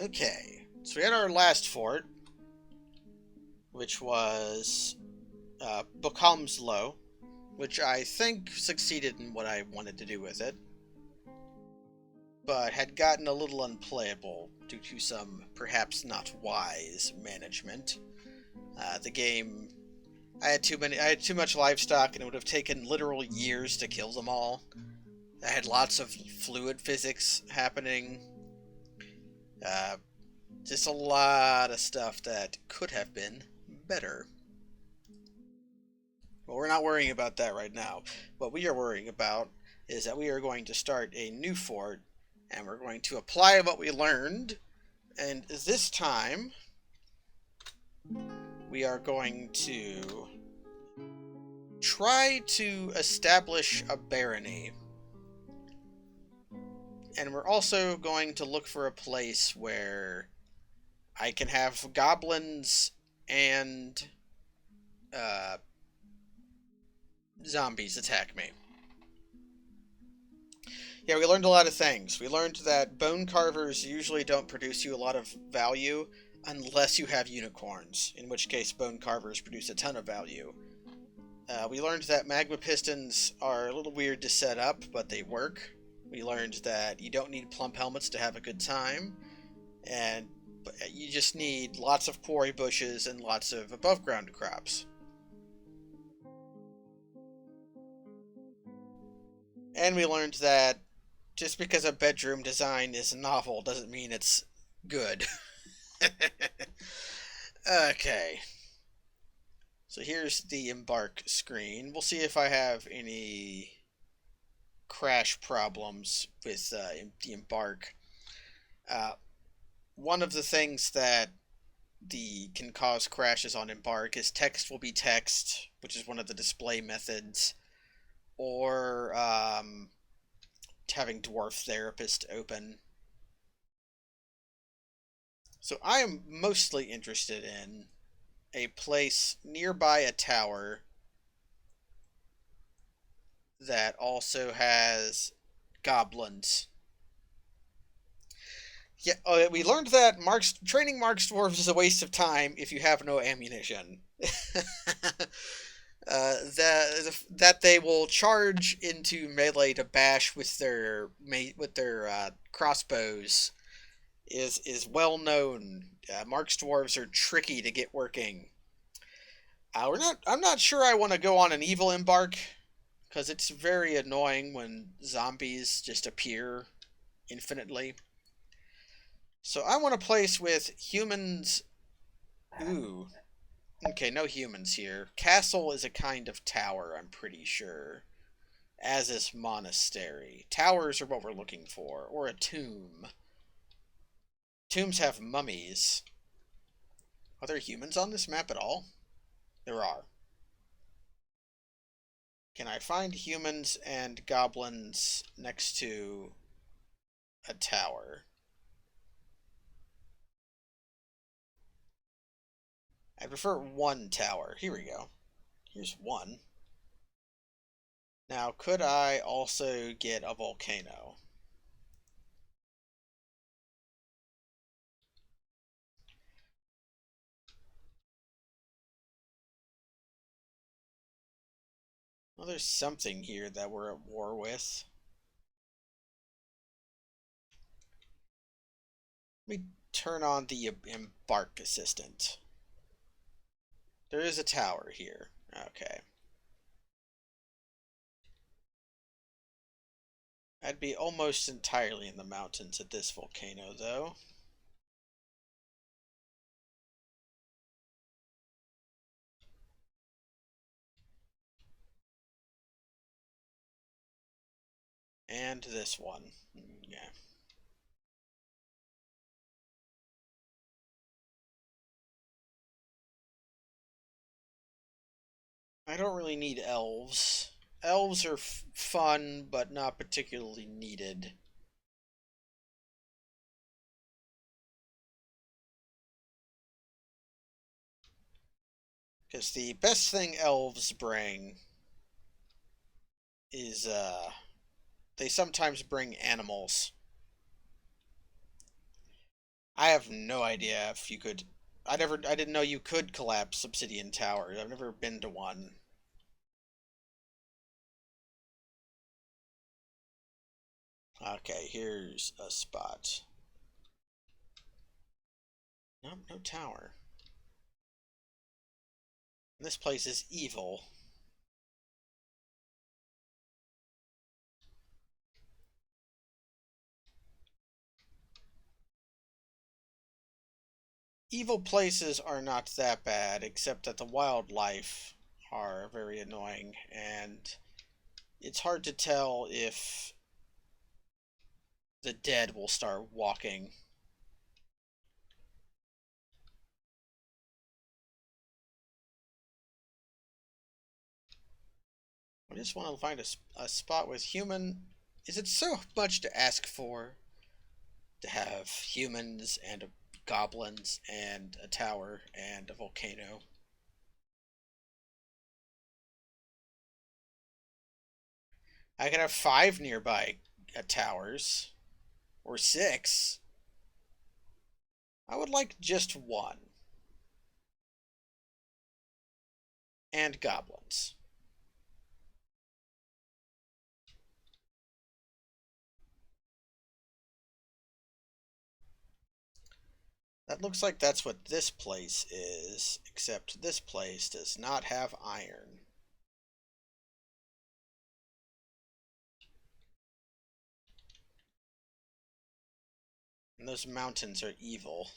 Okay, so we had our last fort, which was Bookham's Low, which I think succeeded in what I wanted to do with it, but had gotten a little unplayable due to some perhaps not wise management. The game, I had too much livestock, and it would have taken literal years to kill them all. I had lots of fluid physics happening. Uh, just a lot of stuff that could have been better. But we're not worrying about that right now. What we are worrying about is that we are going to start a new fort, and we're going to apply what we learned. And this time, we are going to try to establish a barony. And we're also going to look for a place where I can have goblins and uh, zombies attack me. Yeah, we learned a lot of things. We learned that bone carvers usually don't produce you a lot of value unless you have unicorns, in which case bone carvers produce a ton of value. We learned that magma pistons are a little weird to set up, but they work. We learned that you don't need plump helmets to have a good time, and you just need lots of quarry bushes and lots of above ground crops. And we learned that just because a bedroom design is novel doesn't mean it's good. Okay. So here's the embark screen. We'll see if I have any crash problems with the embark. Uh, One of the things that can cause crashes on embark is text will be text, which is one of the display methods, or having dwarf therapist open. So I am mostly interested in a place nearby a tower that also has goblins. Yeah, we learned that training Marks dwarves is a waste of time if you have no ammunition. That they will charge into melee to bash with their crossbows is well known. Marks dwarves are tricky to get working. We're not. I'm not sure I want to go on an evil embark because it's very annoying when zombies just appear infinitely. So I want a place with humans. Ooh. Okay, no humans here. Castle is a kind of tower, I'm pretty sure. As is monastery. Towers are what we're looking for. Or a tomb. Tombs have mummies. Are there humans on this map at all? There are. Can I find humans and goblins next to a tower? I prefer one tower. Here we go. Here's one. Now, could I also get a volcano? Well, there's something here that we're at war with. Let me turn on the embark assistant. There is a tower here. Okay. I'd be almost entirely in the mountains at this volcano, though. And this one. Yeah. I don't really need elves. Elves are fun, but not particularly needed. Because the best thing elves bring is, they sometimes bring animals. I have no idea if you could. I didn't know you could collapse obsidian towers. I've never been to one. Okay, here's a spot. Nope, no tower. This place is evil. Evil places are not that bad, except that the wildlife are very annoying, and it's hard to tell if the dead will start walking. I just want to find a spot with human. Is it so much to ask for to have humans and goblins and a tower and a volcano? I could have 5 nearby towers, or 6. I would like just one, and goblins. That looks like that's what this place is, except this place does not have iron. And those mountains are evil.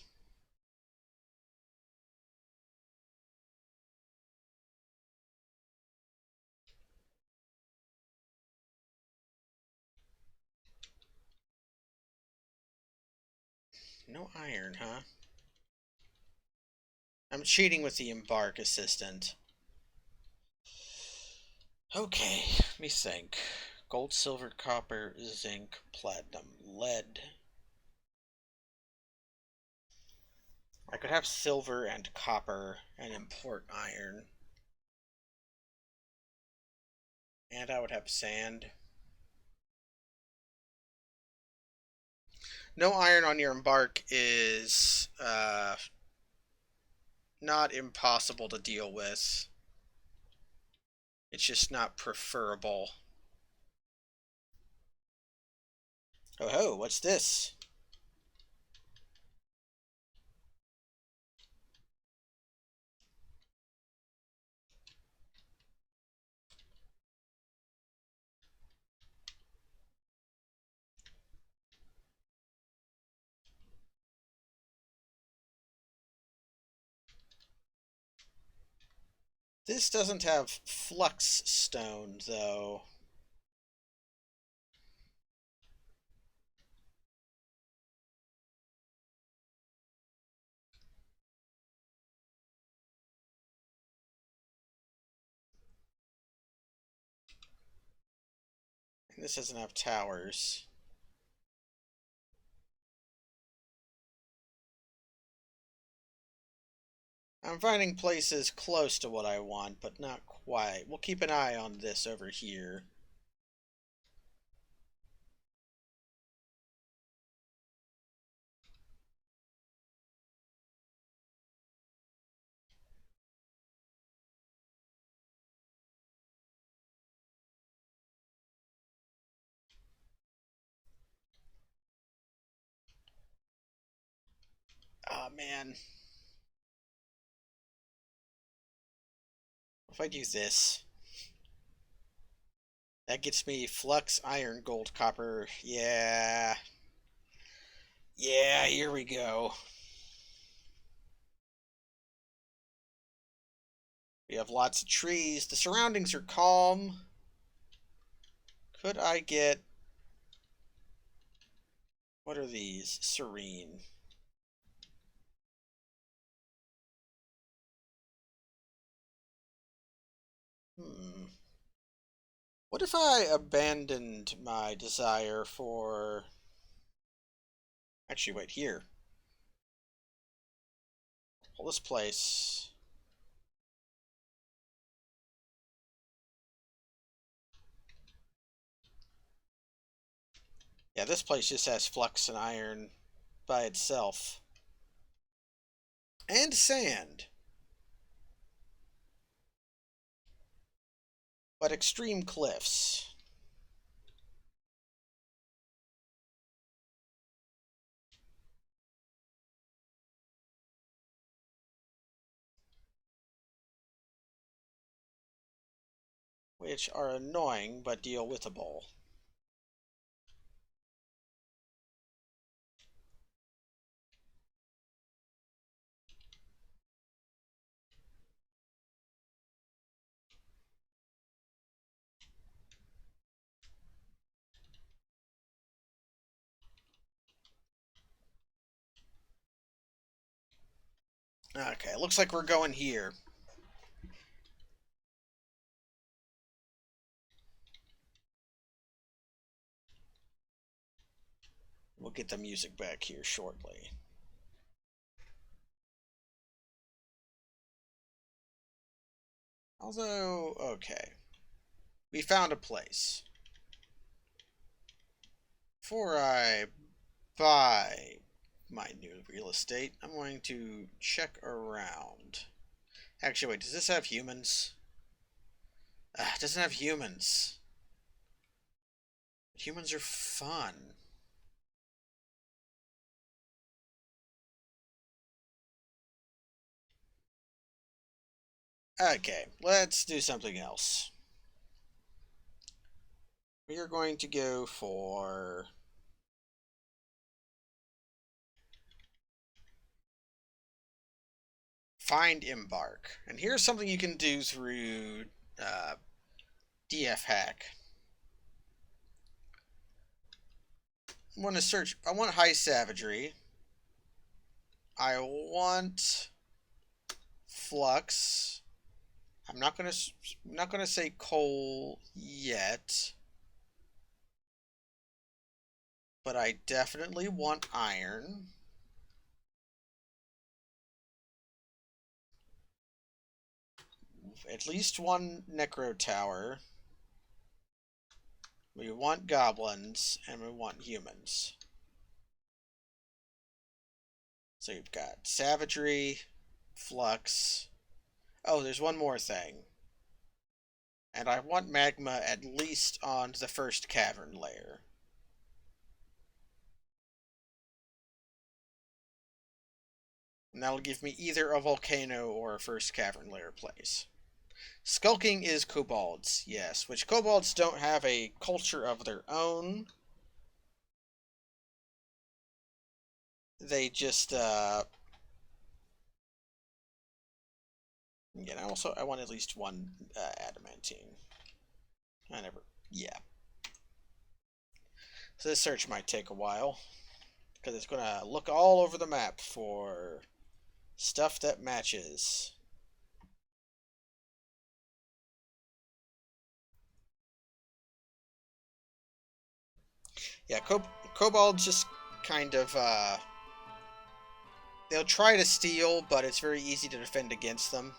No iron, huh? I'm cheating with the embark assistant. Okay, let me think. Gold, silver, copper, zinc, platinum, lead. I could have silver and copper and import iron. And I would have sand. No iron on your embark is not impossible to deal with. It's just not preferable. Oh ho, what's this? This doesn't have flux stone, though. And this doesn't have towers. I'm finding places close to what I want, but not quite. We'll keep an eye on this over here. Oh man. If I do this, that gets me flux, iron, gold, copper. Yeah. Yeah, here we go. We have lots of trees. The surroundings are calm. Could I get... What are these? Serene. Hmm. What if I abandoned my desire for... Actually, wait, here. Well, this place... Yeah, this place just has flux and iron by itself. And sand. But extreme cliffs. Which are annoying but deal withable. Okay, looks like we're going here. We'll get the music back here shortly. Although, okay. We found a place. Before I buy my new real estate, I'm going to check around. Actually, wait, does this have humans? It doesn't have humans. Humans are fun. Okay, let's do something else. We are going to go for find embark. And here's something you can do through DF hack. I want to search. I want high savagery. I want flux. I'm not gonna say coal yet, but I definitely want iron. At least one necro tower. We want goblins and we want humans. So you've got savagery, flux. Oh, there's one more thing. And I want magma at least on the first cavern layer. And that'll give me either a volcano or a first cavern layer place. Skulking is kobolds, yes, which kobolds don't have a culture of their own. They just, I want at least one adamantine. I never, yeah. So this search might take a while, because it's going to look all over the map for stuff that matches. Yeah, kobolds just kind of, they'll try to steal, but it's very easy to defend against them.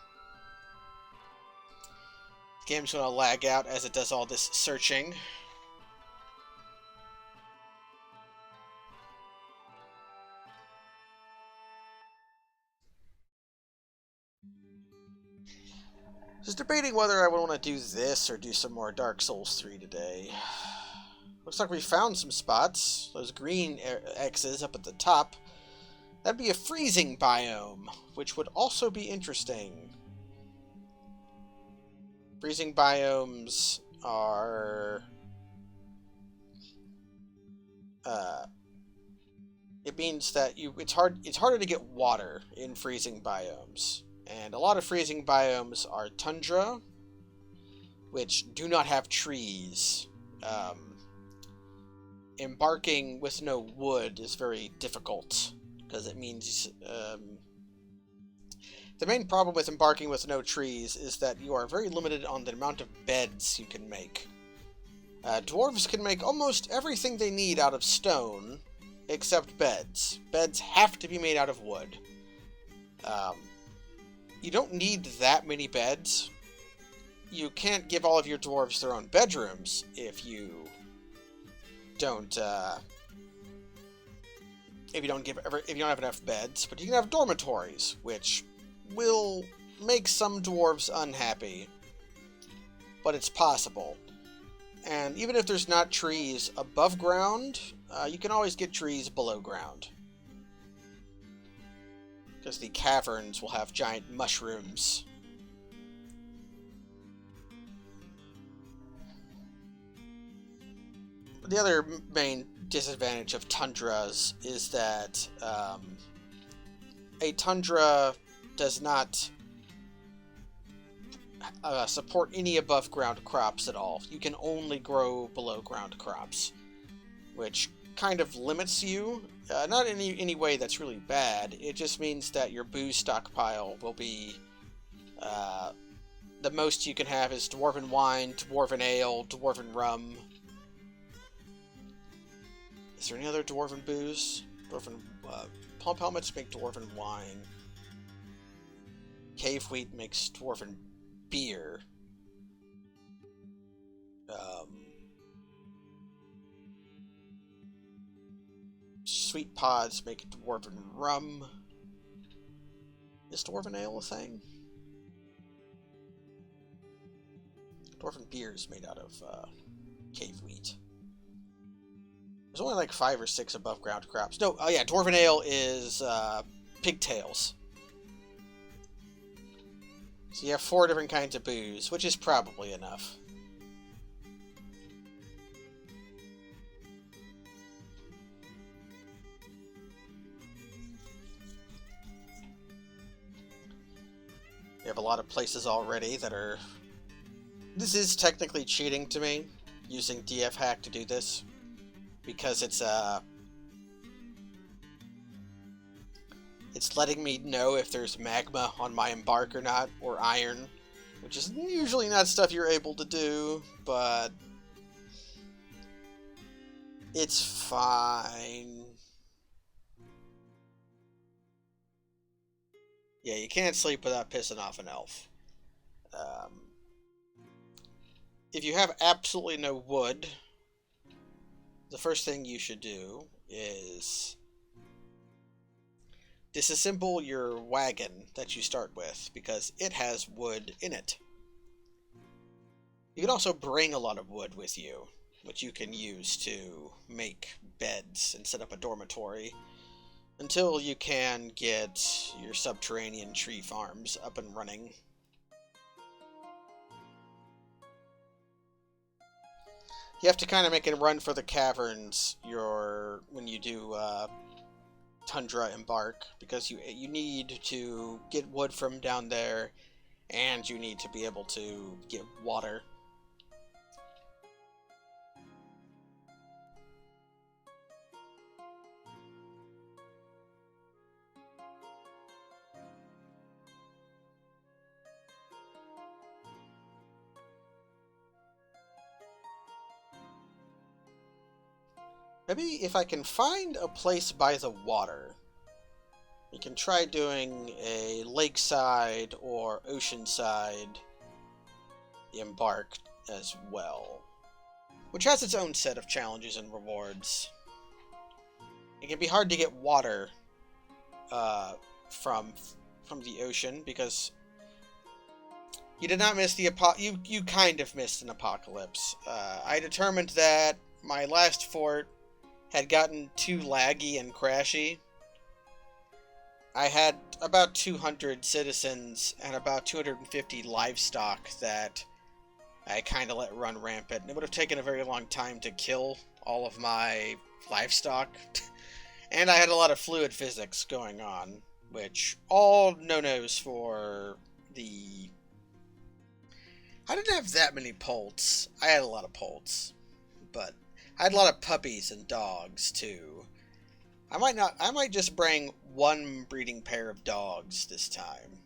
The game's going to lag out as it does all this searching. Just debating whether I would want to do this or do some more Dark Souls 3 today. Looks like we found some spots. Those green X's up at the top. That'd be a freezing biome, which would also be interesting. Freezing biomes are... it means that it's harder to get water in freezing biomes. And a lot of freezing biomes are tundra, which do not have trees. Embarking with no wood is very difficult, because it means the main problem with embarking with no trees is that you are very limited on the amount of beds you can make. Dwarves can make almost everything they need out of stone, except beds. Beds have to be made out of wood. You don't need that many beds. You can't give all of your dwarves their own bedrooms if you don't if you don't have enough beds. But you can have dormitories, which will make some dwarves unhappy, but it's possible. And even if there's not trees above ground, you can always get trees below ground. Because the caverns will have giant mushrooms. The other main disadvantage of tundras is that a tundra does not support any above ground crops at all. You can only grow below ground crops, which kind of limits you. Not in any way that's really bad. It just means that your booze stockpile will be the most you can have is dwarven wine, dwarven ale, dwarven rum. Is there any other dwarven booze? Dwarven pump helmets make dwarven wine. Cave wheat makes dwarven beer. Sweet pods make dwarven rum. Is dwarven ale a thing? Dwarven beer is made out of cave wheat. There's only like 5 or 6 above ground crops. No, oh yeah, dwarven ale is pigtails. So you have 4 different kinds of booze, which is probably enough. You have a lot of places already that are... This is technically cheating to me, using DF hack to do this. Because it's letting me know if there's magma on my embark or not, or iron, which is usually not stuff you're able to do, but it's fine. Yeah, you can't sleep without pissing off an elf. If you have absolutely no wood, the first thing you should do is disassemble your wagon that you start with, because it has wood in it. You can also bring a lot of wood with you, which you can use to make beds and set up a dormitory, until you can get your subterranean tree farms up and running. You have to kind of make a run for the caverns when you do Tundra Embark, because you need to get wood from down there, and you need to be able to get water. Maybe if I can find a place by the water, you can try doing a lakeside or oceanside embark as well, which has its own set of challenges and rewards. It can be hard to get water from the ocean, because you did not miss the you kind of missed an apocalypse. I determined that my last fort had gotten too laggy and crashy. I had about 200 citizens and about 250 livestock that I kind of let run rampant. And it would have taken a very long time to kill all of my livestock. And I had a lot of fluid physics going on, which all no-nos for the... I didn't have that many poults. I had a lot of poults, but I had a lot of puppies and dogs too. I might just bring one breeding pair of dogs this time.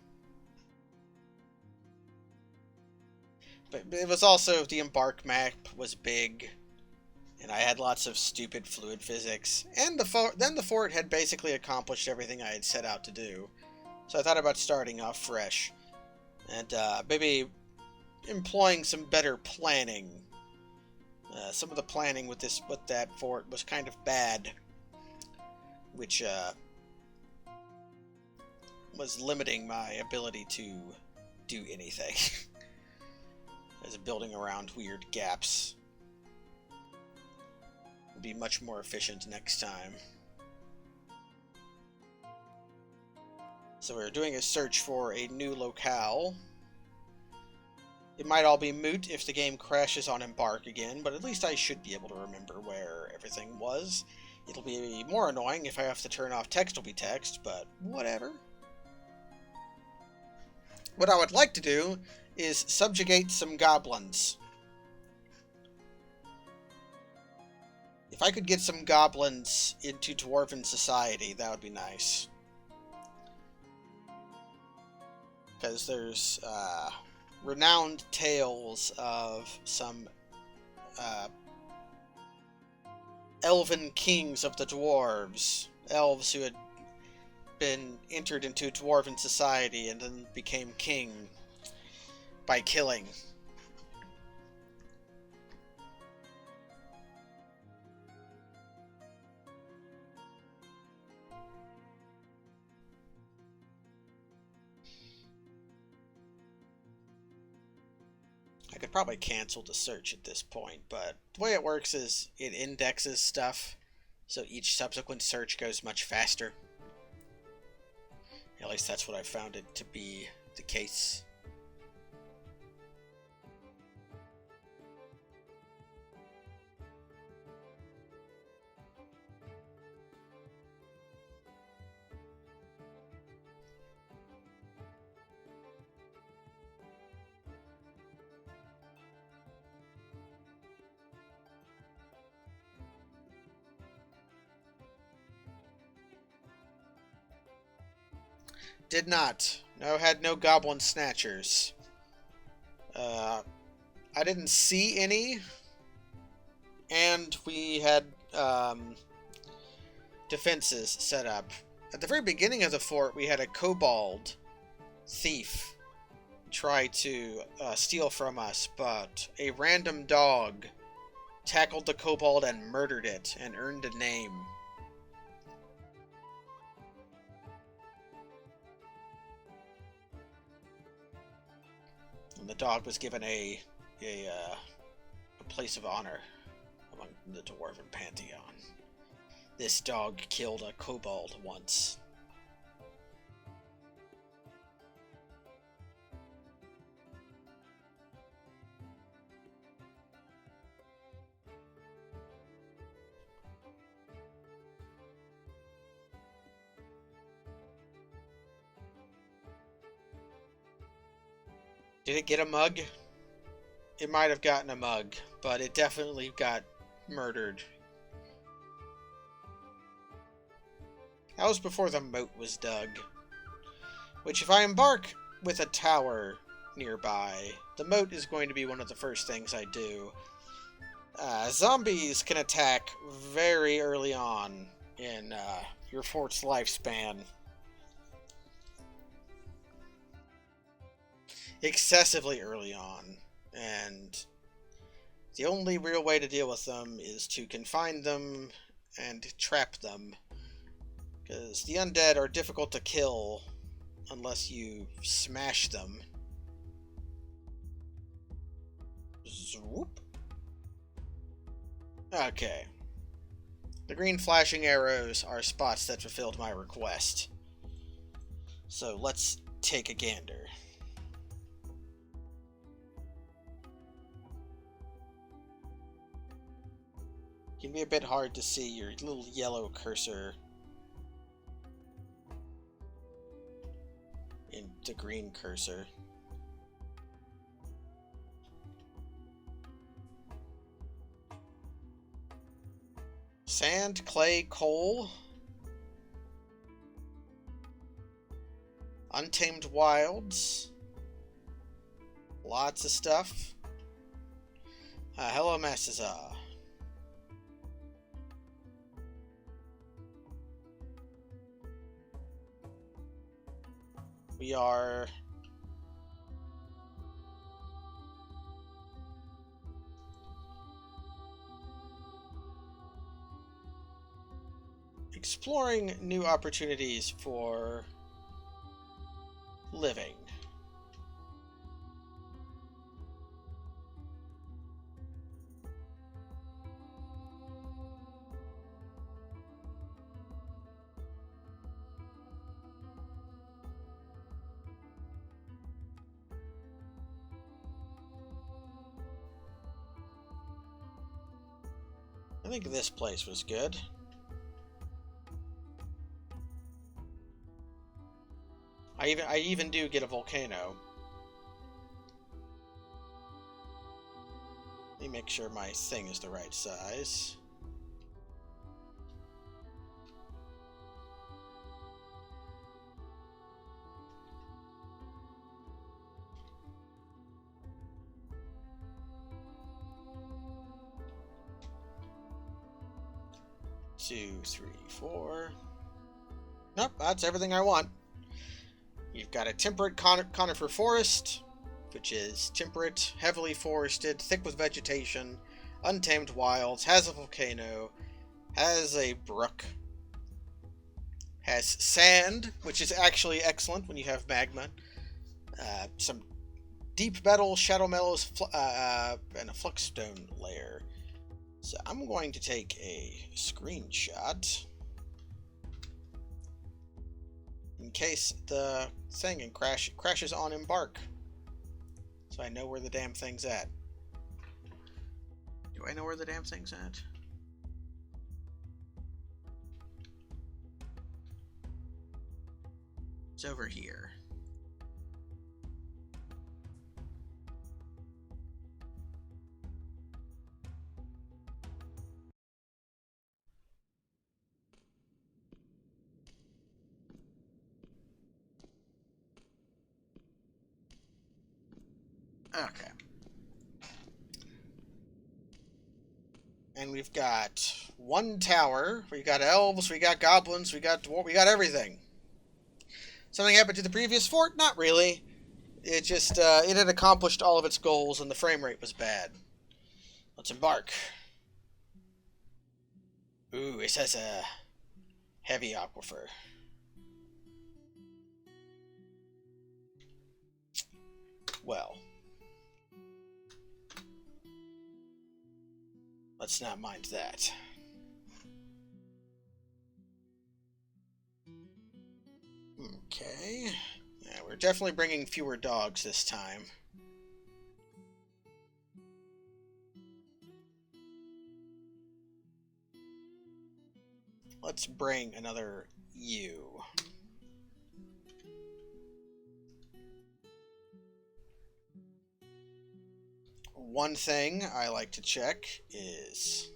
But it was also, the Embark map was big, and I had lots of stupid fluid physics, and then the fort had basically accomplished everything I had set out to do. So I thought about starting off fresh, and maybe employing some better planning. Some of the planning with that fort was kind of bad. which was limiting my ability to do anything. As building around weird gaps would be much more efficient next time. So we're doing a search for a new locale. It might all be moot if the game crashes on Embark again, but at least I should be able to remember where everything was. It'll be more annoying if I have to turn off text-will-be-text, but whatever. What I would like to do is subjugate some goblins. If I could get some goblins into Dwarven society, that would be nice. Because there's renowned tales of some elven kings of the dwarves. Elves who had been entered into Dwarven society and then became king by killing. I could probably cancel the search at this point, but the way it works is it indexes stuff, so each subsequent search goes much faster. At least that's what I found it to be the case. Did not. No, had no goblin snatchers. I didn't see any. And we had defenses set up. At the very beginning of the fort, we had a kobold thief try to steal from us, but a random dog tackled the kobold and murdered it and earned a name. And the dog was given a place of honor among the Dwarven Pantheon. This dog killed a kobold once. Did it get a mug? It might have gotten a mug, but it definitely got murdered. That was before the moat was dug. Which, if I embark with a tower nearby, the moat is going to be one of the first things I do. Zombies can attack very early on in your fort's lifespan. Excessively early on, and the only real way to deal with them is to confine them and trap them, because the undead are difficult to kill unless you smash them. Swoop. Okay. The green flashing arrows are spots that fulfilled my request. So let's take a gander. It can be a bit hard to see your little yellow cursor in the green cursor. Sand, clay, coal. Untamed wilds. Lots of stuff. Hello, Masaza. We are Exploring new opportunities for living. I think this place was good. I even do get a volcano. Let me make sure my thing is the right size. Two, three, four. Nope, that's everything I want. You've got a temperate conifer forest, which is temperate, heavily forested, thick with vegetation, untamed wilds, has a volcano, has a brook, has sand, which is actually excellent when you have magma, some deep metal, shadow metals, and a fluxstone layer. So I'm going to take a screenshot in case the thing crashes on embark, so I know where the damn thing's at. Do I know where the damn thing's at? It's over here. Okay. And we've got one tower. We got elves, we got goblins, we got dwarf, we got everything. Something happened to the previous fort? Not really. It just, it had accomplished all of its goals and the frame rate was bad. Let's embark. Ooh, it says a heavy aquifer. Well. Let's not mind that. Okay. Yeah, we're definitely bringing fewer dogs this time. Let's bring another ewe. One thing I like to check is...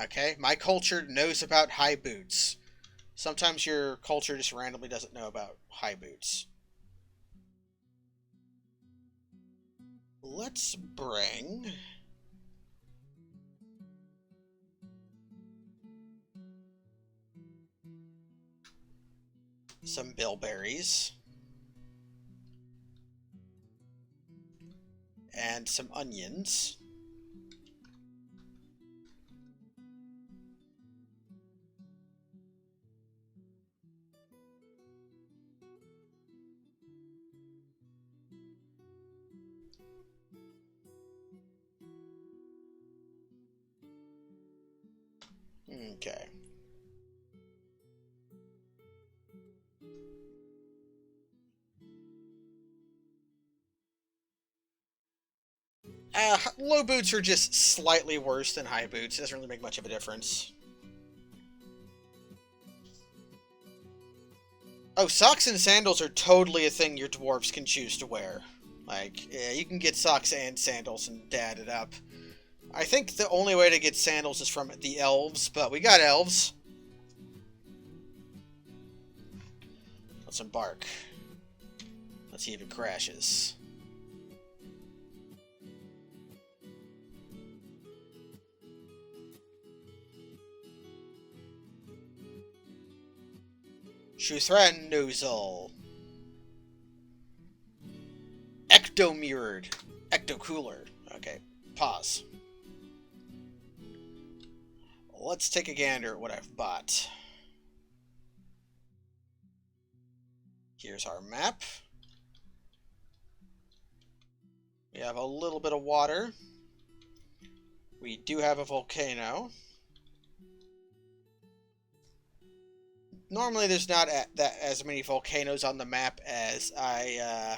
Okay, my culture knows about high boots. Sometimes your culture just randomly doesn't know about high boots. Let's bring... some bilberries. And some onions. Okay. Low boots are just slightly worse than high boots. It doesn't really make much of a difference. Oh, socks and sandals are totally a thing your dwarves can choose to wear. Like, yeah, you can get socks and sandals and dad it up. I think the only way to get sandals is from the elves, but we got elves. Let's embark. Let's see if it crashes. Shuthran Nozzle. Ecto-mirrored. Ecto-cooler. Okay, pause. let's take a gander at what I've bought. Here's our map. We have a little bit of water. We do have a volcano. Normally there's not as many volcanoes on the map as I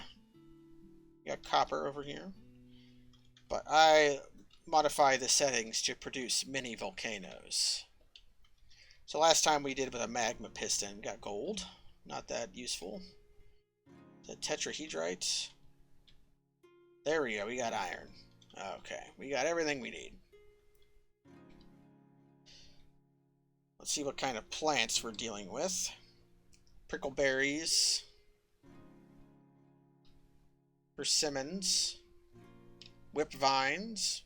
got copper over here. But I modify the settings to produce mini volcanoes. So last time we did with a magma piston, got gold. Not that useful. The tetrahedrite. There we go, we got iron. Okay, we got everything we need. Let's see what kind of plants we're dealing with. Prickleberries. Persimmons. Whip vines.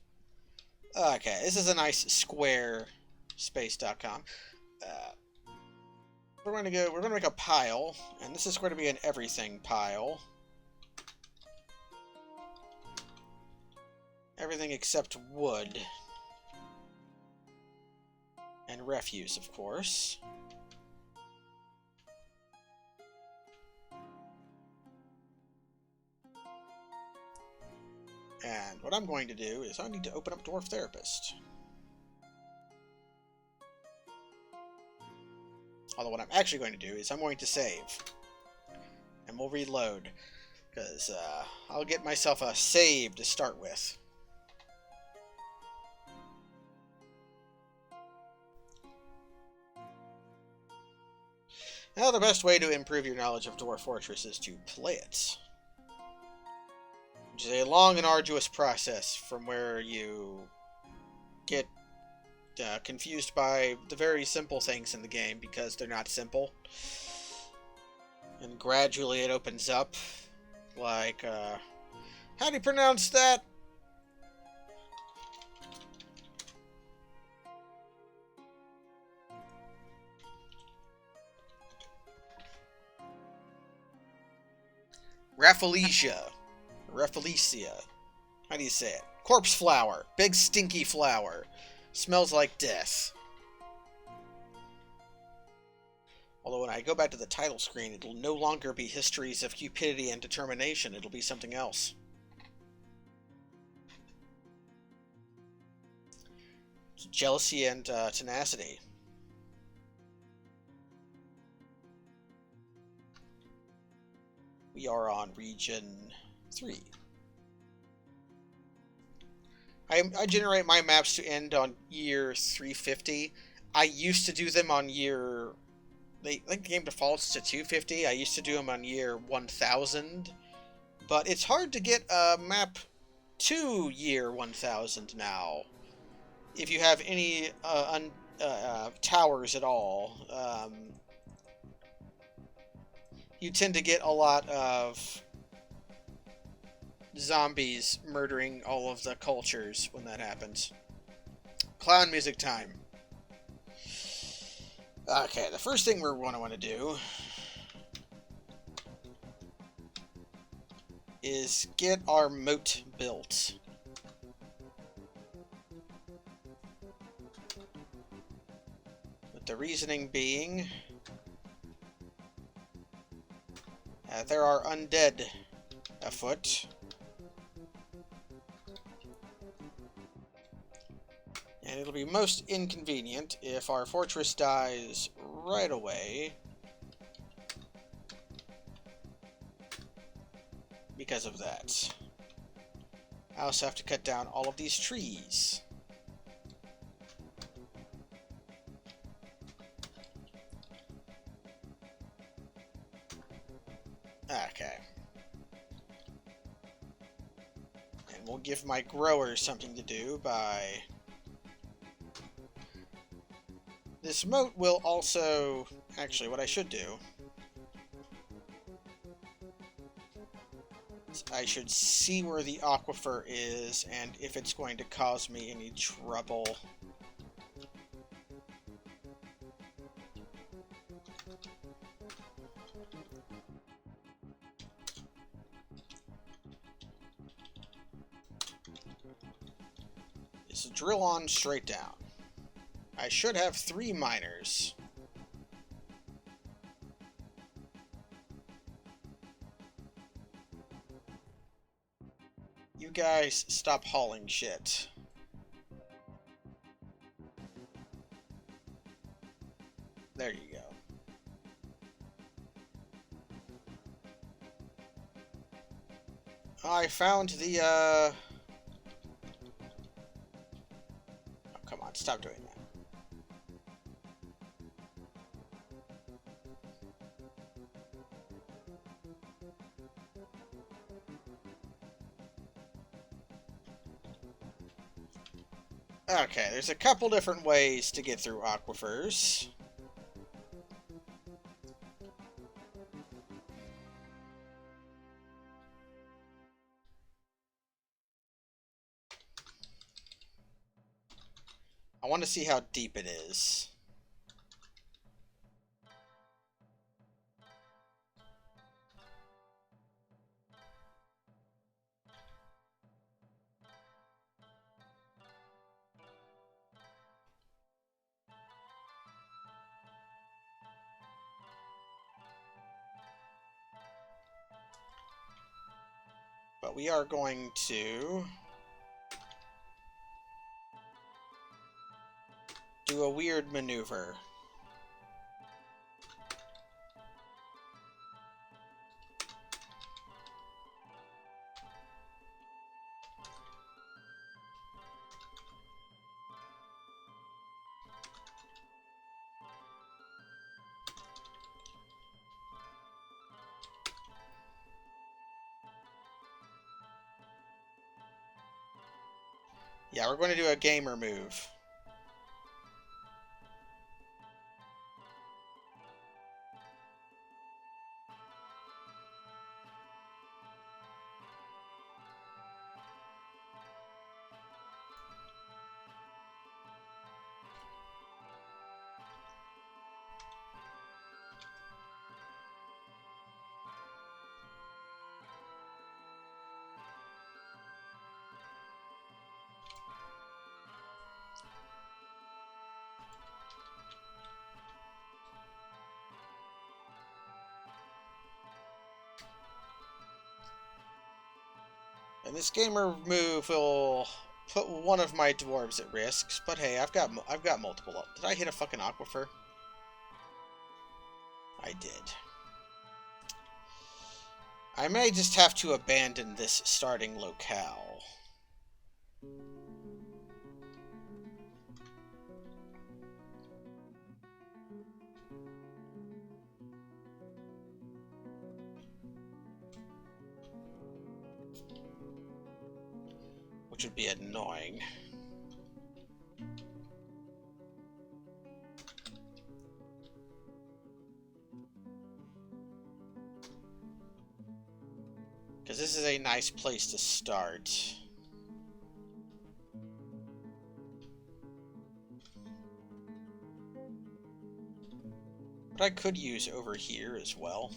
Okay, this is a nice square space.com. We're gonna make a pile, and this is going to be an everything pile. Everything except wood. And refuse, of course. And what I'm going to do is I need to open up Dwarf Therapist. Although what I'm actually going to do is I'm going to save. And we'll reload. Because I'll get myself a save to start with. Now the best way to improve your knowledge of Dwarf Fortress is to play it. Which is a long and arduous process from where you get confused by the very simple things in the game because they're not simple. And gradually it opens up. Like, how do you pronounce that? Rafflesia. How do you say it? Corpse flower. Big stinky flower. Smells like death. Although when I go back to the title screen, it'll no longer be Histories of Cupidity and Determination. It'll be something else. Jealousy and tenacity. We are on region 3. I generate my maps to end on year 350. I used to do them on year... I think the game defaults to 250. I used to do them on year 1000. But it's hard to get a map to year 1000 now. If you have any towers at all. You tend to get a lot of zombies murdering all of the cultures when that happens. Clown music time. Okay, the first thing we're going to want to do is get our moat built. With the reasoning being... there are undead afoot. And it'll be most inconvenient if our fortress dies right away because of that. I also have to cut down all of these trees. Okay. And we'll give my growers something to do by... This moat will also... Actually, what I should do... is I should see where the aquifer is and if it's going to cause me any trouble. Just drill on straight down. I should have 3 miners. You guys stop hauling shit. There you go. I found the, Oh, come on, stop doing that. Okay, there's a couple different ways to get through aquifers. I want to see how deep it is. But we are going to do a weird maneuver. Yeah, we're going to do a gamer move. And this gamer move will put one of my dwarves at risk, but hey, I've got multiple. Did I hit a fucking aquifer? I did. I may just have to abandon this starting locale. Which would be annoying. Because this is a nice place to start. But I could use over here as well.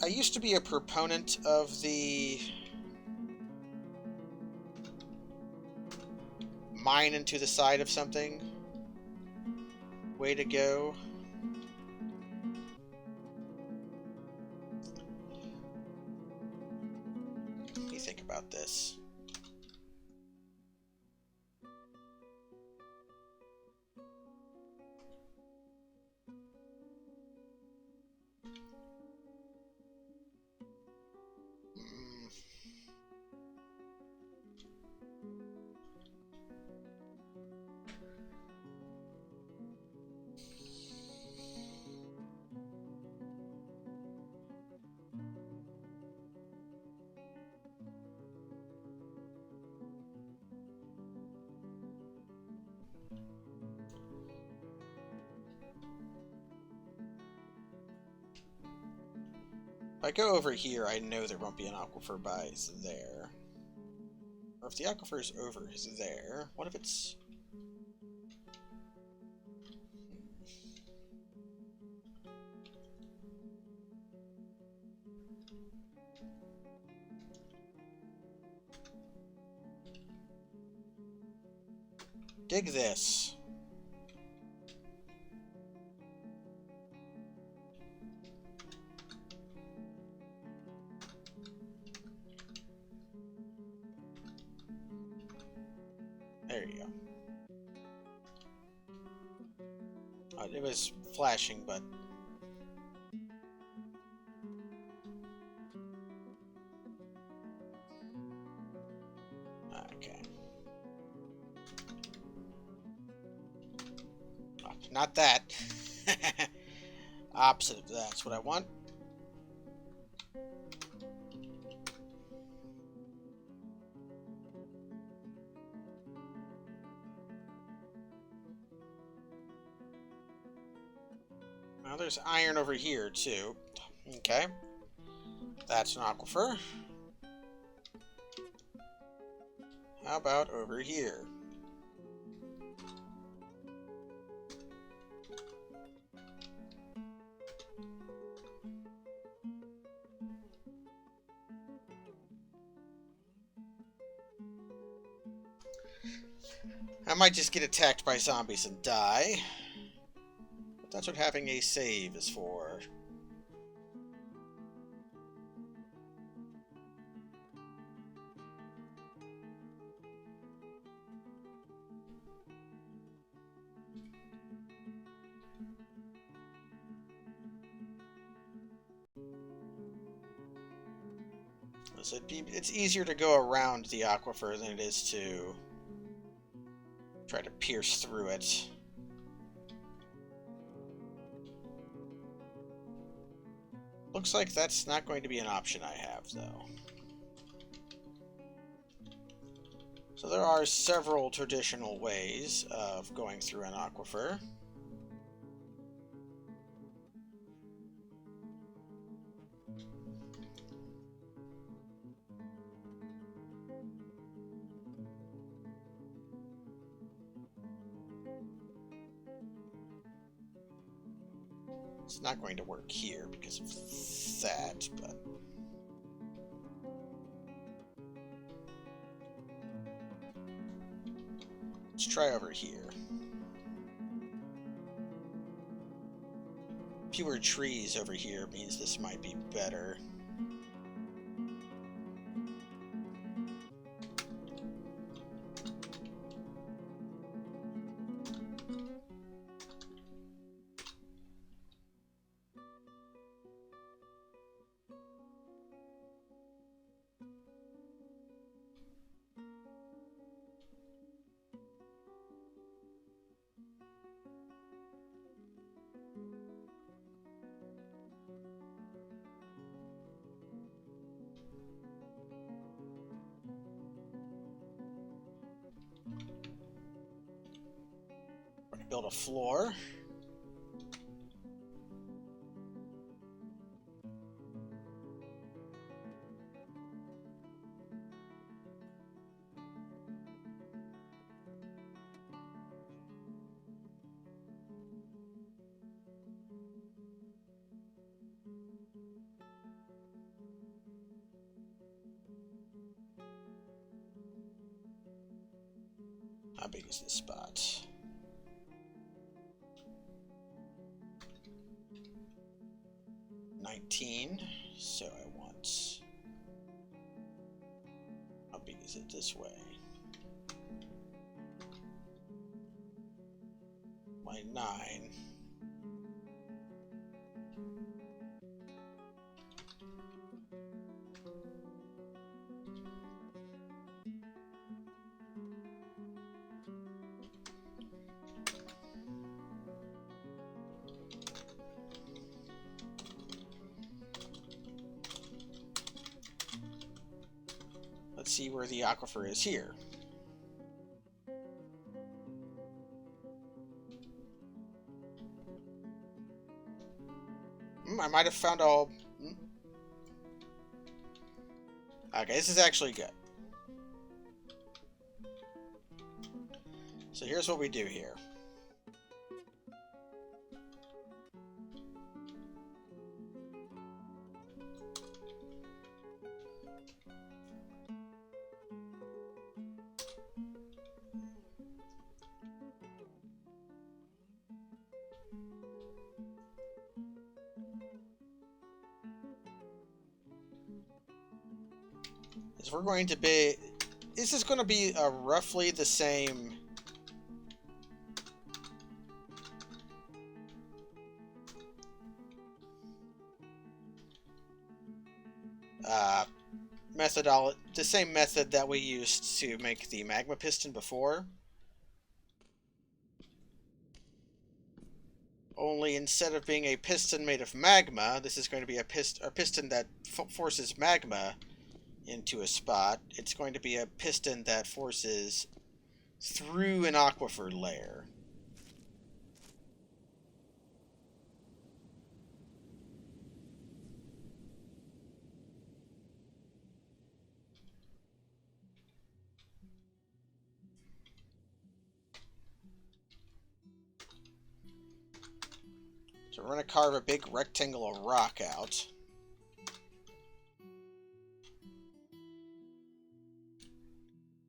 I used to be a proponent of the mine into the side of something. Way to go. What do you think about this? If I go over here, I know there won't be an aquifer by there. Or if the aquifer is over there, what if it's... Dig this. There you go. It was flashing, but... Okay. Oh, not that. Opposite of that's what I want. Well, there's iron over here, too. Okay. That's an aquifer. How about over here? I might just get attacked by zombies and die. But that's what having a save is for. So it's easier to go around the aquifer than it is to try to pierce through it. Looks like that's not going to be an option I have, though. So there are several traditional ways of going through an aquifer. It's not going to work here because of that, but... Let's try over here. Fewer trees over here means this might be better. Build a floor. How big is this spot? 19, so I want... How big is it this way? My 9. Let's see where the aquifer is here. I might have found all... Okay, this is actually good. So here's what we do here. is we're going to be... This is going to be roughly the same... methodology, the same method that we used to make the magma piston before. Only instead of being a piston made of magma, this is going to be a piston that forces magma into a spot. It's going to be a piston that forces through an aquifer layer. So we're going to carve a big rectangle of rock out.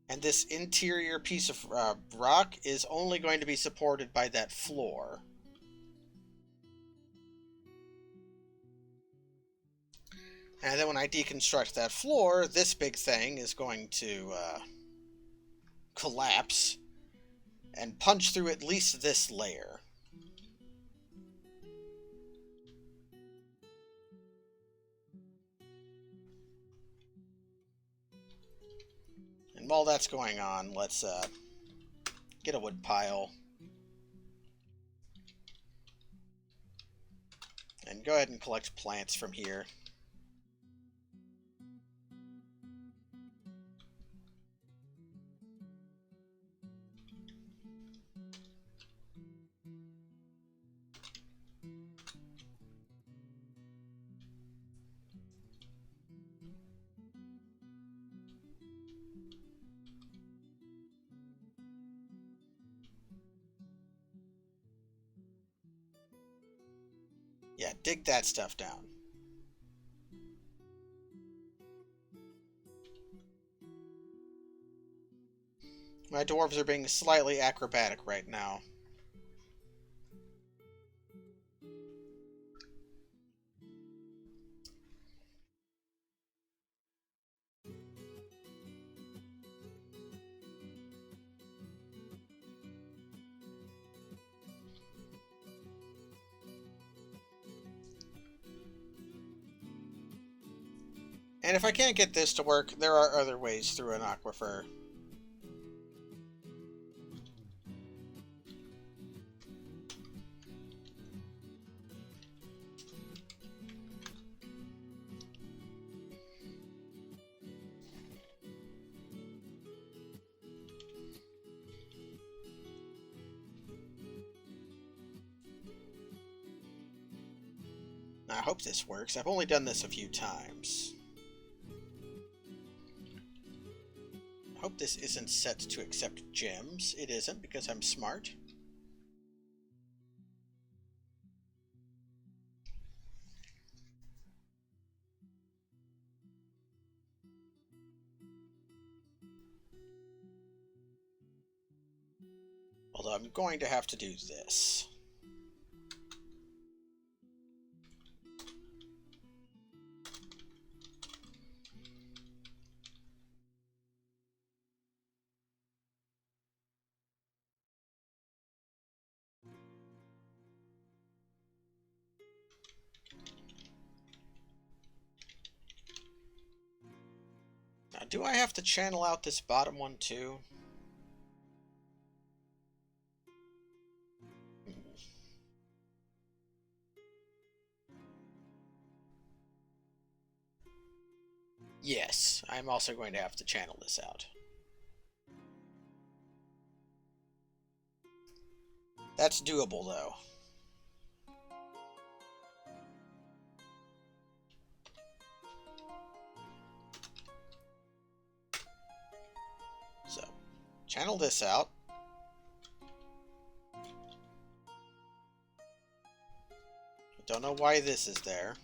And this interior piece of rock is only going to be supported by that floor. And then when I deconstruct that floor, this big thing is going to collapse and punch through at least this layer. And while that's going on, let's get a wood pile. And go ahead and collect plants from here. Yeah, dig that stuff down. My dwarves are being slightly acrobatic right now. And if I can't get this to work, there are other ways through an aquifer. I hope this works. I've only done this a few times. I hope this isn't set to accept gems. It isn't, because I'm smart. Although I'm going to have to do this. Now, do I have to channel out this bottom one too? Yes, I'm also going to have to channel this out. That's doable, though. So, channel this out. Don't know why this is there.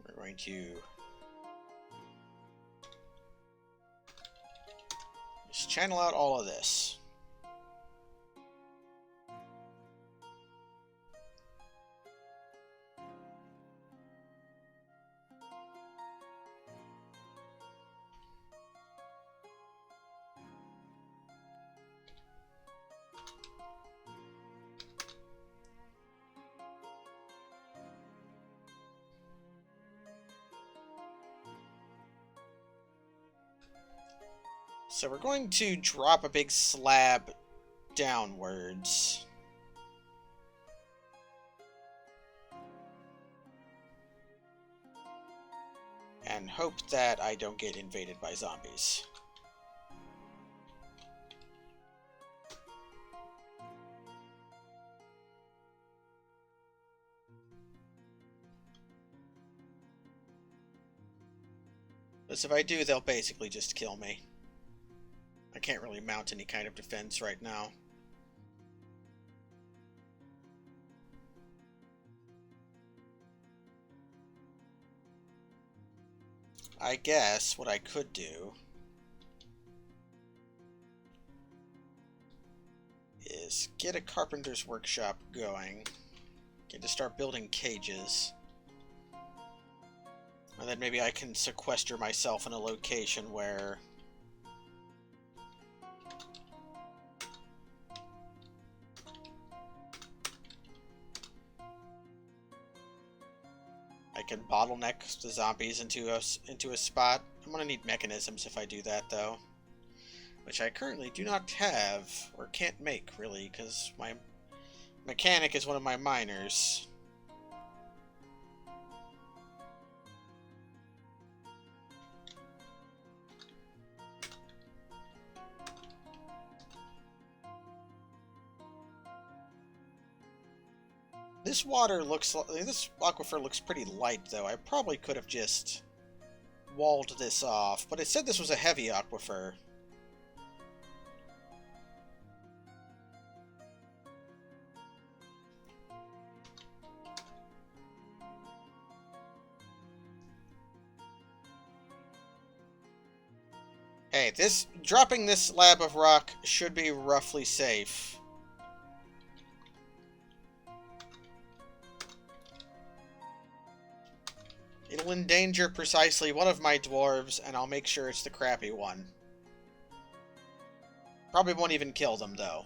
We're going to channel out all of this. So we're going to drop a big slab downwards. And hope that I don't get invaded by zombies. Because if I do, they'll basically just kill me. I can't really mount any kind of defense right now. I guess what I could do is get a carpenter's workshop going. Get to start building cages. And then maybe I can sequester myself in a location where I can bottleneck the zombies into a spot. I'm gonna need mechanisms if I do that, though, which I currently do not have or can't make really, because my mechanic is one of my miners. This water looks like, this aquifer looks pretty light, though. I probably could have just walled this off, but it said this was a heavy aquifer. Hey, dropping this slab of rock should be roughly safe. It'll endanger precisely one of my dwarves, and I'll make sure it's the crappy one. Probably won't even kill them, though.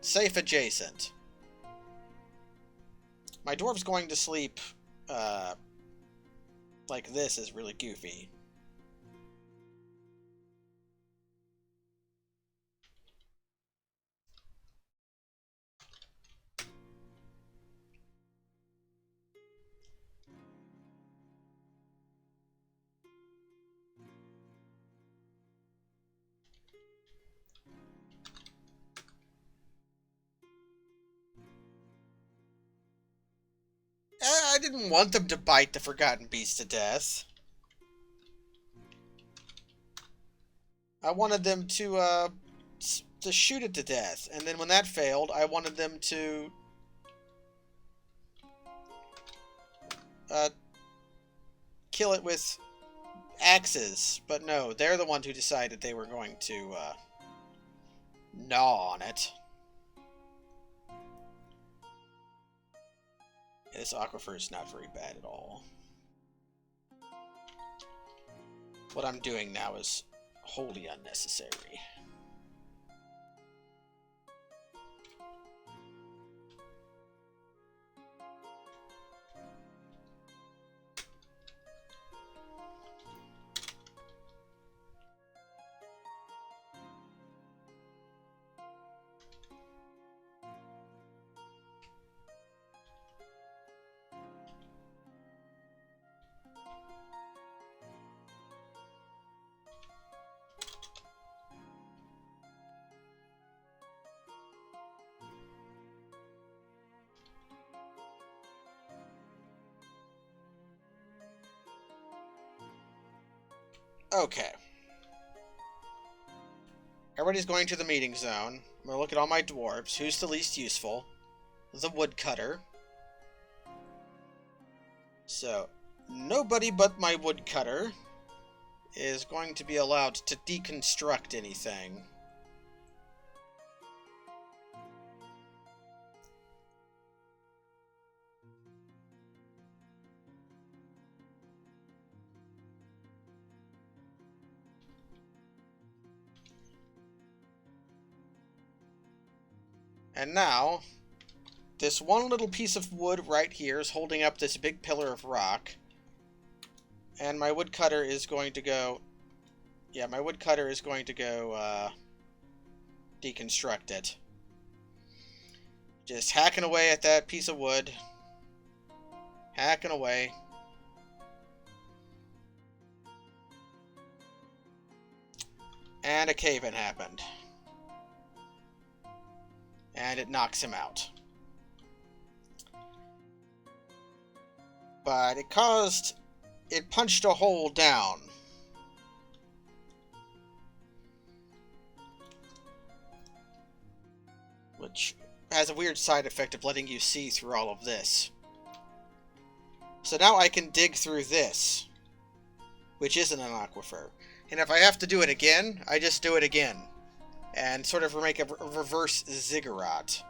Safe adjacent. My dwarf's going to sleep, like this is really goofy. I didn't want them to bite the Forgotten Beast to death. I wanted them to shoot it to death. And then when that failed, I wanted them to kill it with axes. But no, they're the ones who decided they were going to gnaw on it. This aquifer is not very bad at all. What I'm doing now is wholly unnecessary. Okay. Everybody's going to the meeting zone. I'm going to look at all my dwarves. Who's the least useful? The woodcutter. So, nobody but my woodcutter is going to be allowed to deconstruct anything. And now, this one little piece of wood right here is holding up this big pillar of rock. And my woodcutter is going to go... Yeah, my woodcutter is going to go, deconstruct it. Just hacking away at that piece of wood. Hacking away. And a cave-in happened. And it knocks him out. But it punched a hole down. Which has a weird side effect of letting you see through all of this. So now I can dig through this, which isn't an aquifer. And if I have to do it again, I just do it again. And sort of make a reverse ziggurat.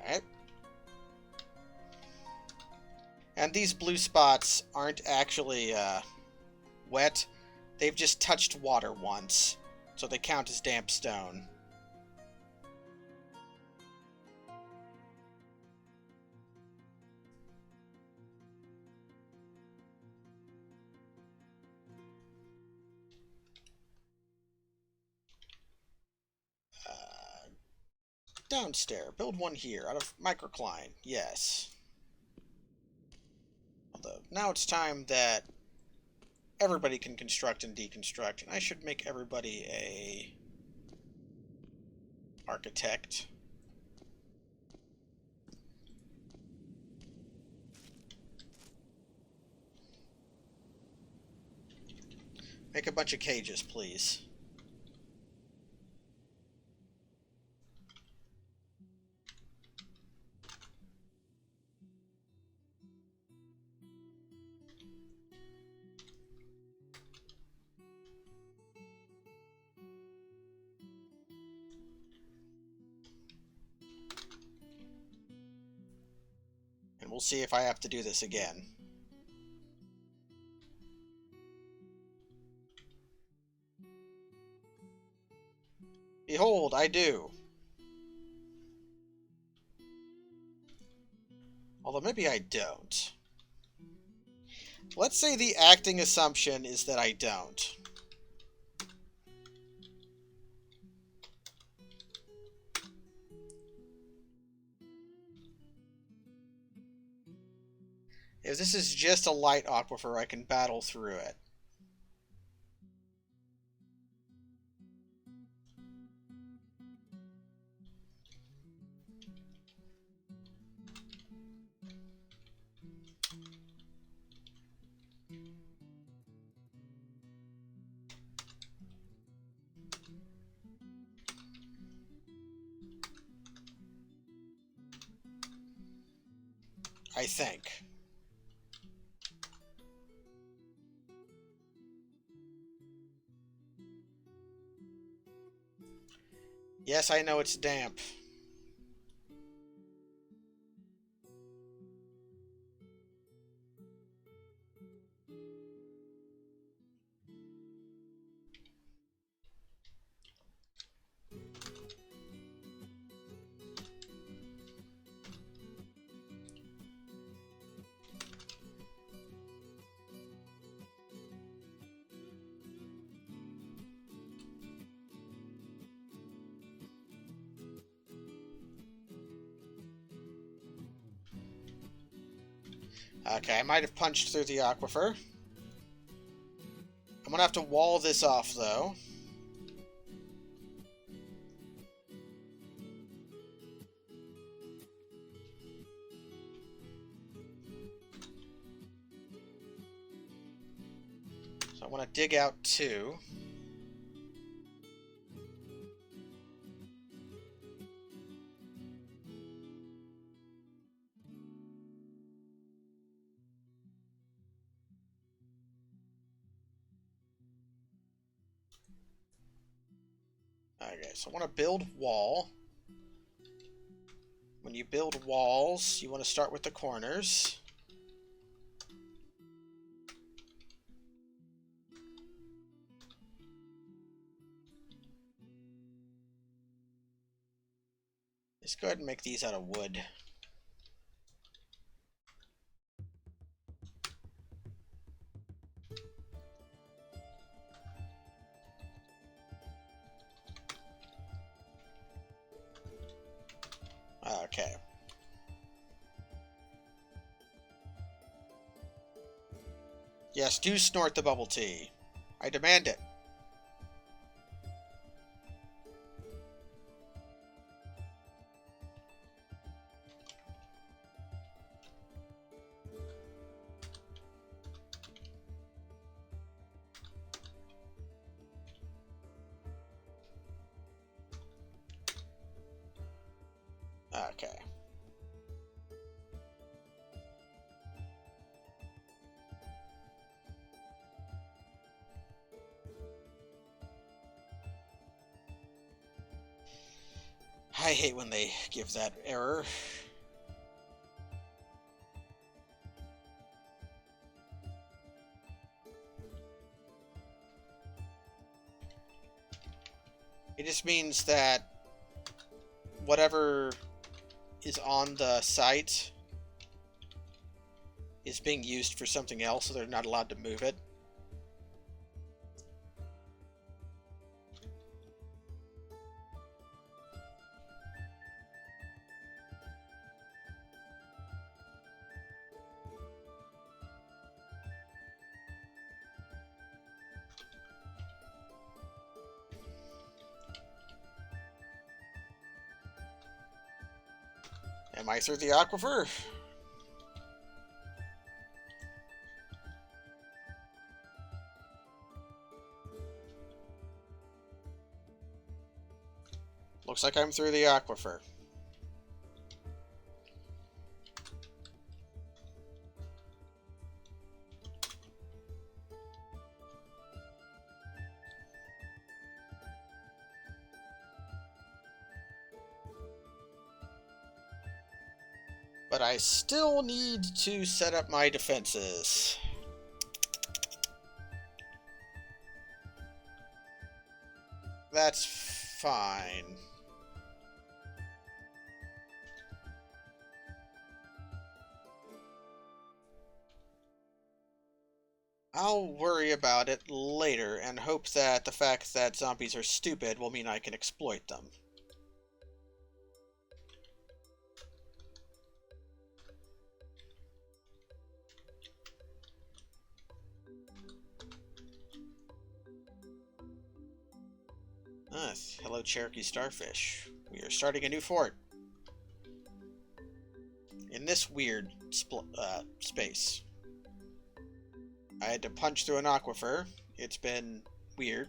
Alright. And these blue spots aren't actually wet. They've just touched water once, so they count as damp stone. Downstairs. Build one here, out of microcline. Yes. Although, now it's time that everybody can construct and deconstruct, and I should make everybody a architect. Make a bunch of cages, please. And we'll see if I have to do this again. Behold, I do. Although maybe I don't. Let's say the acting assumption is that I don't. If this is just a light aquifer, I can battle through it. I think. Yes, I know it's damp. Okay, I might have punched through the aquifer. I'm gonna have to wall this off, though. So I want to dig out 2. Okay, so I want to build wall. When you build walls, you want to start with the corners. Let's go ahead and make these out of wood. Okay. Yes, do snort the bubble tea. I demand it. Okay. I hate when they give that error. It just means that whatever is on the site is being used for something else, so they're not allowed to move it. Am I through the aquifer? Looks like I'm through the aquifer. But I still need to set up my defenses. That's fine. I'll worry about it later and hope that the fact that zombies are stupid will mean I can exploit them. Hello, Cherokee Starfish. We are starting a new fort. In this weird space. I had to punch through an aquifer. It's been weird.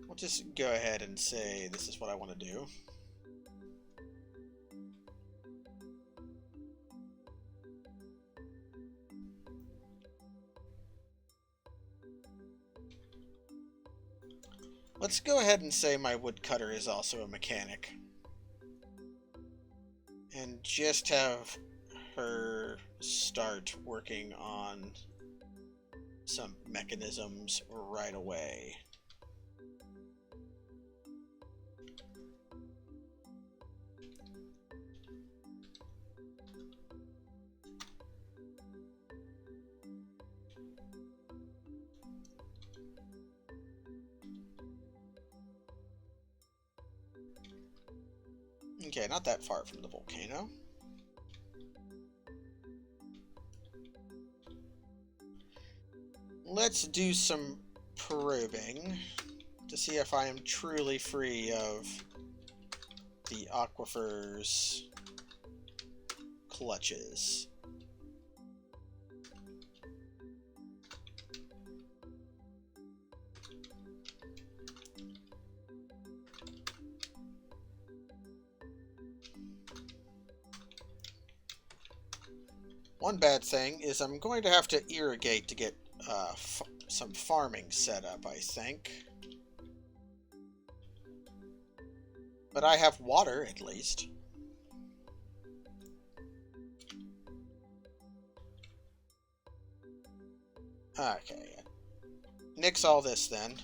We'll just go ahead and say this is what I want to do. Let's go ahead and say my woodcutter is also a mechanic. And just have her start working on some mechanisms right away. Okay, not that far from the volcano. let's do some probing to see if I am truly free of the aquifer's clutches. One bad thing is I'm going to have to irrigate to get some farming set up, I think. But I have water, at least. Okay. Nix all this, then.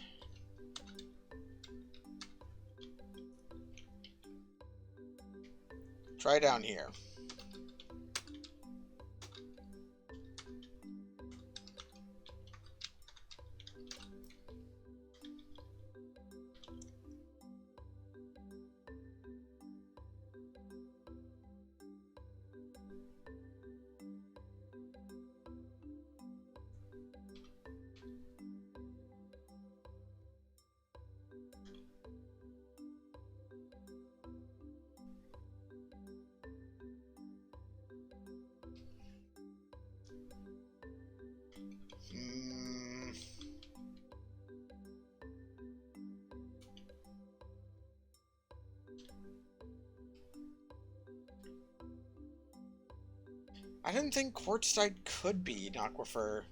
Try down here. I didn't think quartzite could be an aquifer.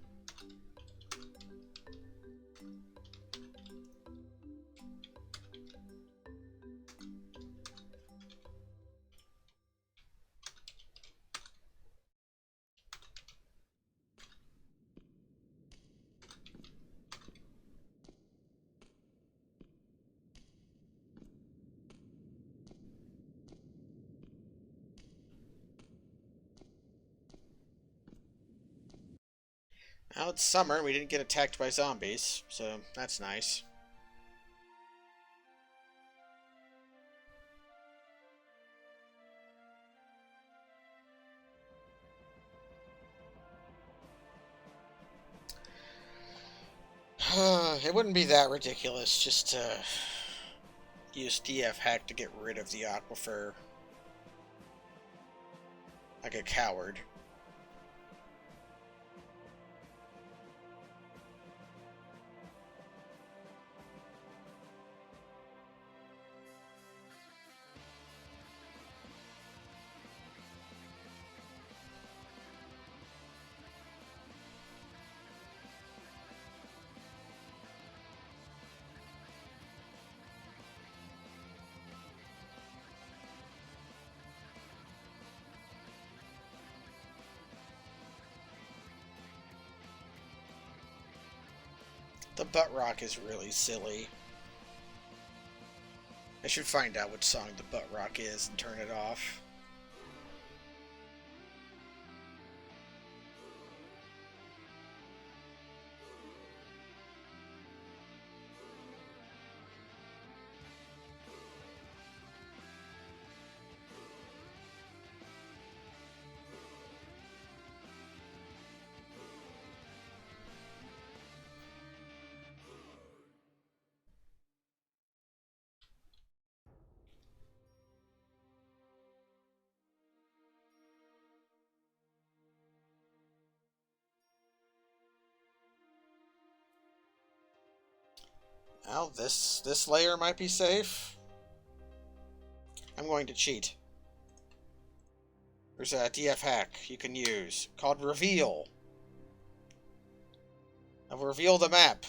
Well, it's summer. We didn't get attacked by zombies, so that's nice. It wouldn't be that ridiculous just to use DF hack to get rid of the aquifer. Like a coward. The butt rock is really silly. I should find out what song the butt rock is and turn it off. Well, this layer might be safe. I'm going to cheat. There's a DF hack you can use called Reveal. I'll reveal the map.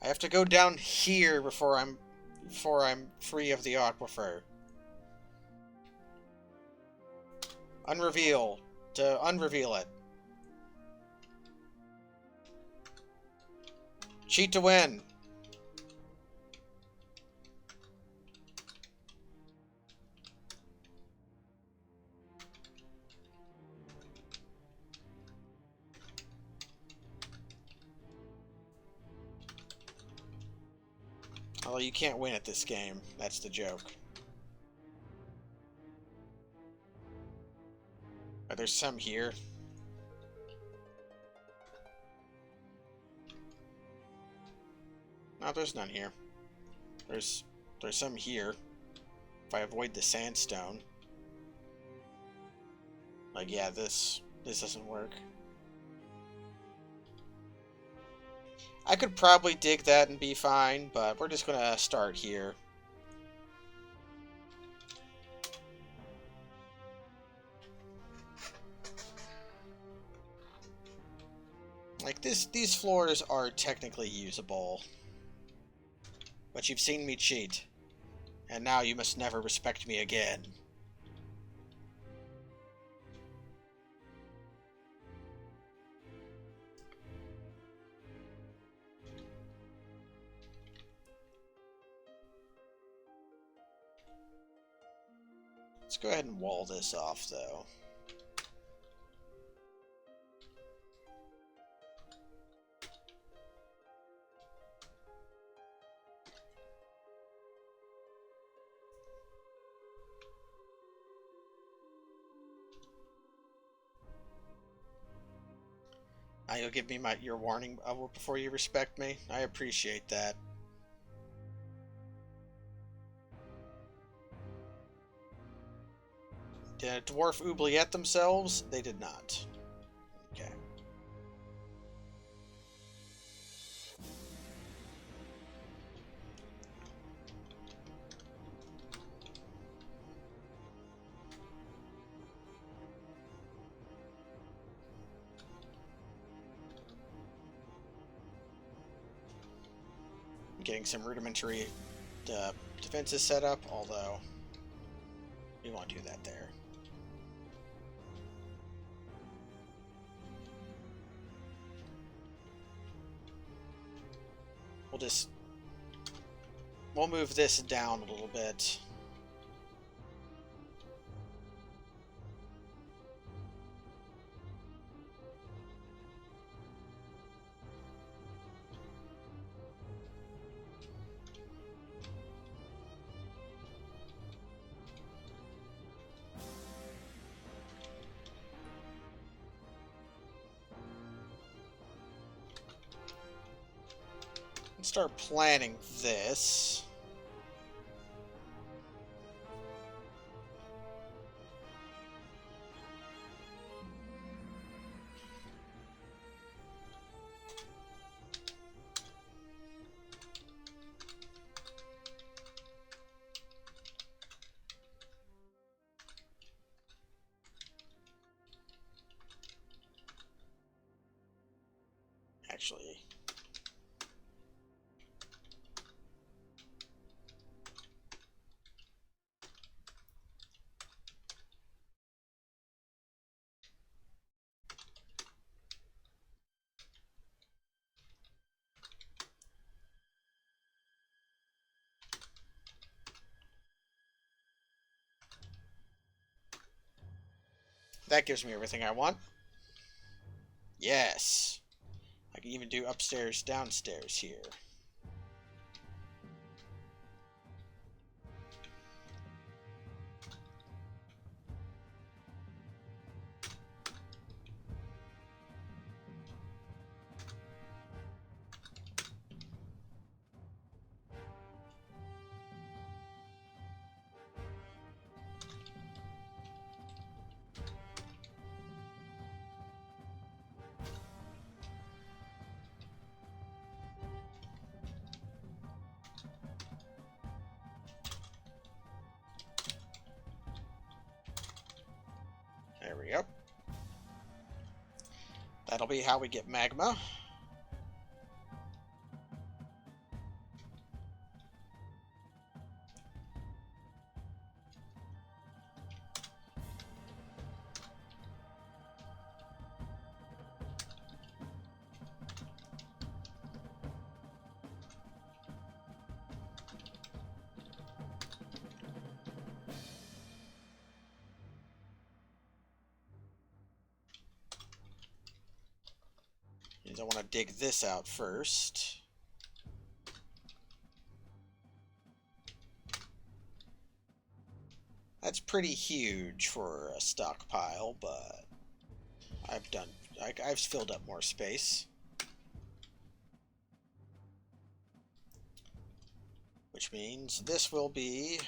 I have to go down here before I'm free of the aquifer. Unreveal to unreveal it. Cheat to win. Well, you can't win at this game. That's the joke. There's some here. Oh, there's none here. There's some here. If I avoid the sandstone. Like, yeah, this doesn't work. I could probably dig that and be fine, but we're just gonna start here. Like, these floors are technically usable. But you've seen me cheat. And now you must never respect me again. Let's go ahead and wall this off, though. You'll give me your warning before you respect me? I appreciate that. Did a dwarf oubliette themselves? They did not. Okay. Getting some rudimentary defenses set up, although we won't do that there. We'll move this down a little bit. Start planning this. Actually, that gives me everything I want. Yes. I can even do upstairs, downstairs here. There we go. That'll be how we get magma. Means I want to dig this out first. That's pretty huge for a stockpile, but I've filled up more space. which means this will be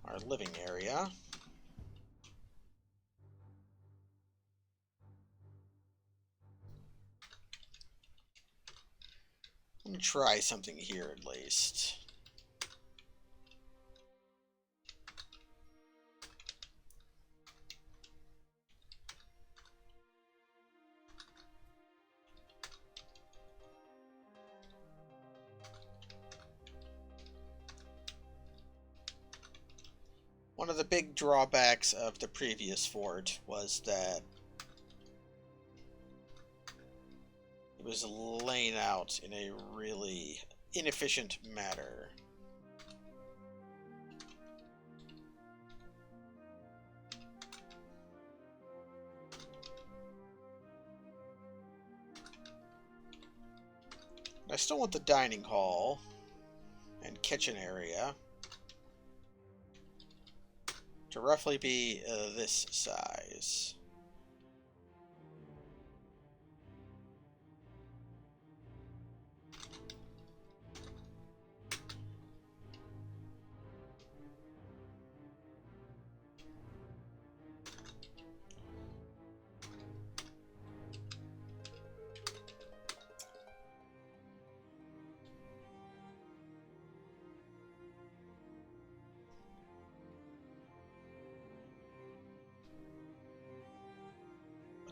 our living area. I'm going to try something here at least. One of the big drawbacks of the previous fort was that it was laying out in a really inefficient manner. I still want the dining hall and kitchen area to roughly be this size.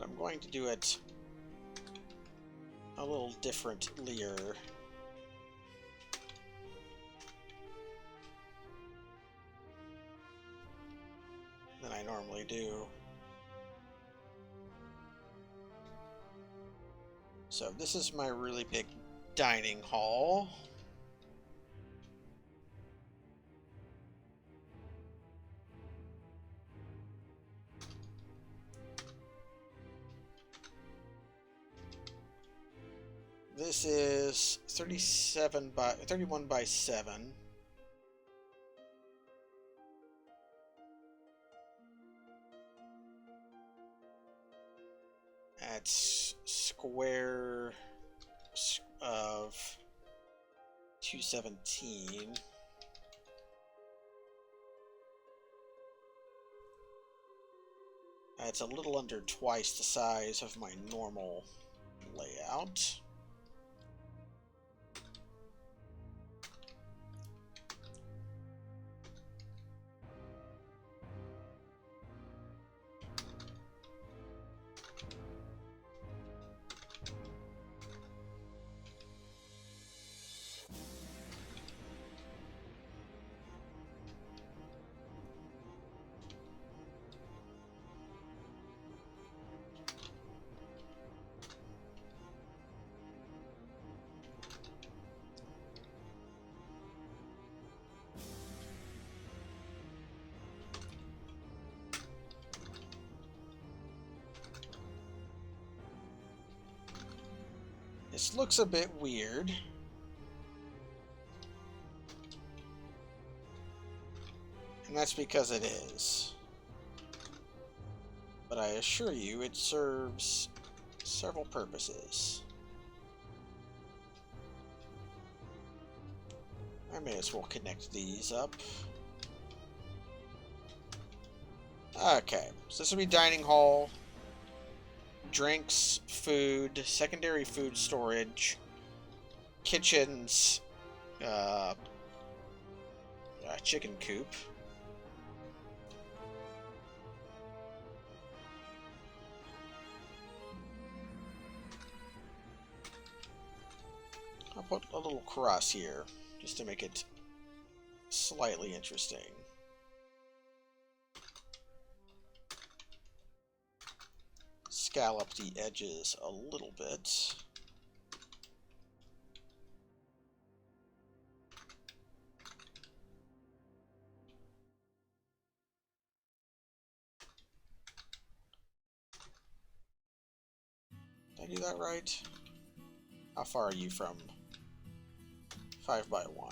I'm going to do it a little differently than I normally do. So this is my really big dining hall. This is 31 by 7. That's square of 217. That's a little under twice the size of my normal layout. This looks a bit weird. And that's because it is. But I assure you, it serves several purposes. I may as well connect these up. Okay, so this will be dining hall. Drinks, food, secondary food storage, kitchens, chicken coop. I'll put a little cross here, just to make it slightly interesting. Scallop the edges a little bit. Did I do that right? How far are you from 5 by 1?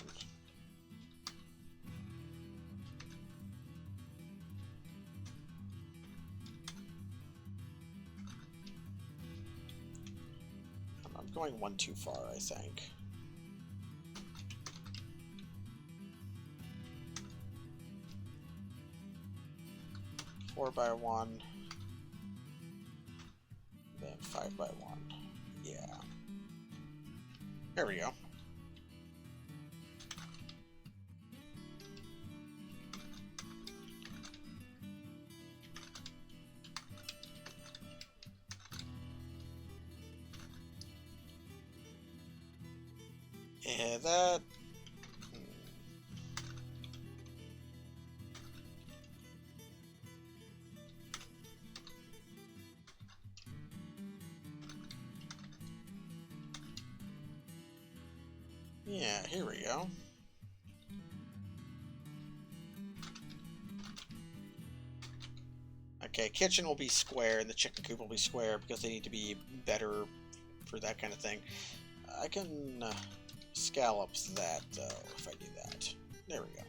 I'm going one too far, I think. Four by one. Then 5 by 1. Yeah. There we go. Yeah, that... Yeah, here we go. Okay, kitchen will be square and the chicken coop will be square because they need to be better for that kind of thing. I can scallop that, though, if I do that. There we go.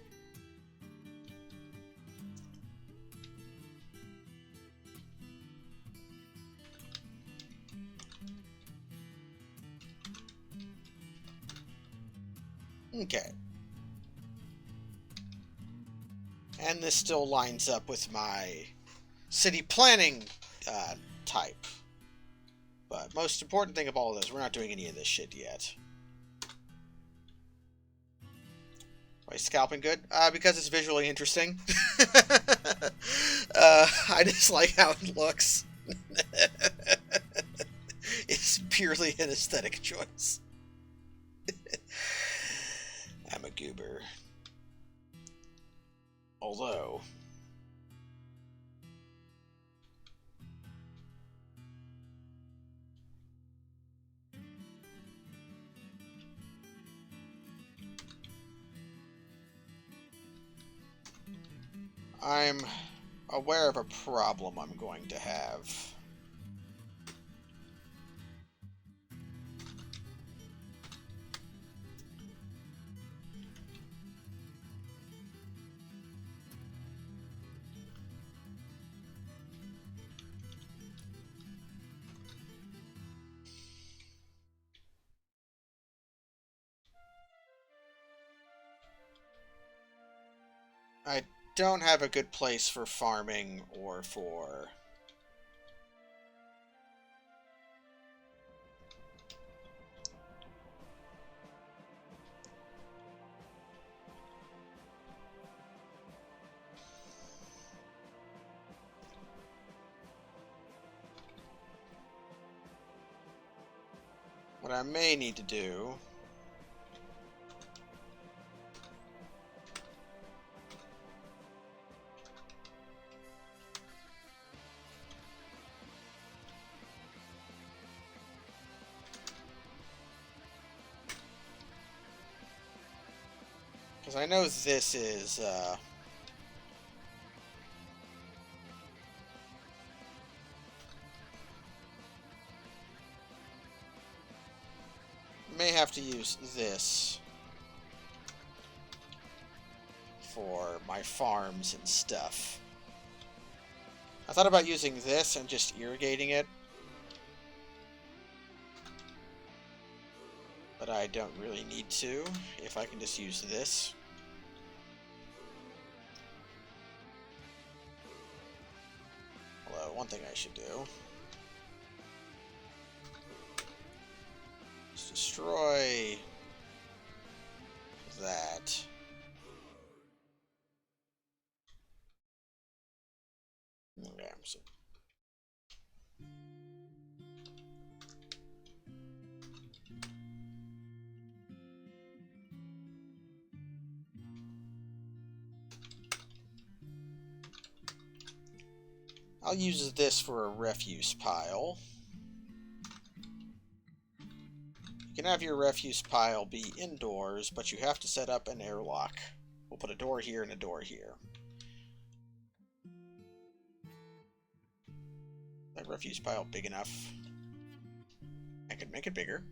Okay. And this still lines up with my city planning type. But most important thing of all of this, we're not doing any of this shit yet. Why is scalping good? Because it's visually interesting. I just like how it looks. It's purely an aesthetic choice. I'm a goober. Although... I'm aware of a problem I'm going to have. I don't have a good place for farming or for... What I may need to do... Because I know this is, may have to use this for my farms and stuff. I thought about using this and just irrigating it, but I don't really need to if I can just use this. Although, one thing I should do is destroy that. Okay, so I'll use this for a refuse pile. You can have your refuse pile be indoors, but you have to set up an airlock. We'll put a door here and a door here. That refuse pile big enough? I could make it bigger.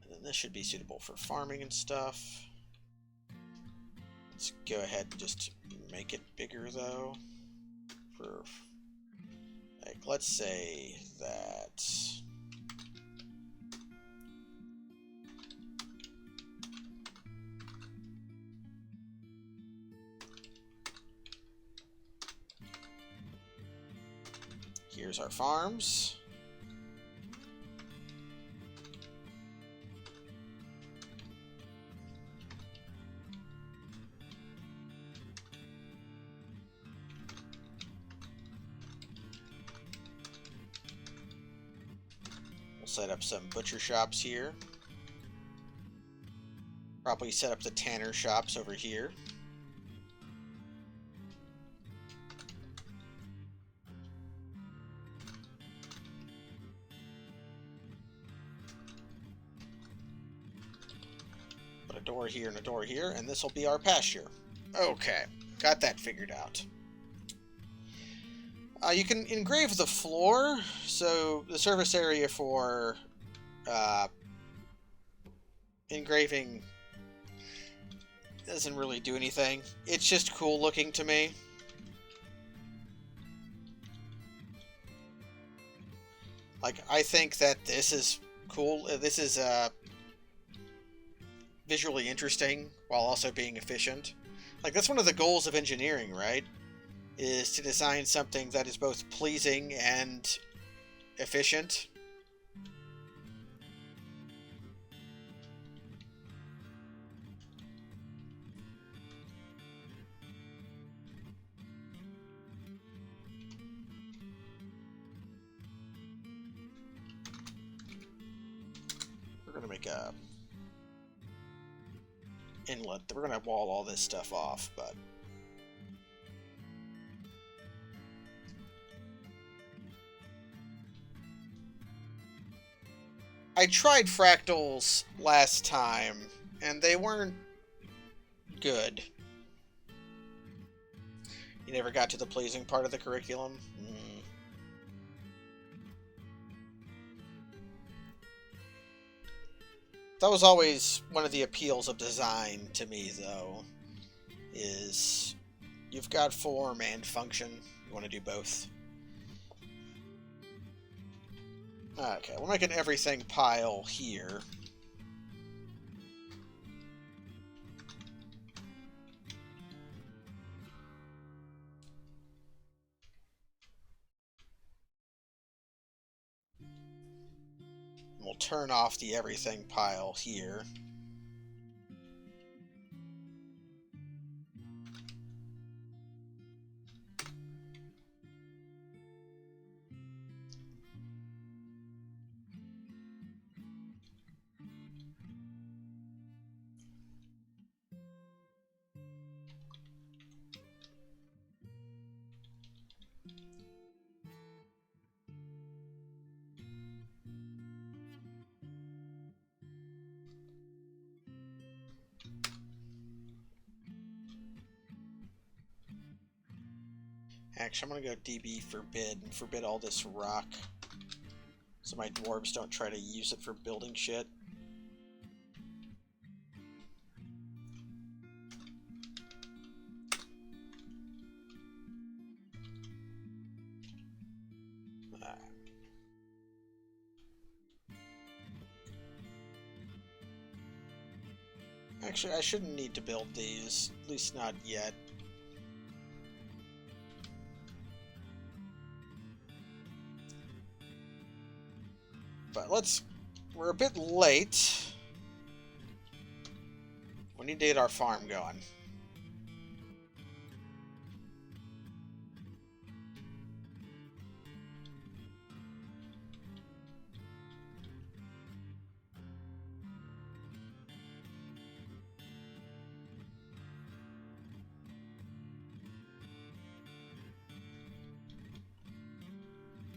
And then this should be suitable for farming and stuff. Let's go ahead and just make it bigger, though. For let's say that here's our farms. We'll set up some butcher shops here. Probably set up the tanner shops over here. Put a door here and a door here, and this will be our pasture. Okay, got that figured out. You can engrave the floor, so the surface area for engraving doesn't really do anything. It's just cool looking to me. Like, I think that this is cool. This is visually interesting while also being efficient. Like, that's one of the goals of engineering, right? Is to design something that is both pleasing and efficient. We're going to make a inlet. We're going to wall all this stuff off, but I tried fractals last time, and they weren't good. You never got to the pleasing part of the curriculum? That was always one of the appeals of design to me, though, is you've got form and function. You want to do both. Okay, we'll make an everything pile here. We'll turn off the everything pile here. Actually, I'm going to go DB forbid and forbid all this rock so my dwarves don't try to use it for building shit. Actually, I shouldn't need to build these, at least not yet. But we're a bit late. We need to get our farm going.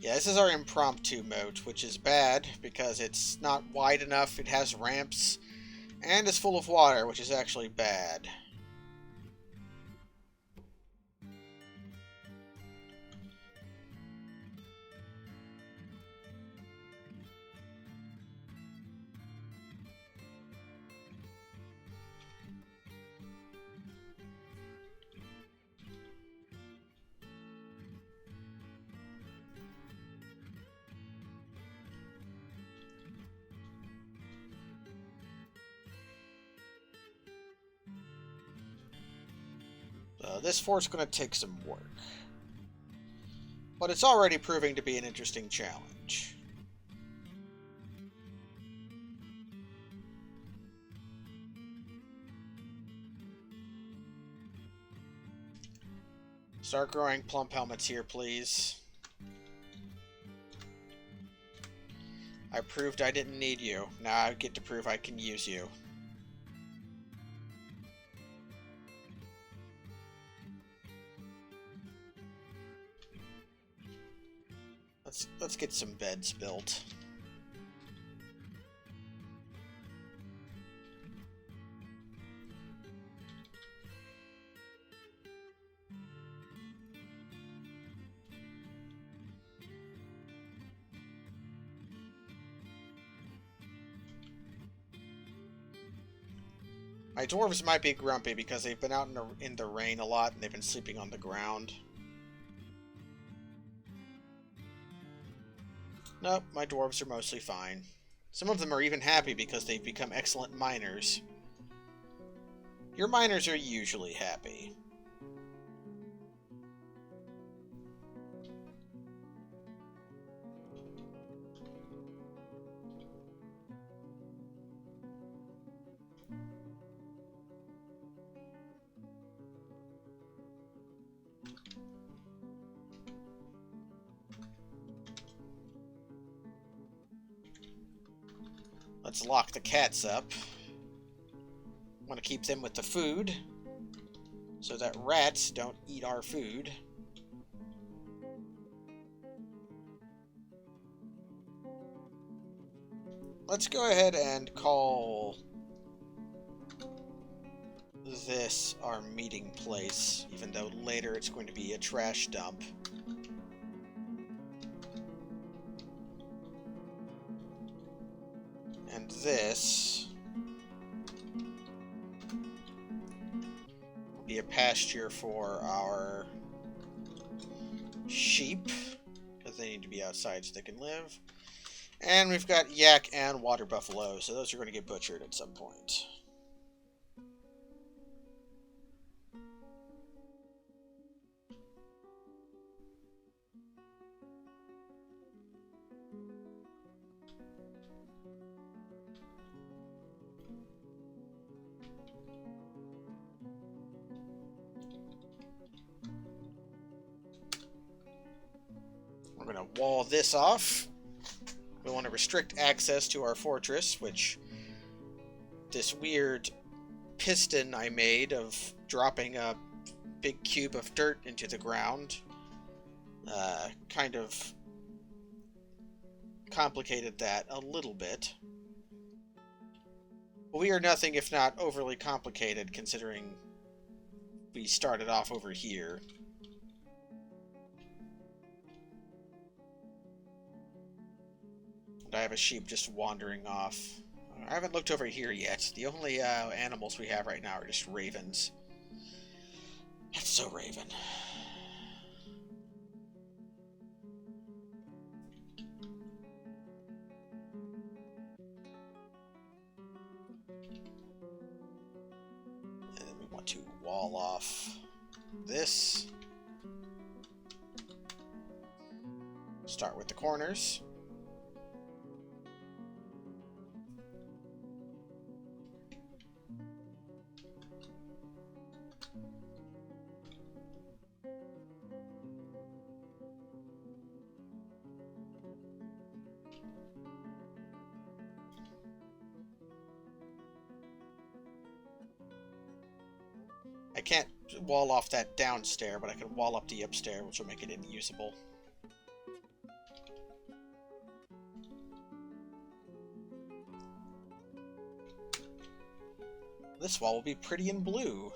Yeah, this is our impromptu moat, which is bad because it's not wide enough, it has ramps, and it's full of water, which is actually bad. This fort's going to take some work. But it's already proving to be an interesting challenge. Start growing plump helmets here, please. I proved I didn't need you. Now I get to prove I can use you. Let's get some beds built. My dwarves might be grumpy because they've been out in the rain a lot and they've been sleeping on the ground. Nope, my dwarves are mostly fine. Some of them are even happy because they've become excellent miners. Your miners are usually happy. Let's lock the cats up. Want to keep them with the food so that rats don't eat our food. Let's go ahead and call this our meeting place, even though later it's going to be a trash dump. And this will be a pasture for our sheep, because they need to be outside so they can live. And we've got yak and water buffalo, so those are going to get butchered at some point. We're going to wall this off. We want to restrict access to our fortress, which this weird piston I made of dropping a big cube of dirt into the ground kind of complicated that a little bit. We are nothing if not overly complicated, considering we started off over here. I have a sheep just wandering off. I haven't looked over here yet. The only animals we have right now are just ravens. That's so raven. And then we want to wall off this. Start with the corners. I can't wall off that downstairs, but I can wall up the upstairs, which will make it unusable. This wall will be pretty in blue.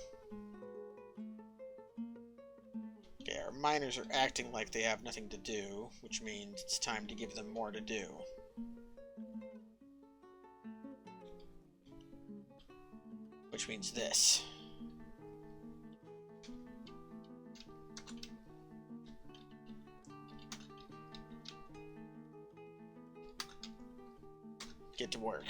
Okay, our miners are acting like they have nothing to do, which means it's time to give them more to do. Which means this. Get to work.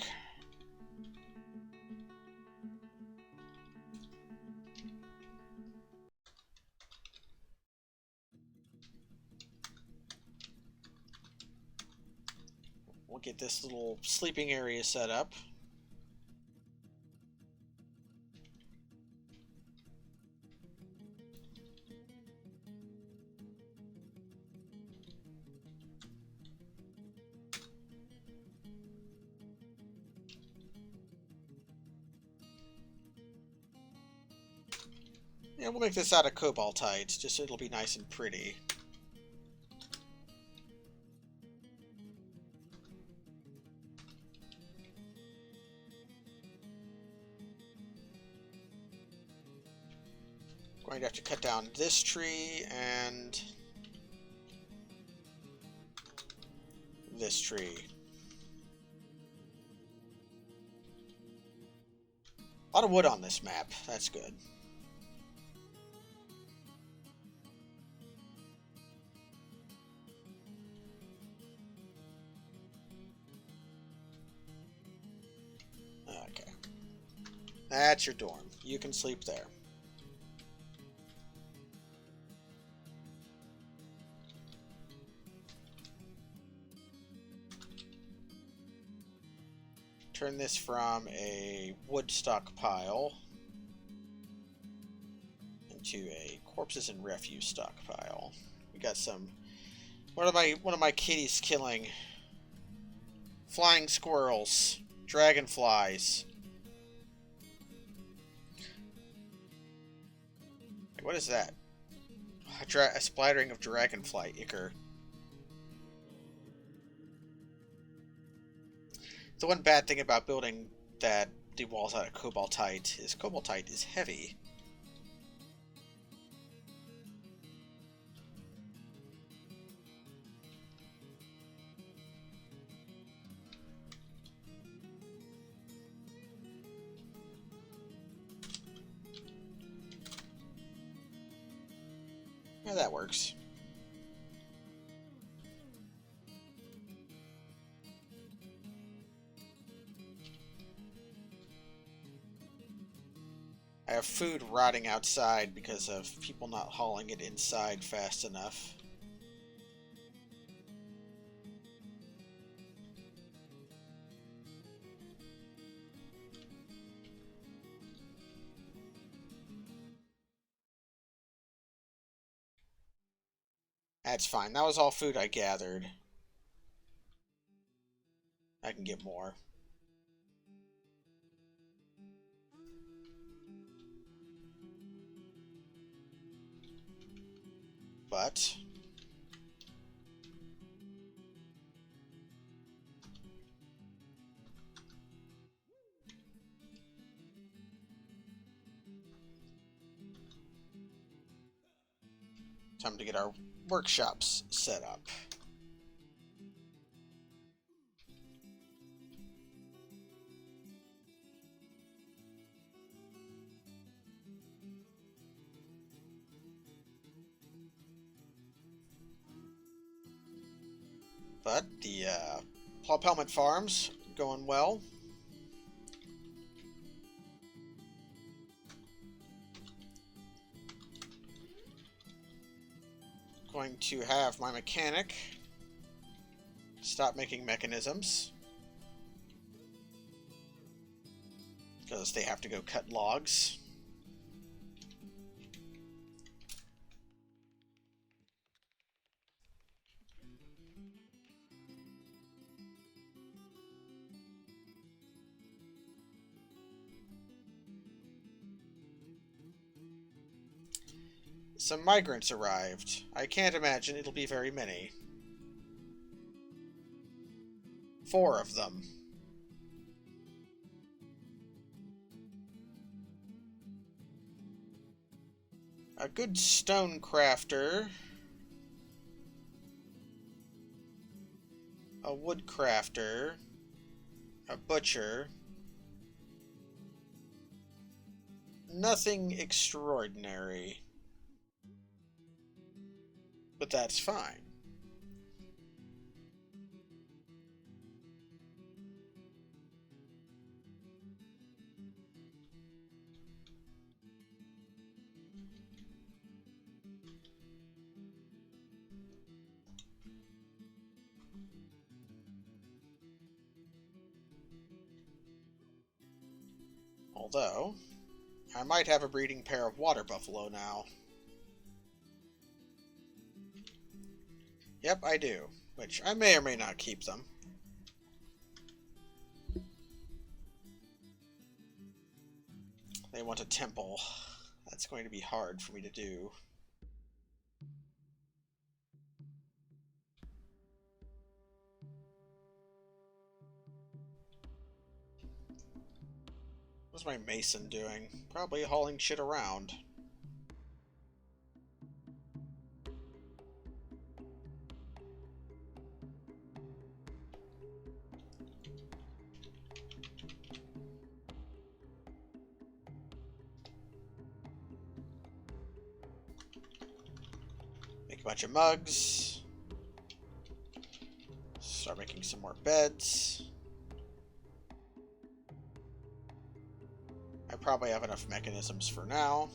We'll get this little sleeping area set up. And we'll make this out of cobaltite, just so it'll be nice and pretty. Going to have to cut down this tree and this tree. A lot of wood on this map. That's good. Okay. That's your dorm. You can sleep there. Turn this from a wood stockpile into a corpses and refuse stockpile. We got some. One of my kitties killing flying squirrels, dragonflies. What is that? A splattering of dragonfly ichor. The one bad thing about building the walls out of cobaltite is heavy. Yeah, that works. I have food rotting outside because of people not hauling it inside fast enough. That's fine. That was all food I gathered. I can get more. But time to get our workshops set up. But the Plop Helmet Farms going well. Going to have my mechanic stop making mechanisms because they have to go cut logs. Some migrants arrived. I can't imagine it'll be very many. 4 of them. A good stone crafter. A wood crafter. A butcher. Nothing extraordinary. But that's fine. Although, I might have a breeding pair of water buffalo now. Yep, I do. Which I may or may not keep them. They want a temple. That's going to be hard for me to do. What's my mason doing? Probably hauling shit around. Make a bunch of mugs. Start making some more beds. I probably have enough mechanisms for now.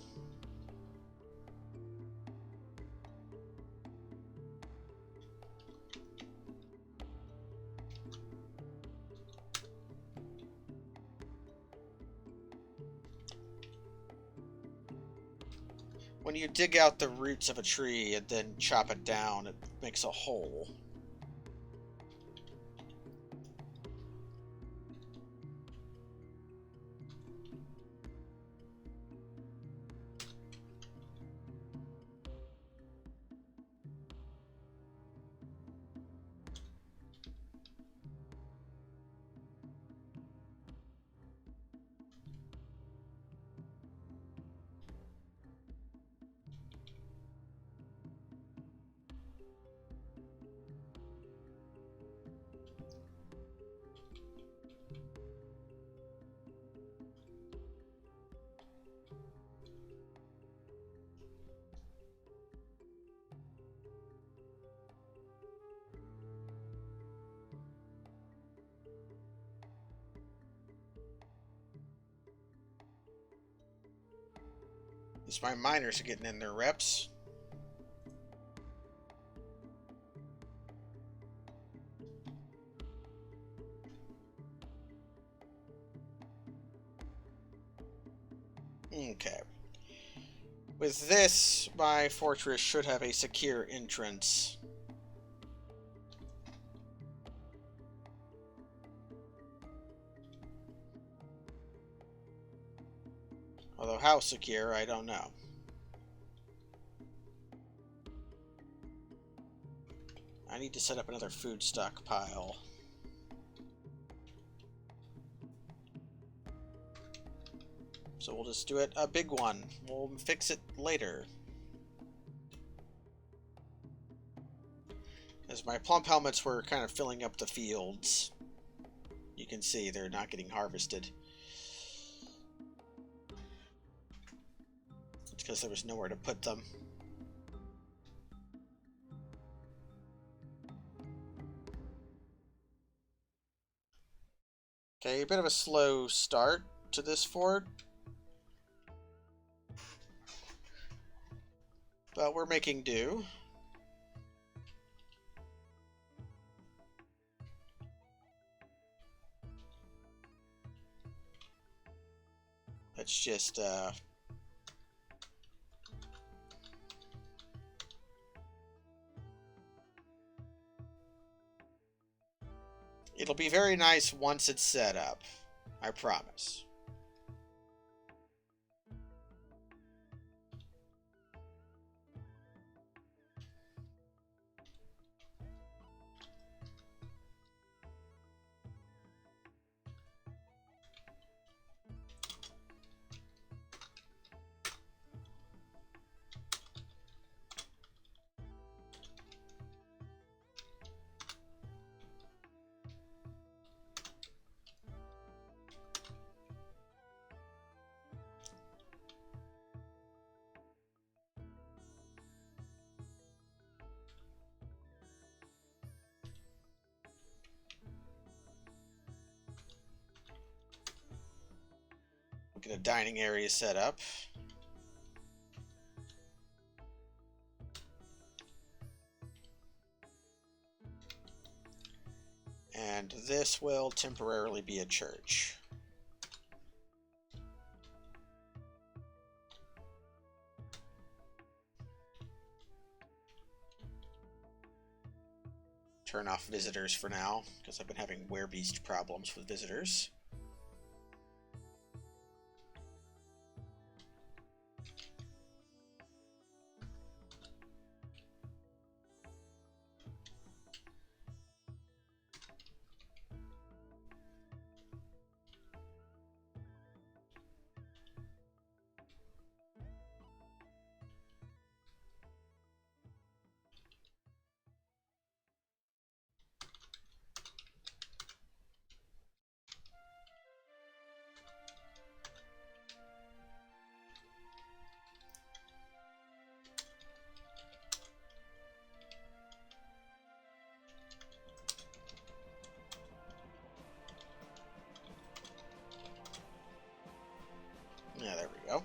When you dig out the roots of a tree and then chop it down, it makes a hole. At least my miners are getting in their reps. Okay. With this, my fortress should have a secure entrance. Although how secure, I don't know. I need to set up another food stockpile. So we'll just do it a big one. We'll fix it later. As my plump helmets were kind of filling up the fields, you can see they're not getting harvested. It's because there was nowhere to put them. Okay, a bit of a slow start to this fort. But we're making do. Let's just, it'll be very nice once it's set up. I promise. Get a dining area set up. And this will temporarily be a church. turn off visitors for now, because I've been having werebeast problems with visitors. Yeah, there we go.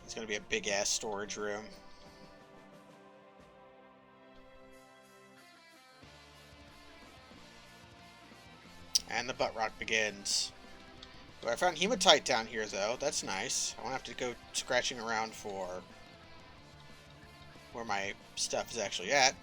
It's going to be a big-ass storage room. And the butt rock begins. Oh, I found hematite down here, though. That's nice. I won't have to go scratching around for where my stuff is actually at.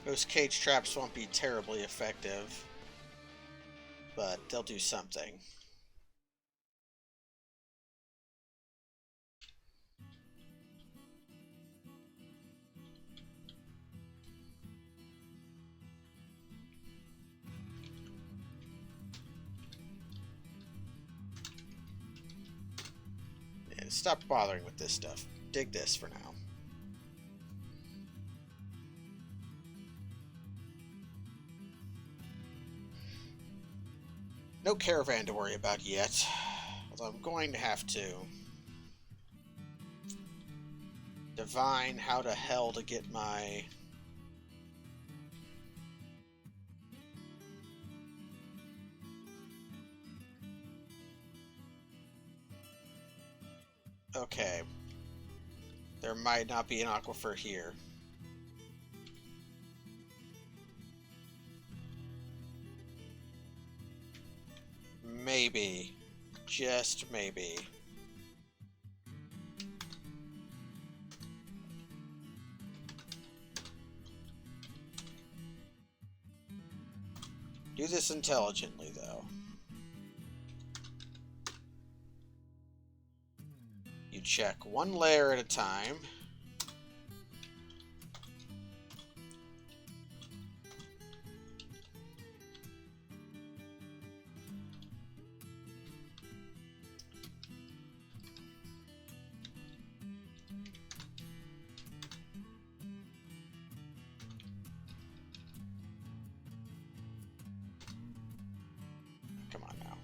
Those cage traps won't be terribly effective, but they'll do something. Yeah, stop bothering with this stuff. Dig this for now. No caravan to worry about yet, although I'm going to have to divine how to hell to get my... Okay. There might not be an aquifer here. Maybe. Just maybe. Do this intelligently, though. You check one layer at a time. Come on now.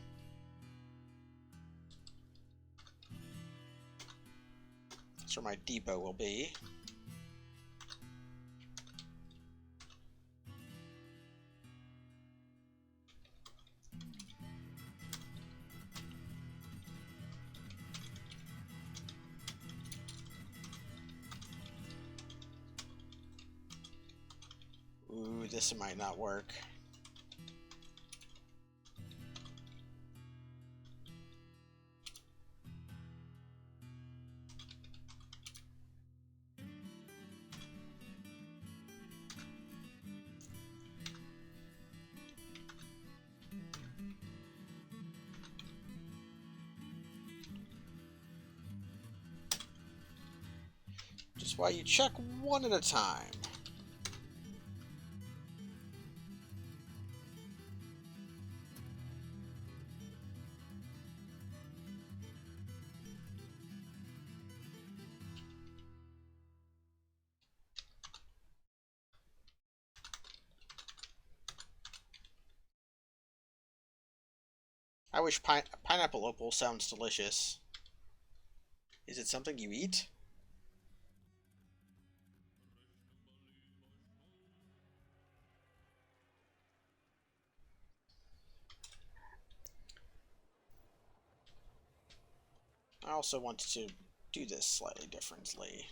That's where my depot will be. Ooh, this might not work. Just why you check one at a time. I wish pineapple opal sounds delicious. Is it something you eat? I also want to do this slightly differently.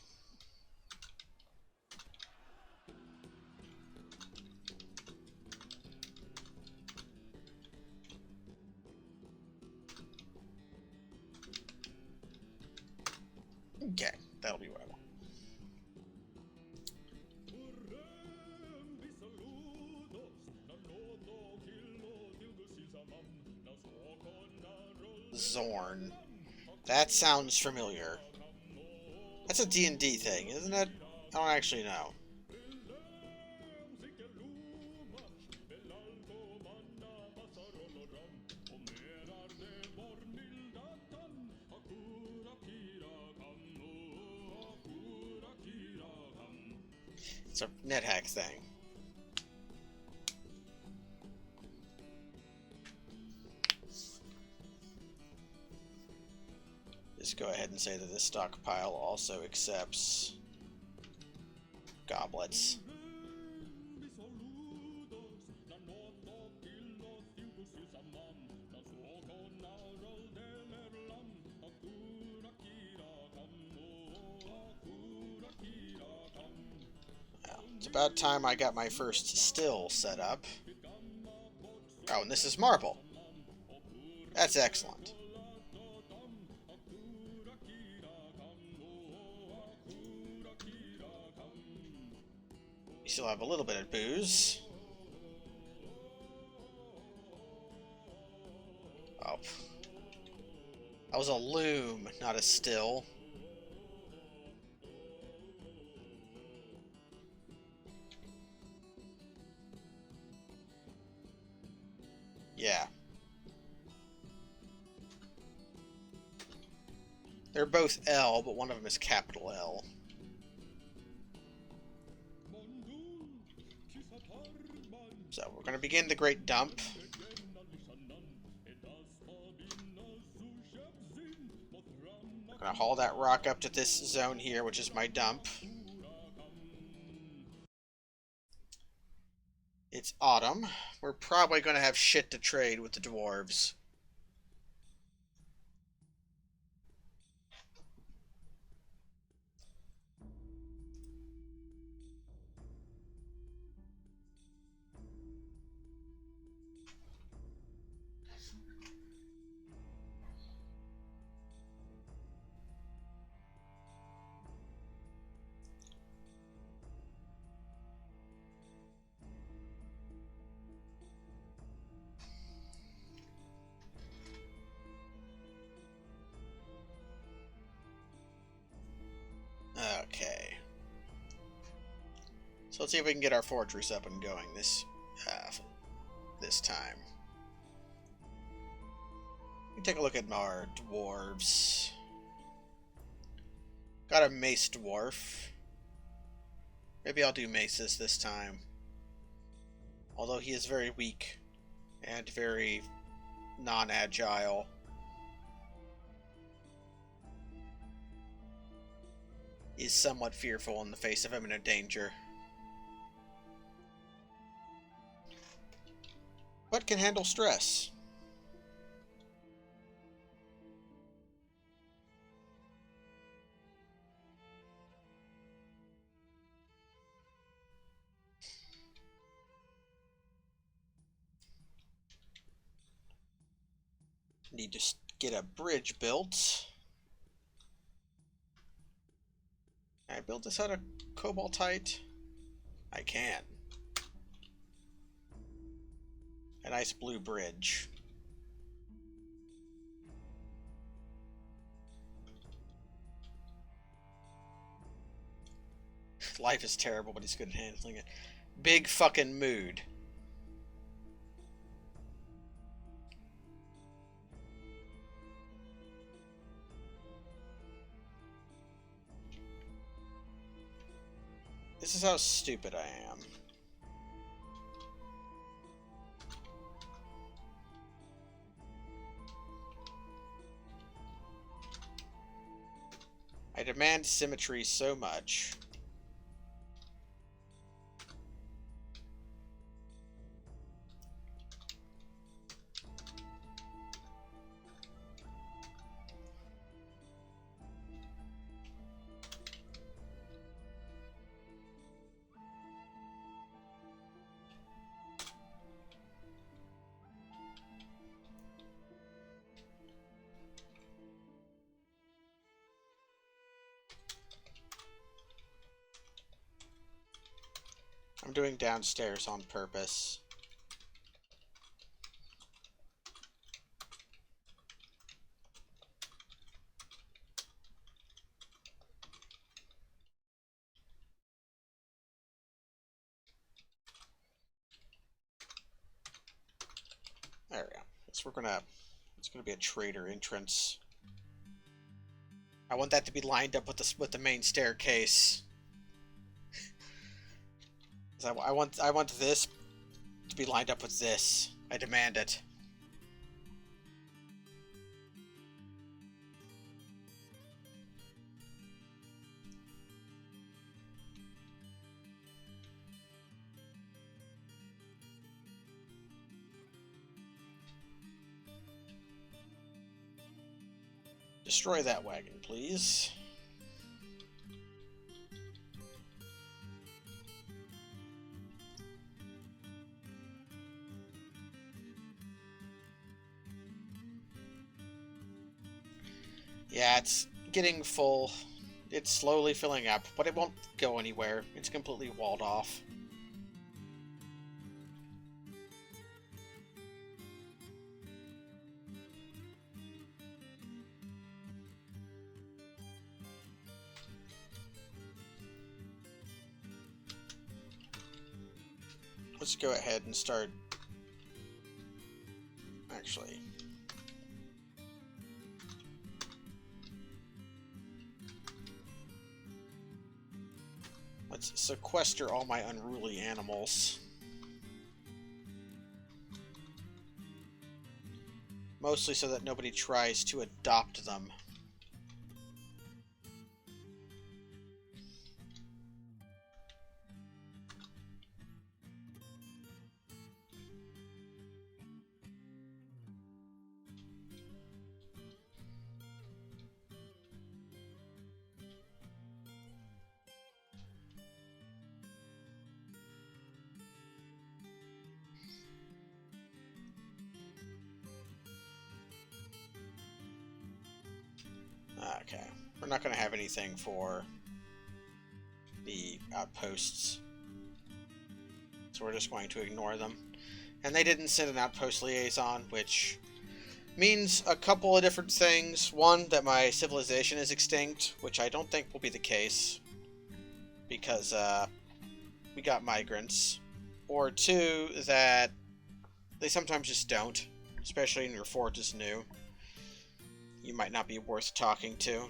Okay, that'll be what I want. Zorn. That sounds familiar. That's a D&D thing, isn't it? I don't actually know. It's a NetHack thing. Just go ahead and say that this stockpile also accepts goblets. Well, it's about time I got my first still set up. Oh, and this is marble. That's excellent. We still have a little bit of booze. Oh. That was a loom, not a still. Yeah. They're both L, but one of them is capital L. So we're going to begin the Great Dump. I'm going to haul that rock up to this zone here, which is my dump. It's autumn. We're probably going to have shit to trade with the dwarves. Okay. So let's see if we can get our fortress up and going this time. We take a look at our dwarves. Got a mace dwarf. Maybe I'll do maces this time. Although he is very weak and very non-agile. He's somewhat fearful in the face of imminent danger. But can handle stress. Need to get a bridge built. Can I build this out of cobaltite? I can. A nice blue bridge. Life is terrible, but he's good at handling it. Big fucking mood. This is how stupid I am. demand symmetry so much. I'm doing downstairs on purpose. There we go. So it's gonna be a trader entrance. I want that to be lined up with the main staircase. I want this to be lined up with this. I demand it. Destroy that wagon, please. Yeah, it's getting full. It's slowly filling up, but it won't go anywhere. It's completely walled off. Let's go ahead and start... Actually... Let's sequester all my unruly animals. Mostly so that nobody tries to adopt them. Okay, we're not going to have anything for the outposts, so we're just going to ignore them. And they didn't send an outpost liaison, which means a couple of different things. One, that my civilization is extinct, which I don't think will be the case, because we got migrants. Or two, that they sometimes just don't, especially when your fort is new. You might not be worth talking to.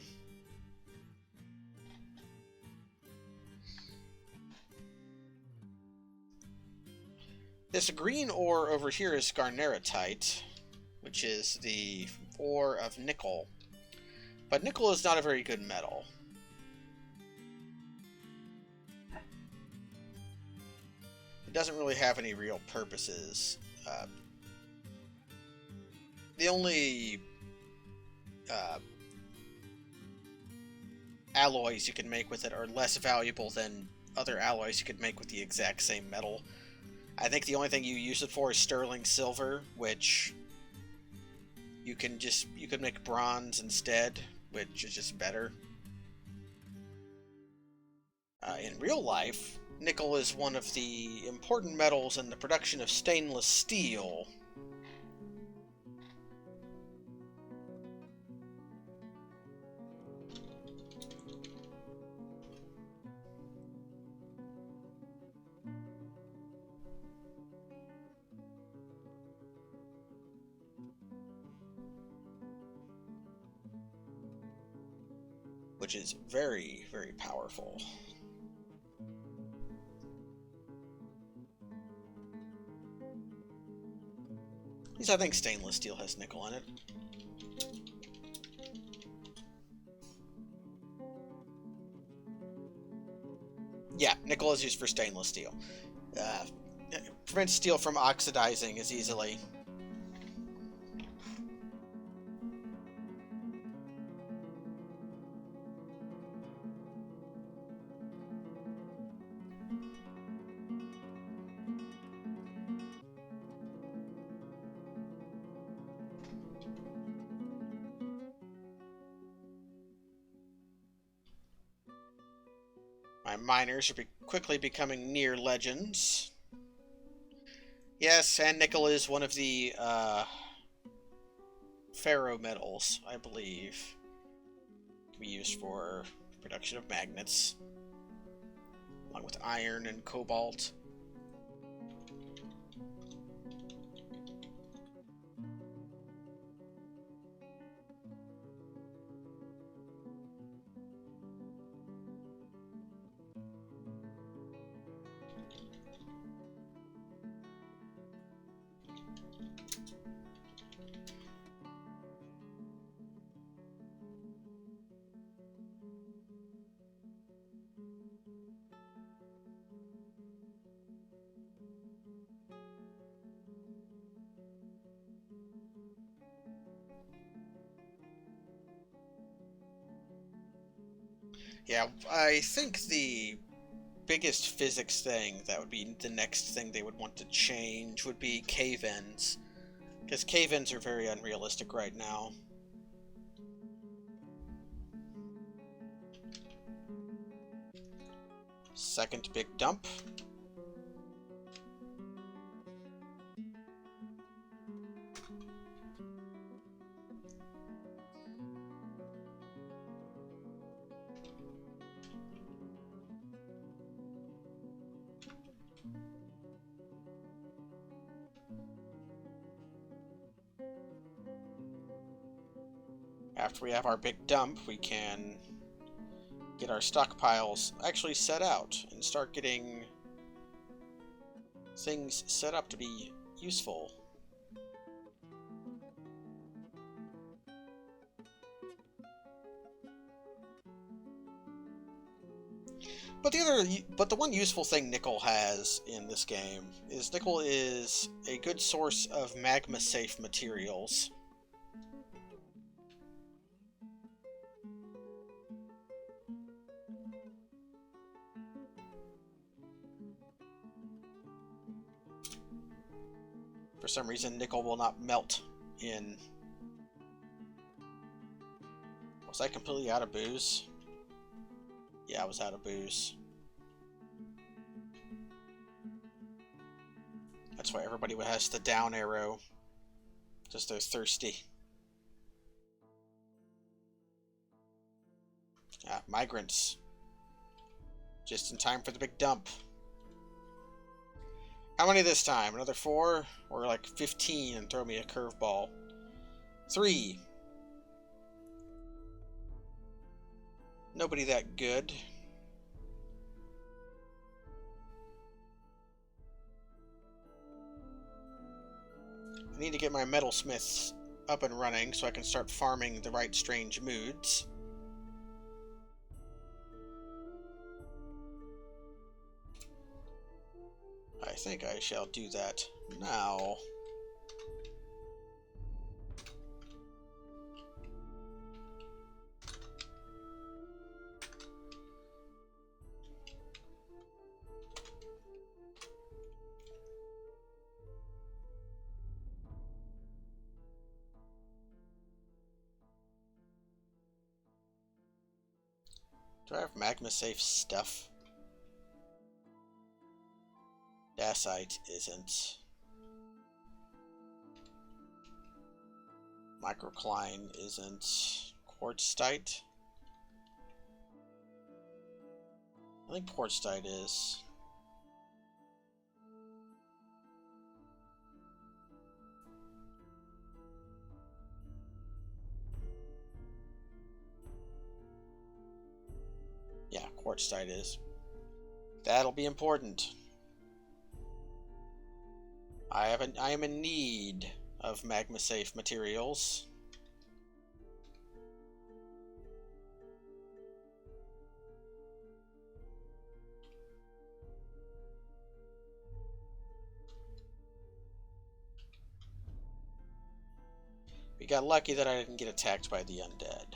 This green ore over here is Garneritite, which is the ore of nickel. But nickel is not a very good metal. It doesn't really have any real purposes. The only alloys you can make with it are less valuable than other alloys you could make with the exact same metal. I think the only thing you use it for is sterling silver, which you could make bronze instead, which is just better. In real life, nickel is one of the important metals in the production of stainless steel. Which is very, very powerful. At least I think stainless steel has nickel in it. Yeah, nickel is used for stainless steel. Uh, Prevents steel from oxidizing as easily. My miners are quickly becoming near legends. Yes, and nickel is one of the ferrometals, I believe. Can be used for production of magnets, along with iron and cobalt. Yeah, I think the biggest physics thing that would be the next thing they would want to change would be cave-ins. Because cave-ins are very unrealistic right now. Second big dump. After we have our big dump, we can get our stockpiles actually set out and start getting things set up to be useful. But the one useful thing nickel has in this game is nickel is a good source of magma-safe materials. For some reason, nickel will not melt in... Was I completely out of booze? Yeah, I was out of booze. That's why everybody has the down arrow. Just they're thirsty. Ah, migrants. Just in time for the big dump. How many this time? Another 4? Or like 15 and throw me a curveball? 3. Nobody that good. I need to get my metalsmiths up and running so I can start farming the right strange moods. I think I shall do that now. Do I have magma-safe stuff? Dacite isn't. Microcline isn't. Quartzite? I think quartzite is. Yeah, quartzite is. That'll be important. I am in need of magma-safe materials. got lucky that I didn't get attacked by the undead.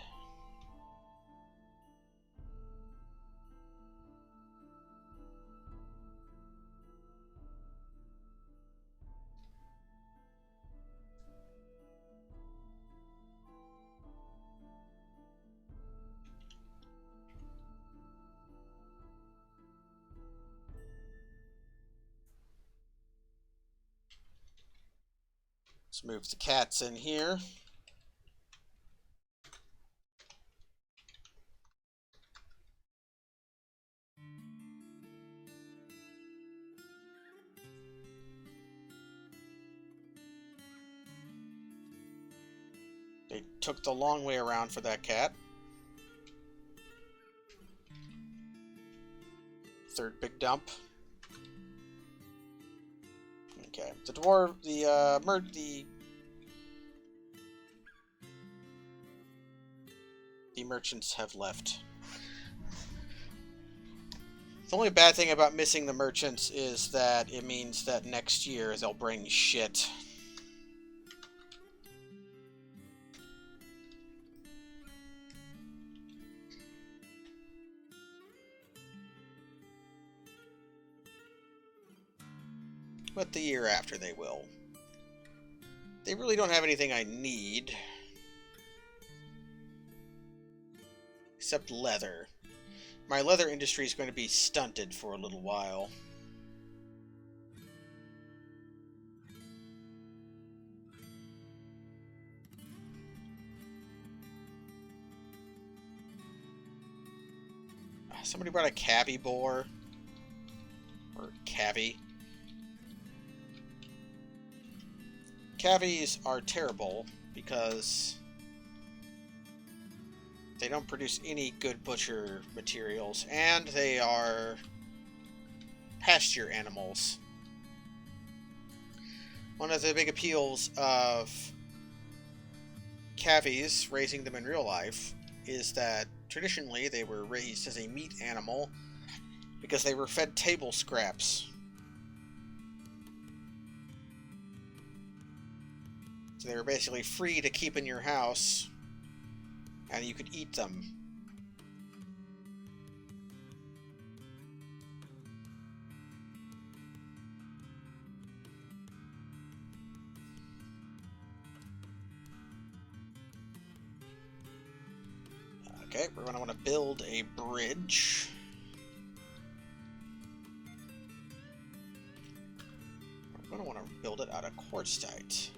Let's move the cats in here. They took the long way around for that cat. Third big dump. Okay, the dwarf, the merchants have left. The only bad thing about missing the merchants is that it means that next year they'll bring shit. But the year after they will. They really don't have anything I need. Except leather. My leather industry is going to be stunted for a little while. Somebody brought a cabbie boar. Or cabbie. Cavies are terrible because they don't produce any good butcher materials, and they are pasture animals. One of the big appeals of cavies, raising them in real life, is that traditionally they were raised as a meat animal because they were fed table scraps. So they were basically free to keep in your house, and you could eat them. Okay, we're going to want to build a bridge. We're going to want to build it out of quartzite.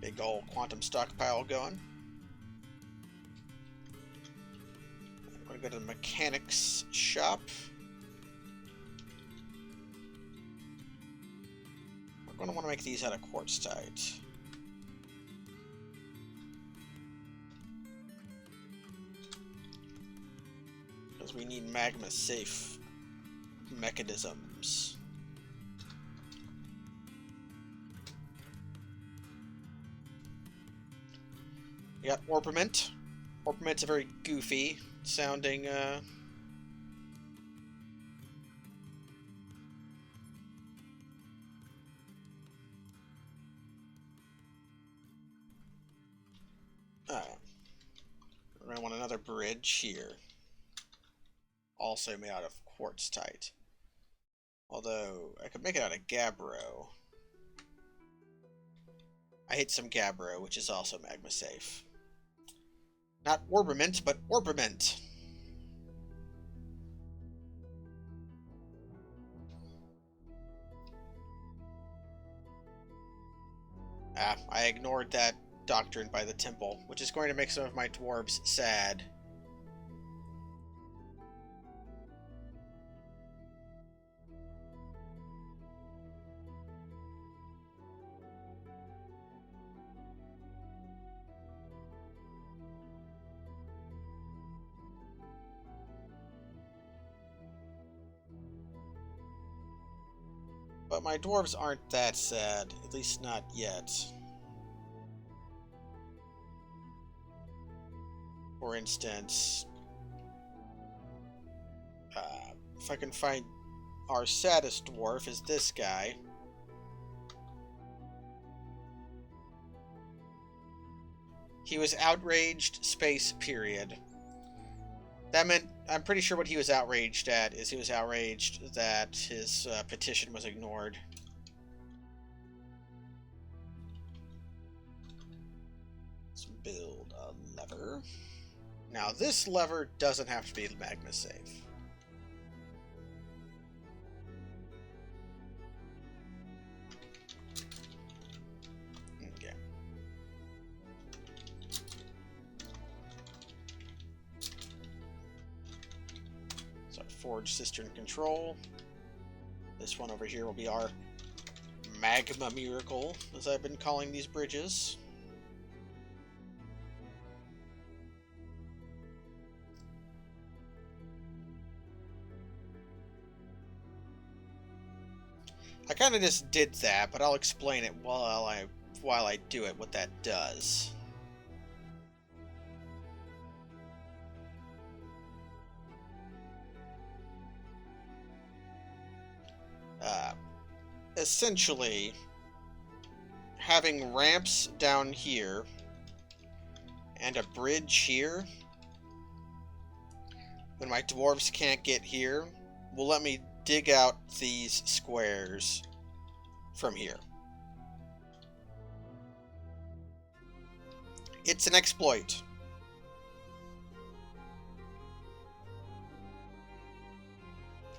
Big old quantum stockpile going. We're going to go to the mechanics shop. We're going to want to make these out of quartzite. Because we need magma-safe mechanisms. We got orpiment. Orpiment's a very goofy sounding we're going to want another bridge here. Also made out of quartzite. Although, I could make it out of gabbro. I hate some gabbro, which is also magma safe. Not orbiment, but orbiment. I ignored that doctrine by the temple, which is going to make some of my dwarves sad. But my dwarves aren't that sad, at least not yet. For instance, if I can find our saddest dwarf is this guy. He was outraged, space, period. That meant, I'm pretty sure what he was outraged at is he was outraged that his petition was ignored. Let's build a lever. Now this lever doesn't have to be magma safe. Okay. So forge cistern control. This one over here will be our magma miracle, as I've been calling these bridges. I kind of just did that, but I'll explain it while I do it, what that does. Essentially, having ramps down here and a bridge here, when my dwarves can't get here, will let me dig out these squares from here. It's an exploit.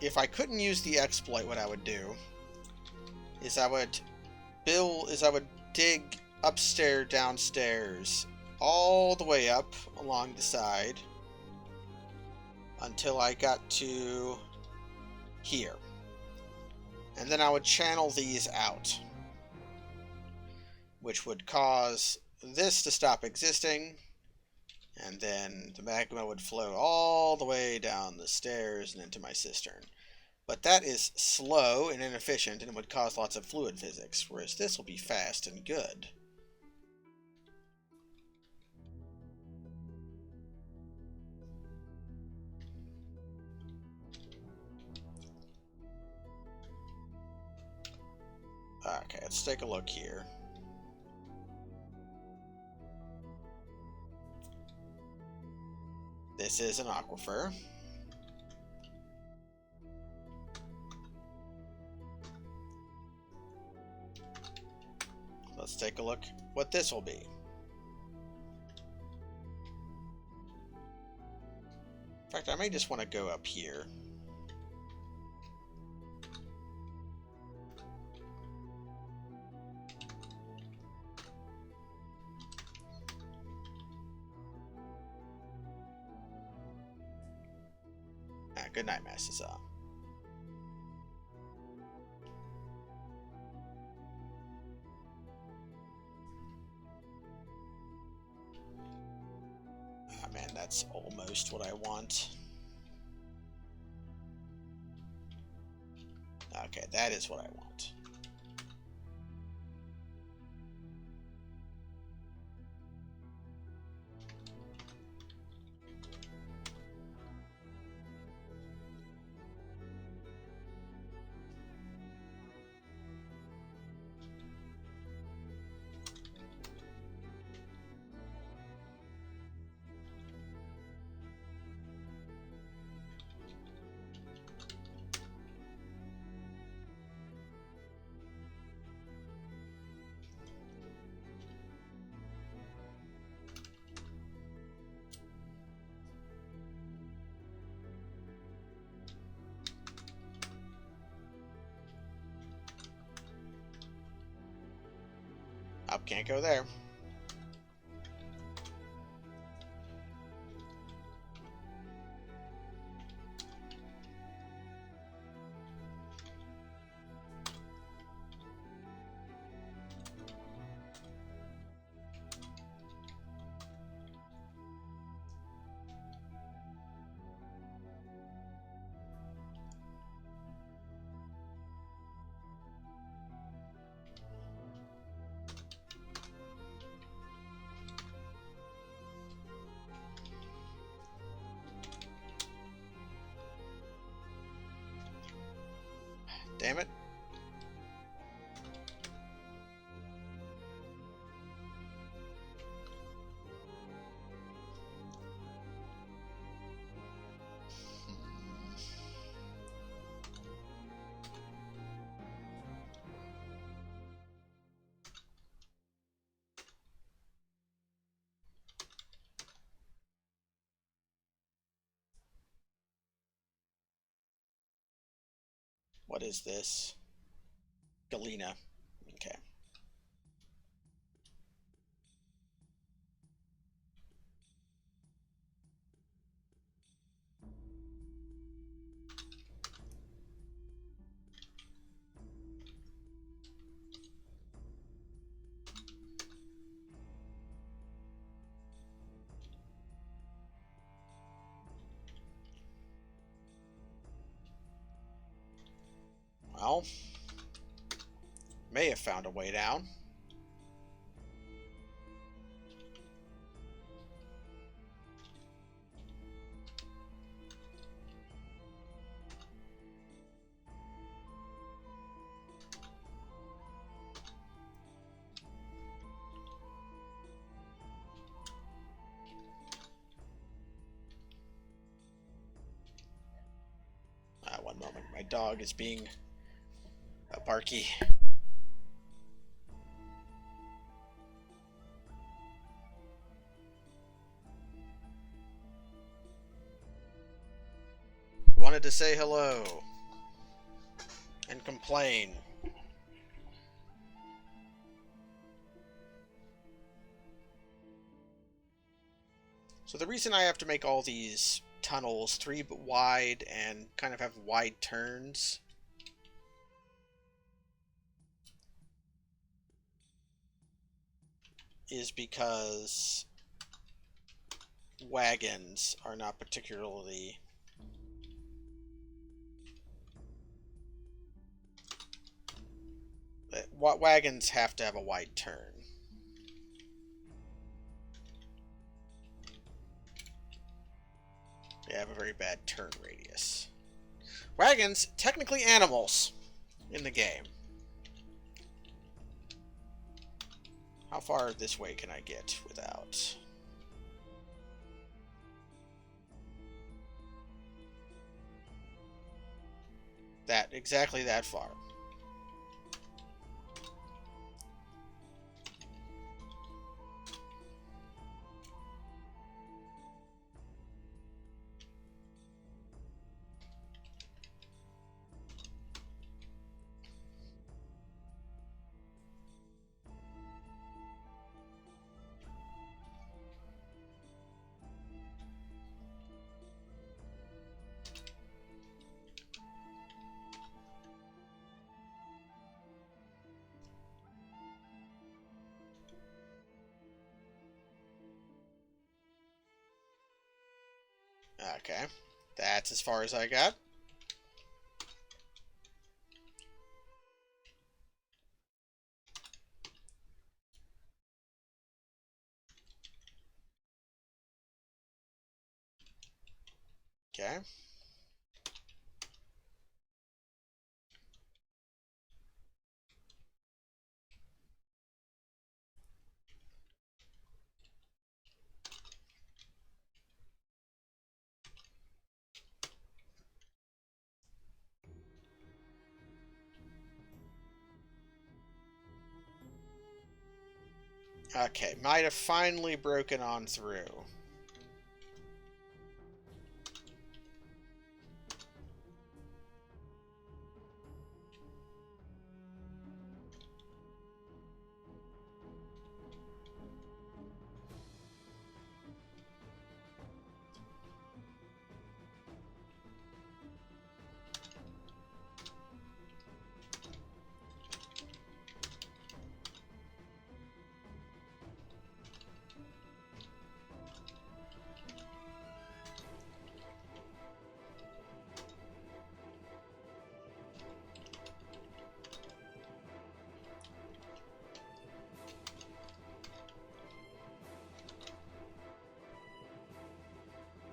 If I couldn't use the exploit, what I would do is I would dig upstairs, downstairs, all the way up along the side until I got to here. And then I would channel these out, which would cause this to stop existing, and then the magma would flow all the way down the stairs and into my cistern. But that is slow and inefficient and would cause lots of fluid physics, whereas this will be fast and good. Okay, let's take a look here. This is an aquifer. Let's take a look what this will be. In fact, I may just want to go up here. Good night, Master. Ah, man, that's almost what I want. Okay, that is what I want. Up, can't go there. What is this? Galena. Okay. Well, may have found a way down. One moment. My dog is being a barky. Wanted to say hello and complain. So the reason I have to make all these tunnels 3 wide and kind of have wide turns is because wagons are not particularly wagons have to have a wide turn. They have a very bad turn radius. Wagons, technically animals in the game. How far this way can I get without? That, exactly that far. Okay, that's as far as I got. Okay. Okay, might have finally broken on through.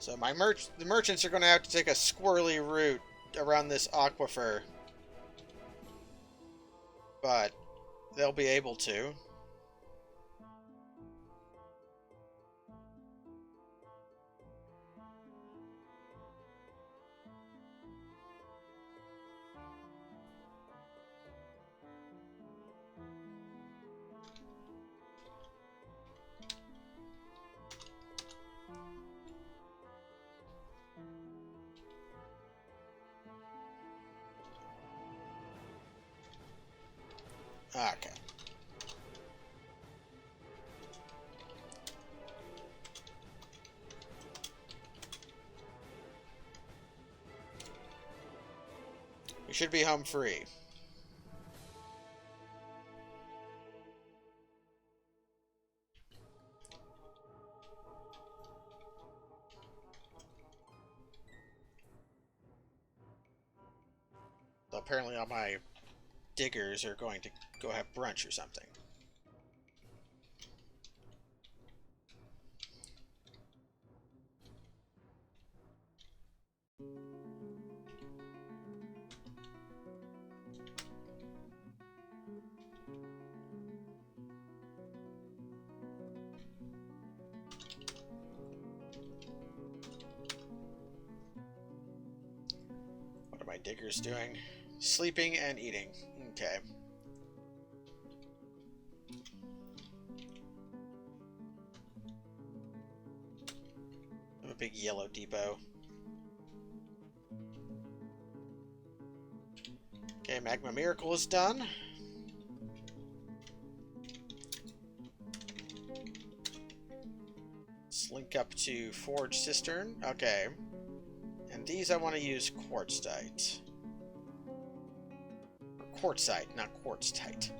So the merchants are going to have to take a squirrely route around this aquifer. But they'll be able to. Okay. We should be home free. So apparently all my diggers are going to go have brunch or something. What are my diggers doing? Sleeping and eating. Okay. I have a big yellow depot. Okay, Magma Miracle is done. Let's link up to Forge Cistern. Okay. And these I want to use quartzite. Or quartzite, not quartzite.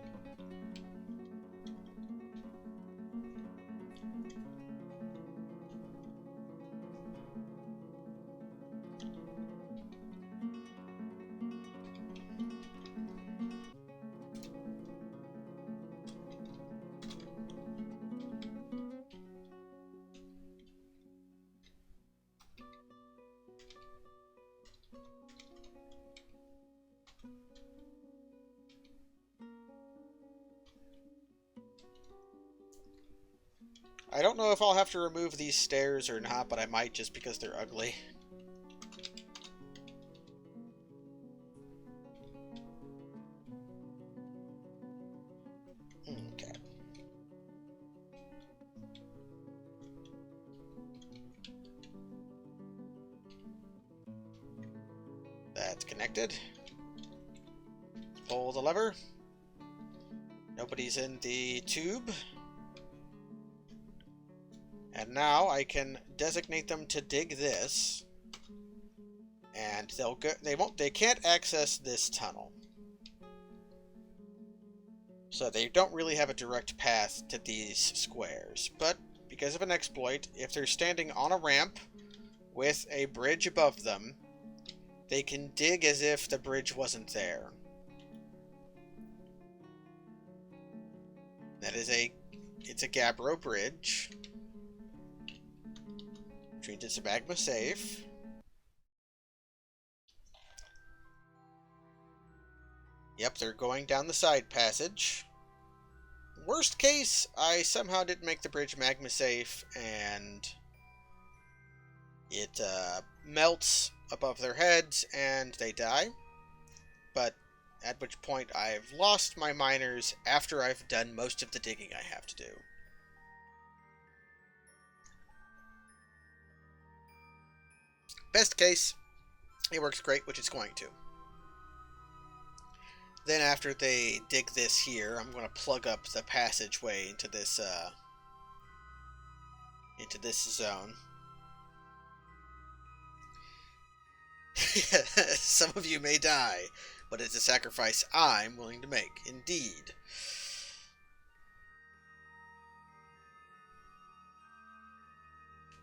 I don't know if I'll have to remove these stairs or not, but I might just because they're ugly. Okay. That's connected. Pull the lever. Nobody's in the tube. And now I can designate them to dig this. And they'll go they can't access this tunnel. So they don't really have a direct path to these squares. But because of an exploit, if they're standing on a ramp with a bridge above them, they can dig as if the bridge wasn't there. It's a Gabbro bridge. Which means it's a magma safe. Yep, they're going down the side passage. Worst case, I somehow didn't make the bridge magma safe and it melts above their heads and they die. But at which point I've lost my miners after I've done most of the digging I have to do. Best case, it works great, which it's going to. Then after they dig this here, I'm going to plug up the passageway into this zone. Some of you may die, but it's a sacrifice I'm willing to make, indeed.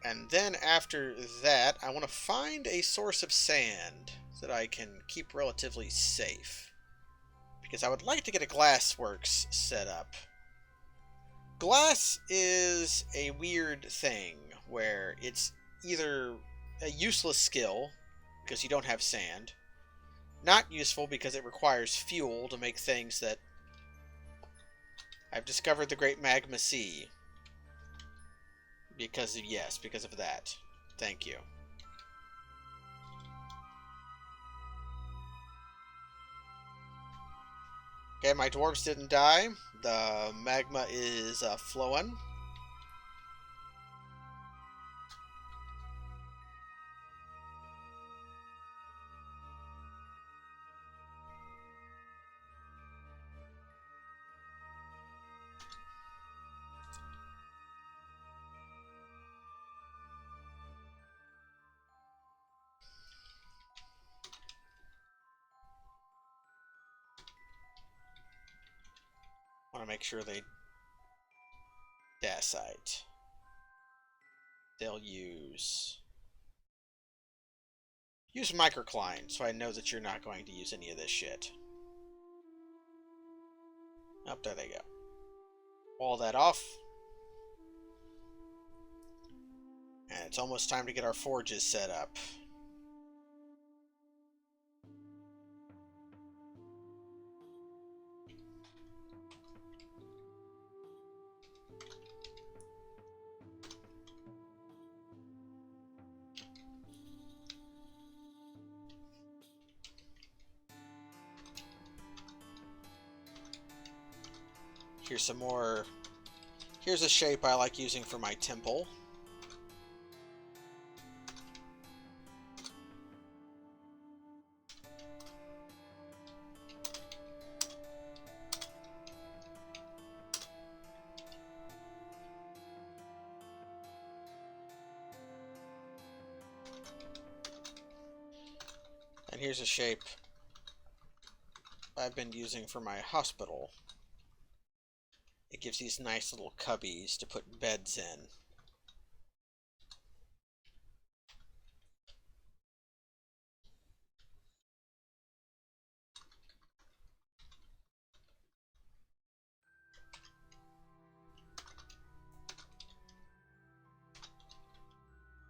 And then after that, I want to find a source of sand that I can keep relatively safe. Because I would like to get a glassworks set up. Glass is a weird thing where it's either a useless skill because you don't have sand, not useful because it requires fuel to make things that I've discovered the Great Magma Sea. Because of that. Thank you. Okay, my dwarves didn't die. The magma is flowing. want to make sure they dacite. They'll use microcline, so I know that you're not going to use any of this shit. Oh, there they go. Wall that off. And it's almost time to get our forges set up. Here's some more. Here's a shape I like using for my temple. And here's a shape I've been using for my hospital. It gives these nice little cubbies to put beds in.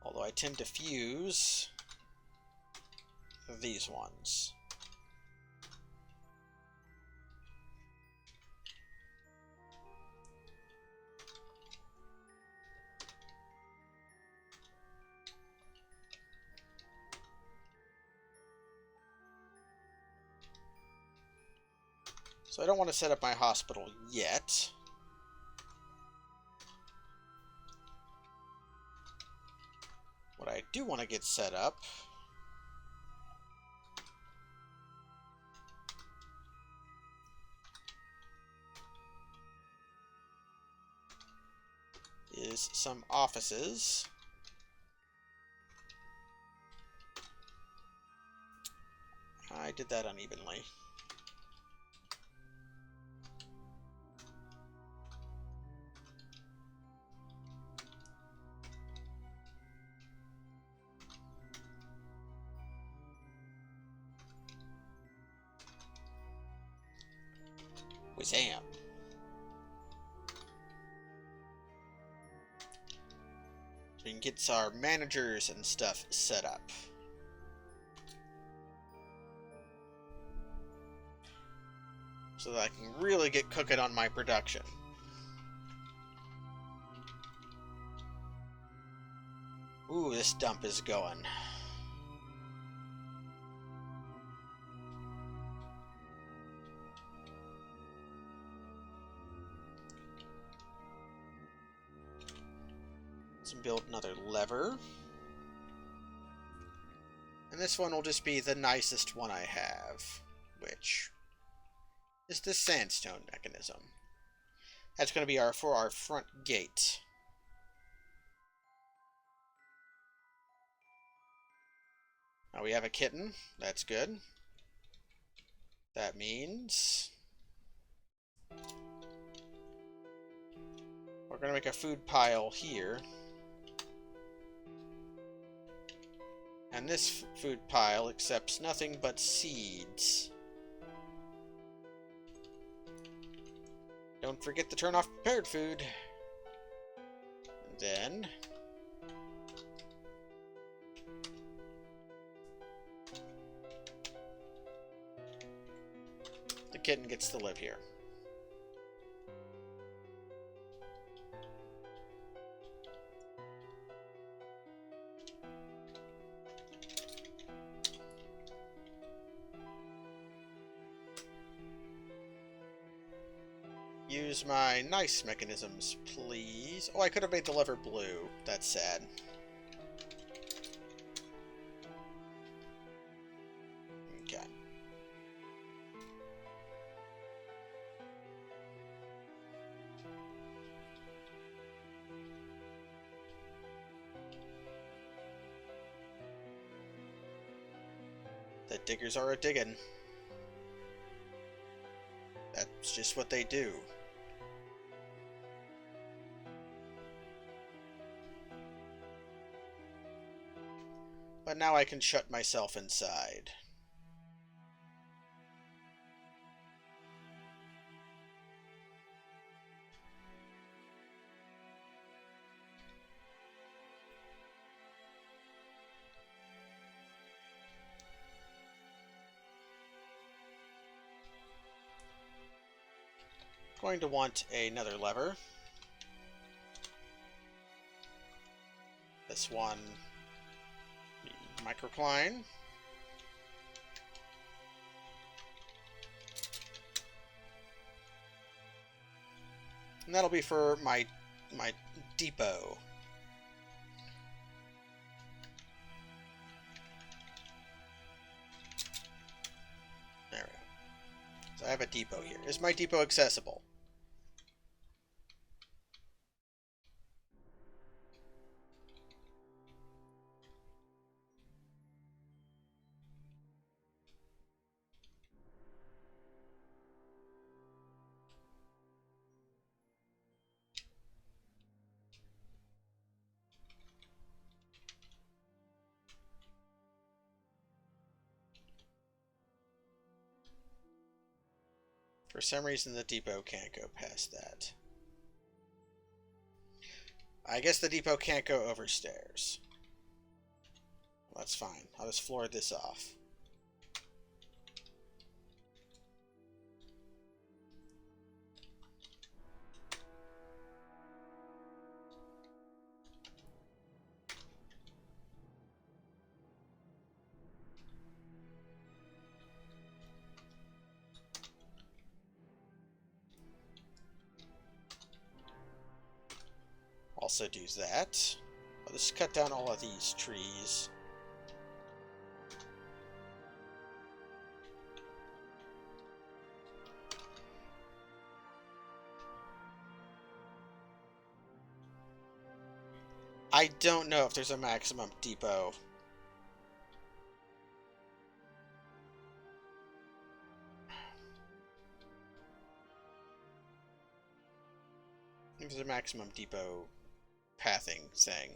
Although I tend to fuse these ones. So I don't want to set up my hospital yet. What I do want to get set up is some offices. I did that unevenly. Wazam. So we can get our managers and stuff set up. So that I can really get cooking on my production. Ooh, this dump is going. Let's build another lever. And this one will just be the nicest one I have, which is this sandstone mechanism. That's going to be for our front gate. Now we have a kitten. That's good. That means we're going to make a food pile here. And this food pile accepts nothing but seeds. Don't forget to turn off prepared food. And then the kitten gets to live here. Use my nice mechanisms, please. Oh, I could have made the lever blue. That's sad. Okay. The diggers are a-diggin'. That's just what they do. But now I can shut myself inside. Going to want another lever. This one, microcline. And that'll be for my depot. There we go. So I have a depot here. Is my depot accessible? For some reason, the depot can't go past that. I guess the depot can't go over stairs. Well, that's fine. I'll just floor this off. Also do that. I'll just cut down all of these trees. I don't know if there's a maximum depot. If there's a maximum depot pathing thing.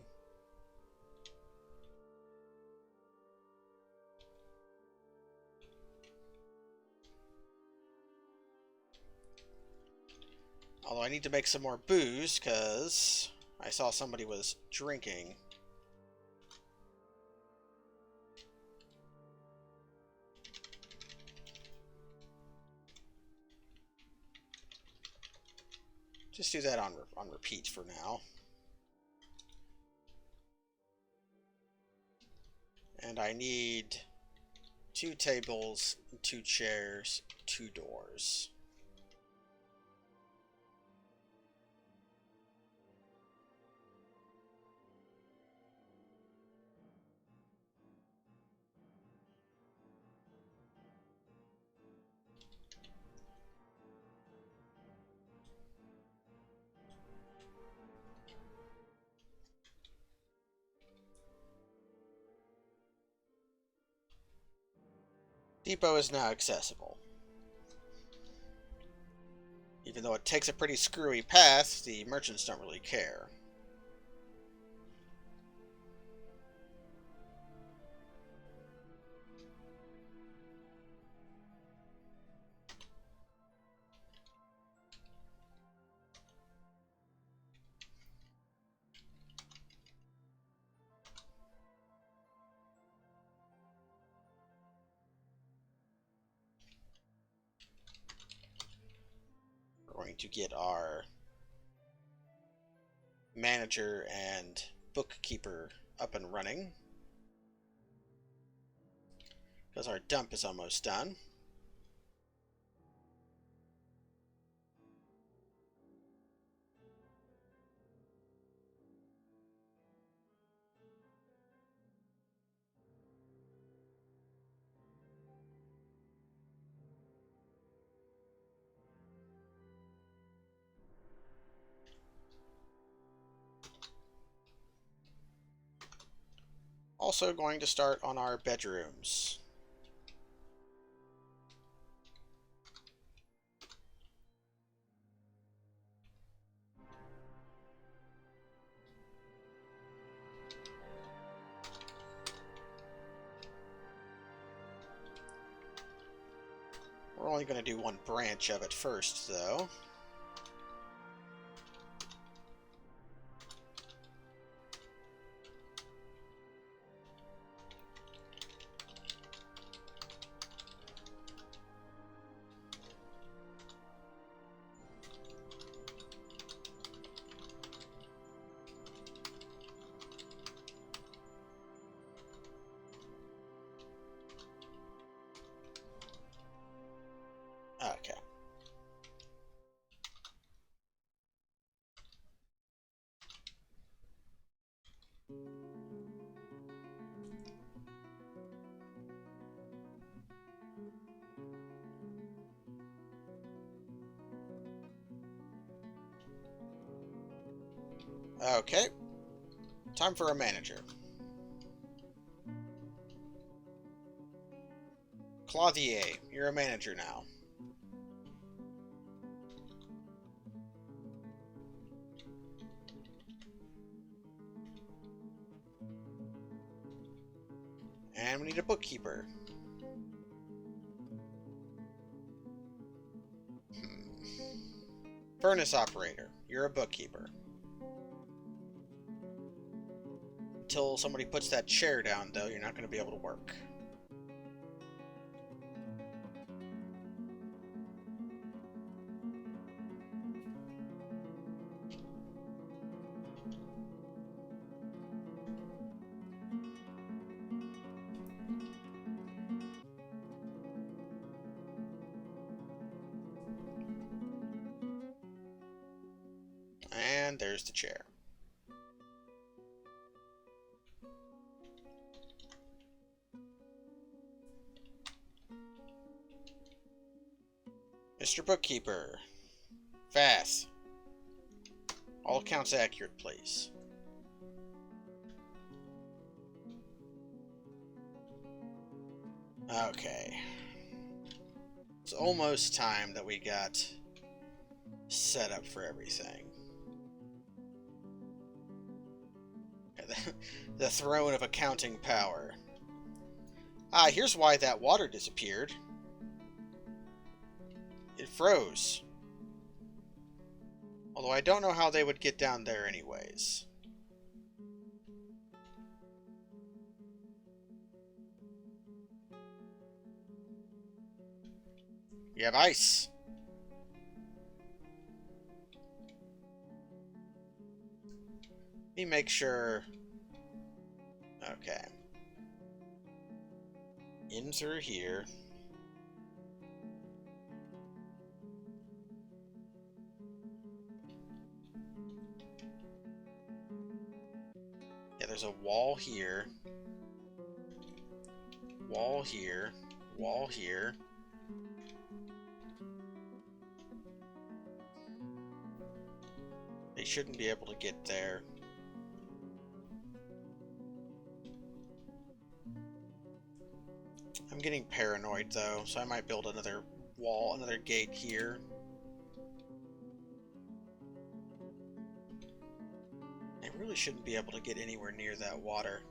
Although I need to make some more booze, because I saw somebody was drinking. Just do that on repeat for now. And I need 2 tables, 2 chairs, 2 doors. Depot is now accessible. Even though it takes a pretty screwy path, the merchants don't really care. We're going to get our manager and bookkeeper up and running, because our dump is almost done. Also going to start on our bedrooms. only going to do one branch of it first, though. Okay. Okay. Time for a manager. Claudier, you're a manager now. And we need a bookkeeper. Furnace operator, you're a bookkeeper. Until somebody puts that chair down, though, you're not going to be able to work. And there's the chair. Mr. Bookkeeper. Fast. All accounts accurate, please. Okay. It's almost time that we got set up for everything. The throne of accounting power. Ah, here's why that water disappeared. It froze. Although I don't know how they would get down there anyways. We have ice. Let me make sure. Okay. In through here. Yeah, there's a wall here. Wall here. Wall here. They shouldn't be able to get there. I'm getting paranoid, though, so I might build another wall, another gate here. I really shouldn't be able to get anywhere near that water.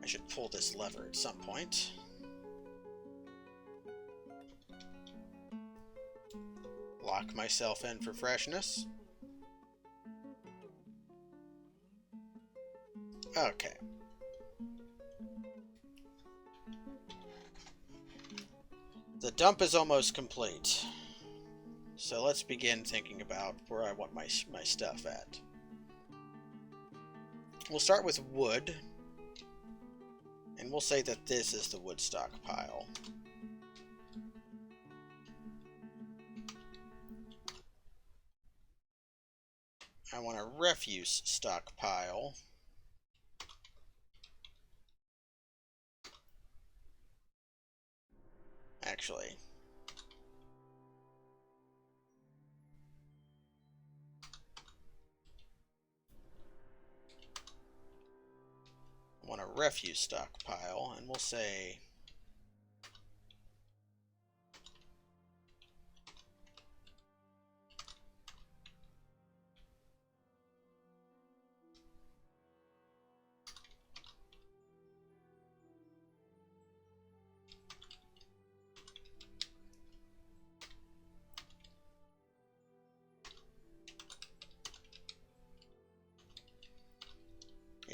I should pull this lever at some point. Lock myself in for freshness. Okay. The dump is almost complete. So let's begin thinking about where I want my stuff at. We'll start with wood. And we'll say that this is the wood stockpile. I want a refuse stockpile. Actually, I want a refuse stockpile, and we'll say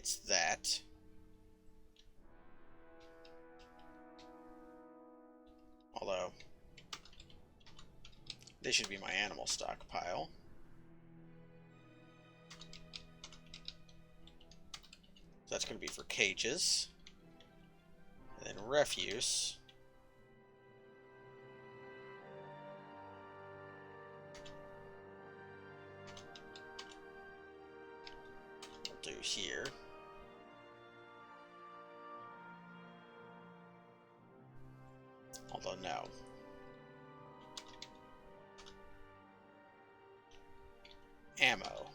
It's that. Although, this should be my animal stockpile. So that's going to be for cages. And then refuse. We'll do here. Although, no. Ammo.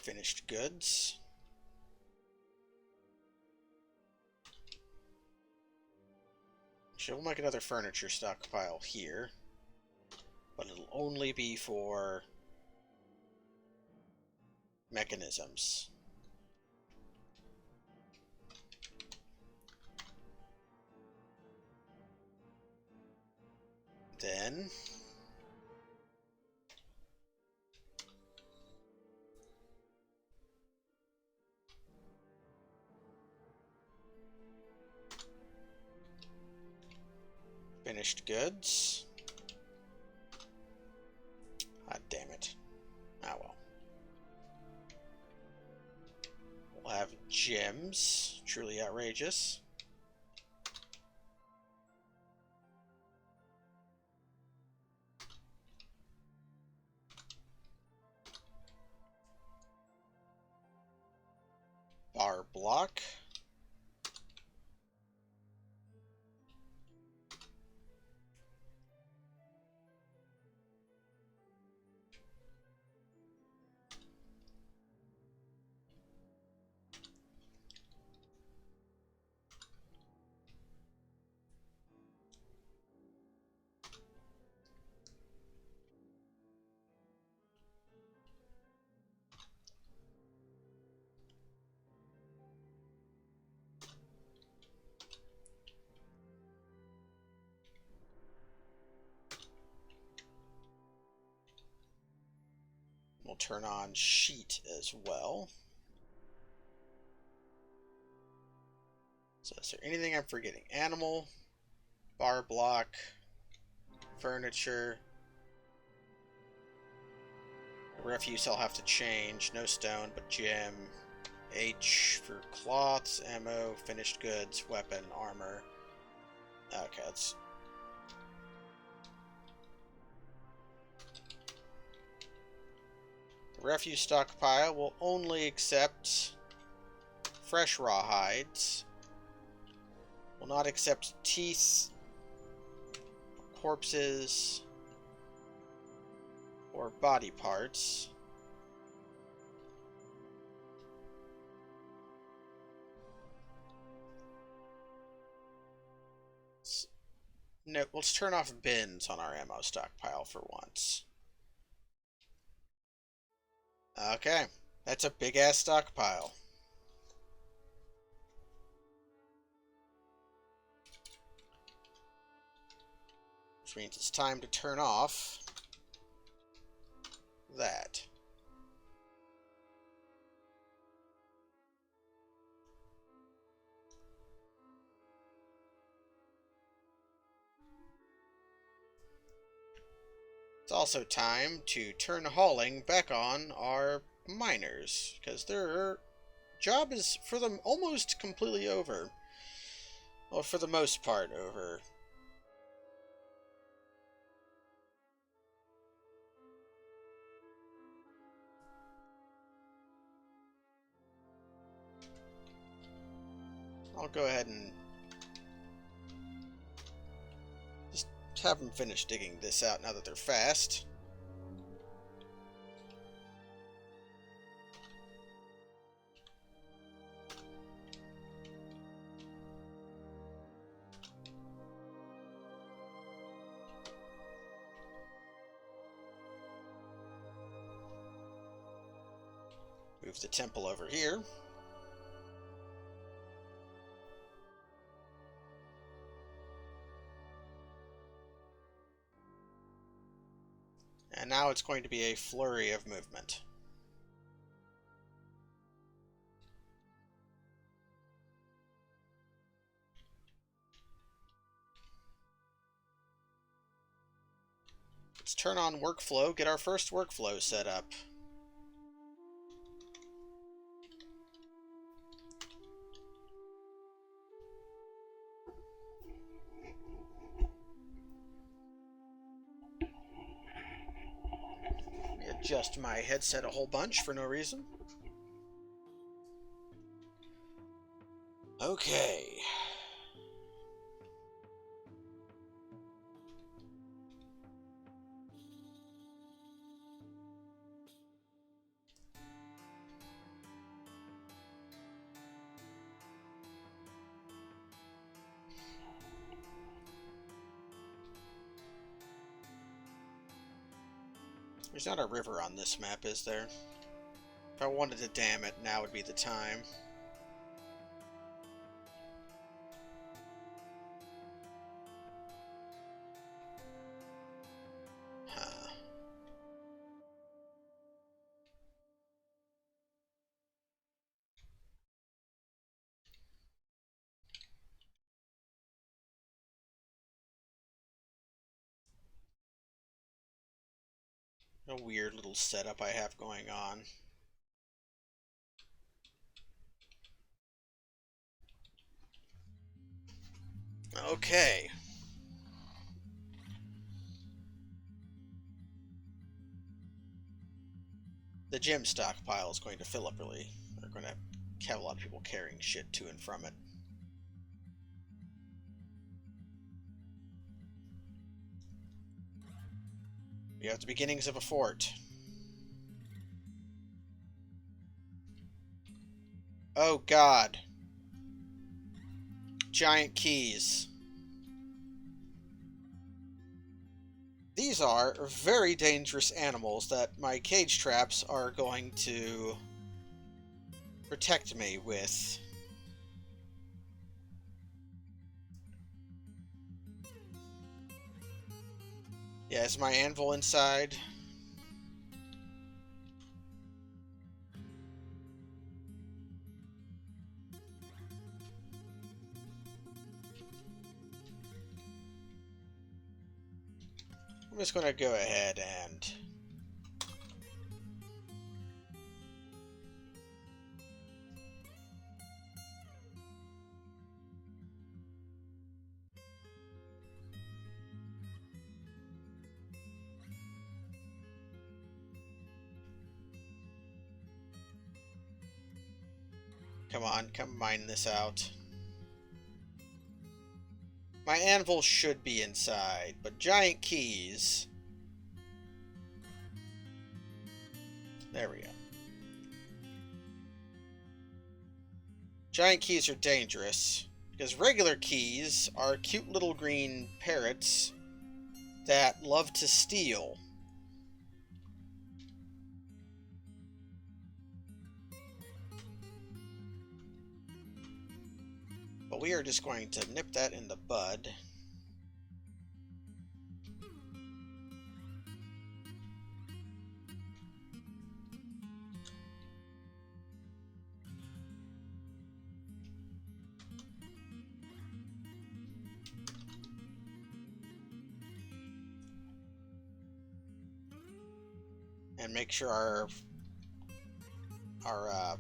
Finished goods. We'll make another furniture stockpile here, but it'll only be for mechanisms. Then finished goods. Ah, damn it. Ah, well. We'll have gems. Truly outrageous. Bar block. We'll turn on sheet as well. So is there anything I'm forgetting? Animal, bar block, furniture. Refuse I'll have to change. No stone, but gem. H for cloths, ammo, finished goods, weapon, armor. Okay, let's... The refuse stockpile will only accept fresh raw hides. Will not accept teeth, corpses, or body parts. No, let's turn off bins on our ammo stockpile for once. Okay, that's a big-ass stockpile. Which means it's time to turn off that. It's also time to turn hauling back on our miners, because their job is for them almost completely over. Well, for the most part over. I'll go ahead and have them finish digging this out now that they're fast. Move the temple over here. And now it's going to be a flurry of movement. Let's turn on workflow, get our first workflow set up. Adjust my headset a whole bunch for no reason. Okay. There's not a river on this map, is there? If I wanted to dam it, now would be the time. Huh. A weird little setup I have going on. Okay. The gem stockpile is going to fill up really. We're going to have a lot of people carrying shit to and from it. We have the beginnings of a fort. Oh god. Giant keys. These are very dangerous animals that my cage traps are going to protect me with. Yeah, is my anvil inside? I'm just going to go ahead and... Come on, come mine this out. My anvil should be inside, but giant keys... There we go. Giant keys are dangerous, because regular keys are cute little green parrots that love to steal. But we are just going to nip that in the bud. And make sure our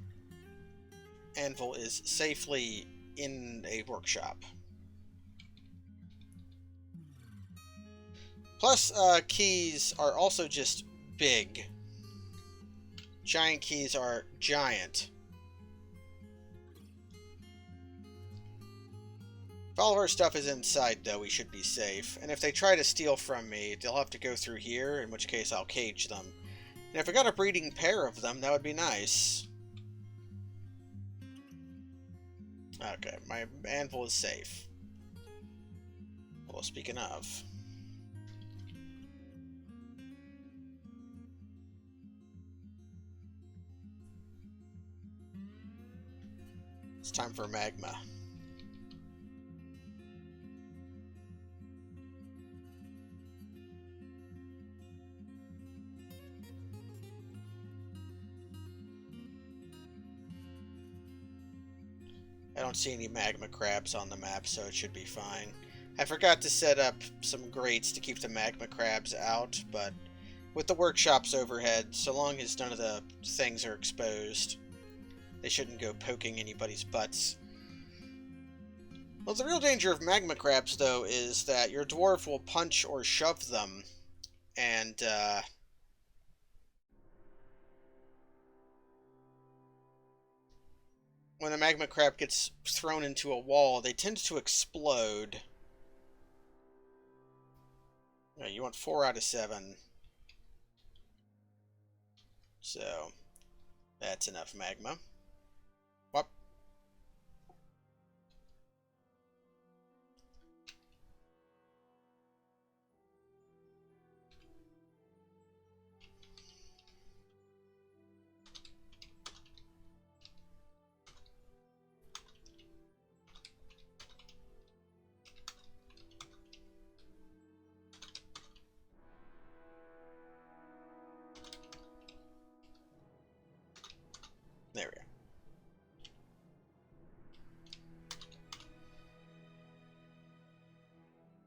anvil is safely in a workshop. Plus, keys are also just big. Giant keys are giant. If all of our stuff is inside, though, we should be safe. And if they try to steal from me, they'll have to go through here, in which case I'll cage them. And if I got a breeding pair of them, that would be nice. Okay, my anvil is safe. Well, speaking of... it's time for magma. I don't see any magma crabs on the map, so it should be fine. I forgot to set up some grates to keep the magma crabs out, but with the workshops overhead, so long as none of the things are exposed, they shouldn't go poking anybody's butts. Well, the real danger of magma crabs, though, is that your dwarf will punch or shove them, and, when a magma crab gets thrown into a wall, they tend to explode. Yeah, you want 4 out of 7. So, that's enough magma. Whoop. There we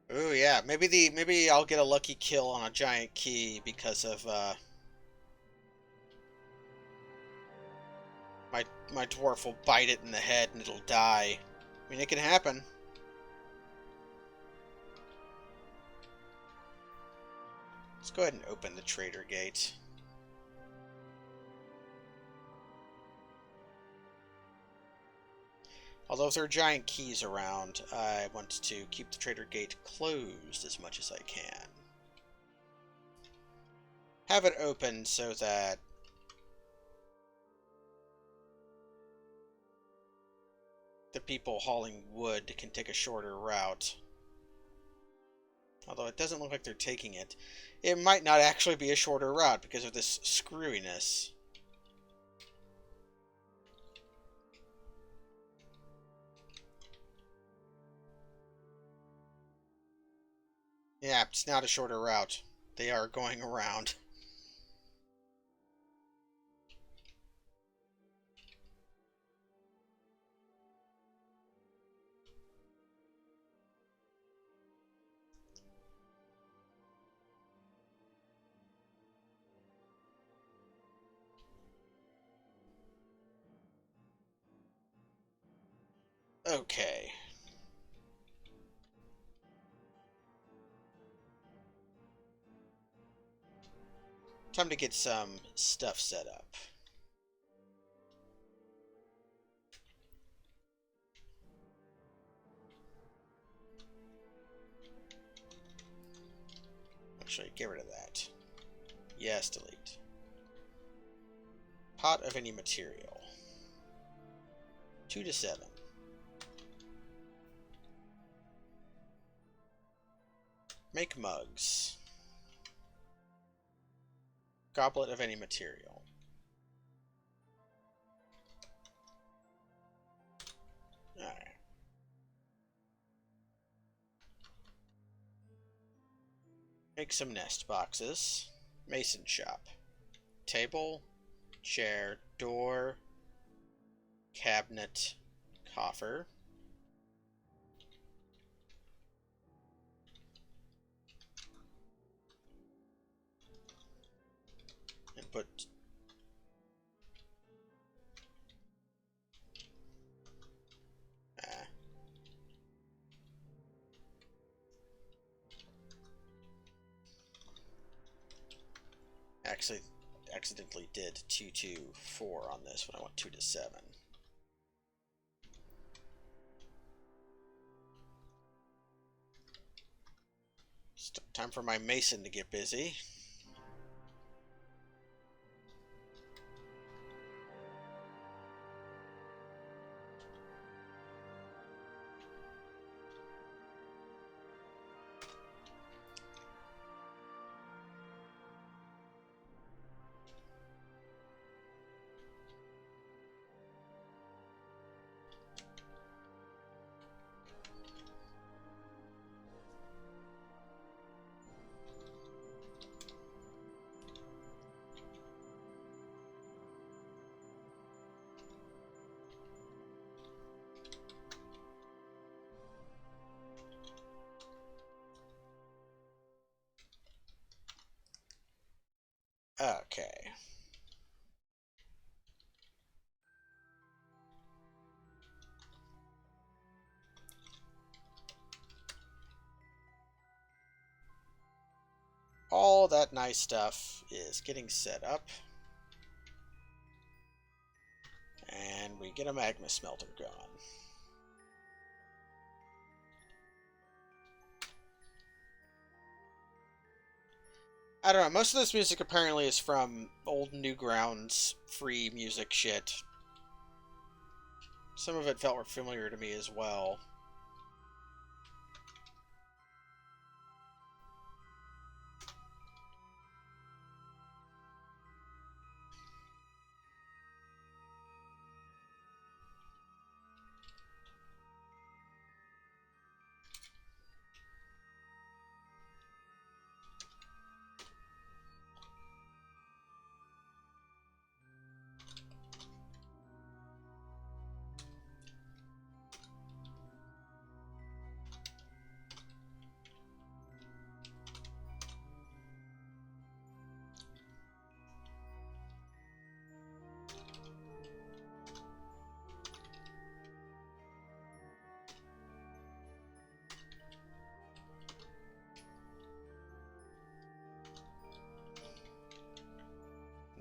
go. Ooh, yeah. Maybe I'll get a lucky kill on a giant key because of my dwarf will bite it in the head and it'll die. I mean, it can happen. Let's go ahead and open the trader gate. Although if there are giant keys around, I want to keep the trader gate closed as much as I can. Have it open so that the people hauling wood can take a shorter route. Although it doesn't look like they're taking it. It might not actually be a shorter route because of this screwiness. Yeah, it's not a shorter route. They are going around. Okay. Time to get some stuff set up. Actually, get rid of that. Yes, delete. Pot of any material. 2 to 7. Make mugs. Goblet of any material. Alright. Make some nest boxes. Mason shop. Table, chair, door, cabinet, coffer. And put actually accidentally did 2 to 4 on this when I want 2 to 7. It's time for my mason to get busy. Okay. All that nice stuff is getting set up. And we get a magma smelter going. I don't know, most of this music apparently is from old Newgrounds free music shit. Some of it felt familiar to me as well.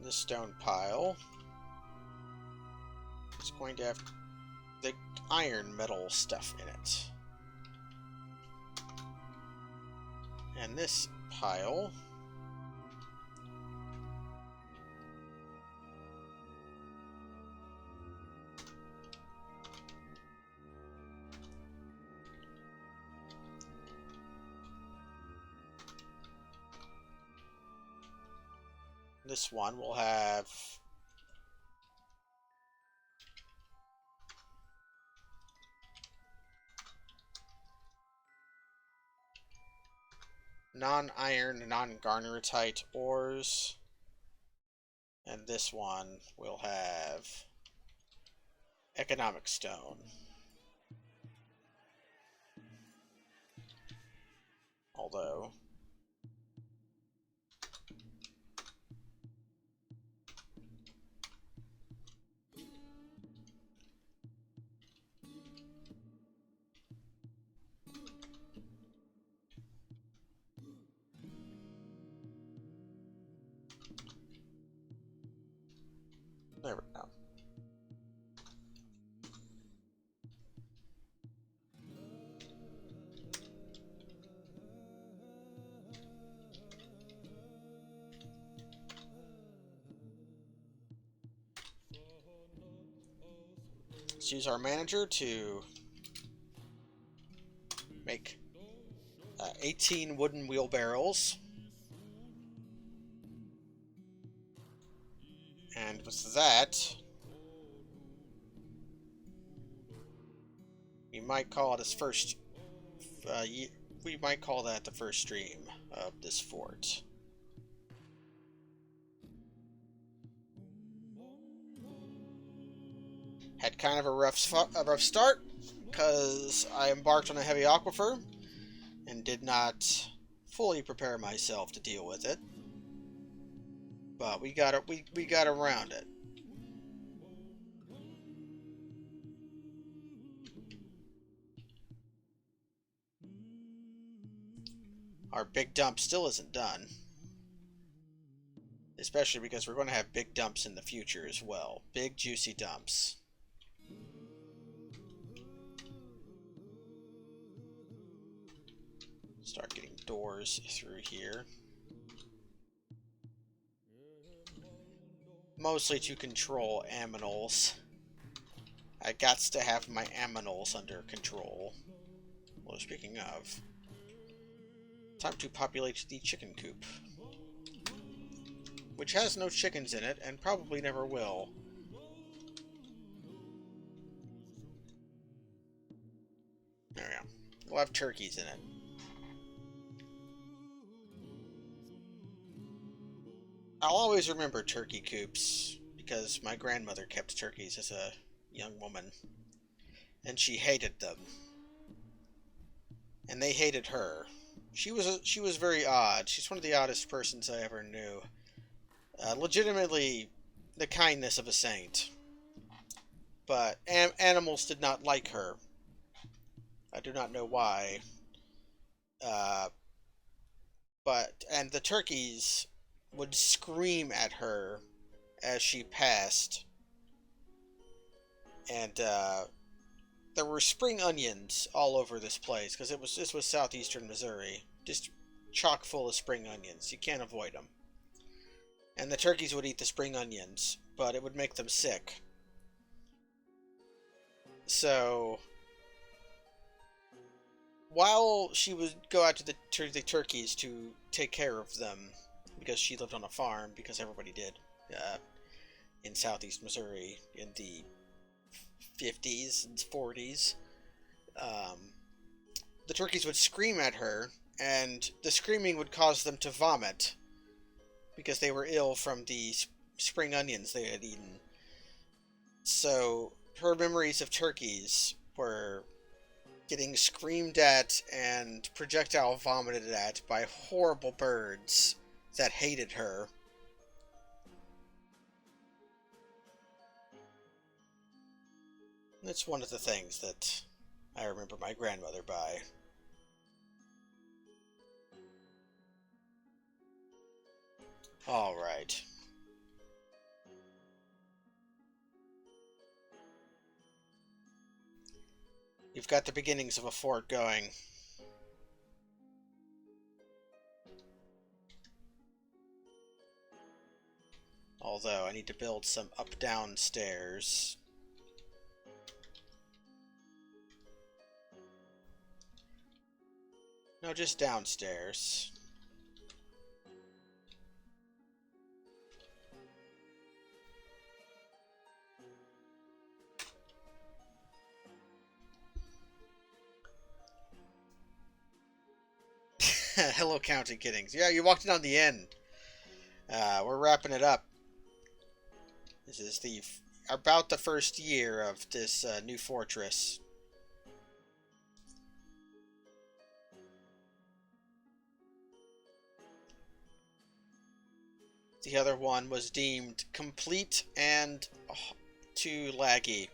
This stone pile is going to have the iron metal stuff in it. And this pile this one will have non-iron, non-garnerite ores. And this one will have economic stone. Although there we go. Let's use our manager to make 18 wooden wheelbarrows. And with that, we might call it his first. We might call that the first stream of this fort. Had kind of a rough start because I embarked on a heavy aquifer and did not fully prepare myself to deal with it. But we got around it. Our big dump still isn't done. Especially because we're going to have big dumps in the future as well. Big, juicy dumps. Start getting doors through here. Mostly to control aminals. I gots to have my aminals under control. Well, speaking of, time to populate the chicken coop. Which has no chickens in it, and probably never will. There we go. We'll have turkeys in it. I'll always remember turkey coops, because my grandmother kept turkeys as a young woman. And she hated them. And they hated her. She was very odd. She's one of the oddest persons I ever knew. Legitimately, the kindness of a saint. But animals did not like her. I do not know why. And the turkeys would scream at her as she passed. And there were spring onions all over this place, because this was southeastern Missouri. Just chock full of spring onions. You can't avoid them. And the turkeys would eat the spring onions, but it would make them sick. So, while she would go out to the turkeys to take care of them, because she lived on a farm, because everybody did, in southeast Missouri in the 50s and 40s, the turkeys would scream at her, and the screaming would cause them to vomit, because they were ill from the spring onions they had eaten. So, her memories of turkeys were getting screamed at and projectile vomited at by horrible birds that hated her. That's one of the things that I remember my grandmother by. Alright. You've got the beginnings of a fort going. Although, I need to build some up-down stairs. No, just downstairs. Hello, Counting Kiddings. Yeah, you walked in on the end. We're wrapping it up. This is about the first year of this new fortress. The other one was deemed complete and too laggy.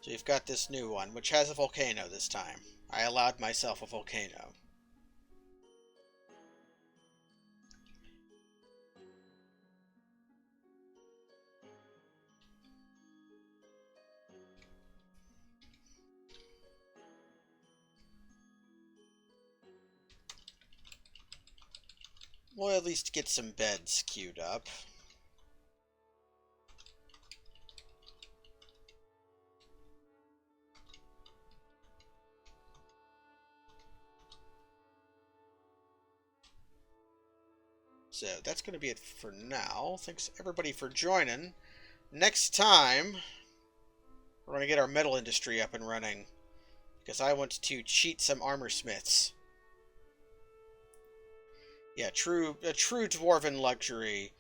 So you've got this new one, which has a volcano this time. I allowed myself a volcano. We'll at least get some beds queued up. So that's going to be it for now. Thanks everybody for joining. Next time, we're going to get our metal industry up and running, because I want to cheat some armor smiths. Yeah, a true dwarven luxury.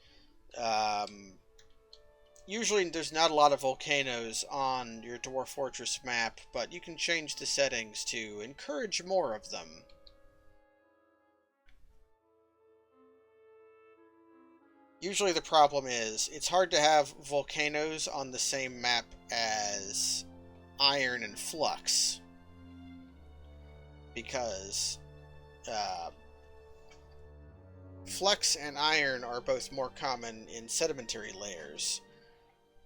Usually there's not a lot of volcanoes on your Dwarf Fortress map, but you can change the settings to encourage more of them. Usually the problem is, it's hard to have volcanoes on the same map as iron and flux. Because flux and iron are both more common in sedimentary layers.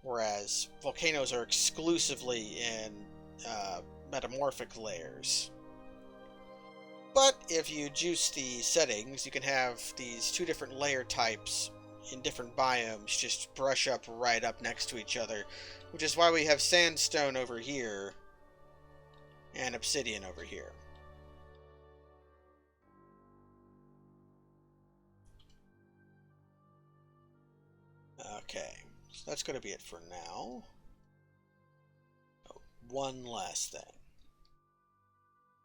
whereas volcanoes are exclusively in metamorphic layers. But if you juice the settings, you can have these two different layer types in different biomes just brush up right up next to each other, which is why we have sandstone over here and obsidian over here. Okay, so that's going to be it for now. Oh, one last thing.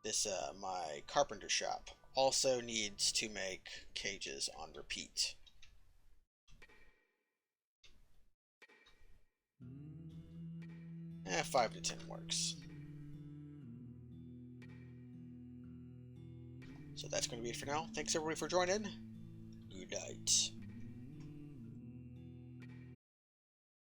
This, my carpenter shop also needs to make cages on repeat. 5 to 10 works. So that's going to be it for now. Thanks everybody for joining. Good night.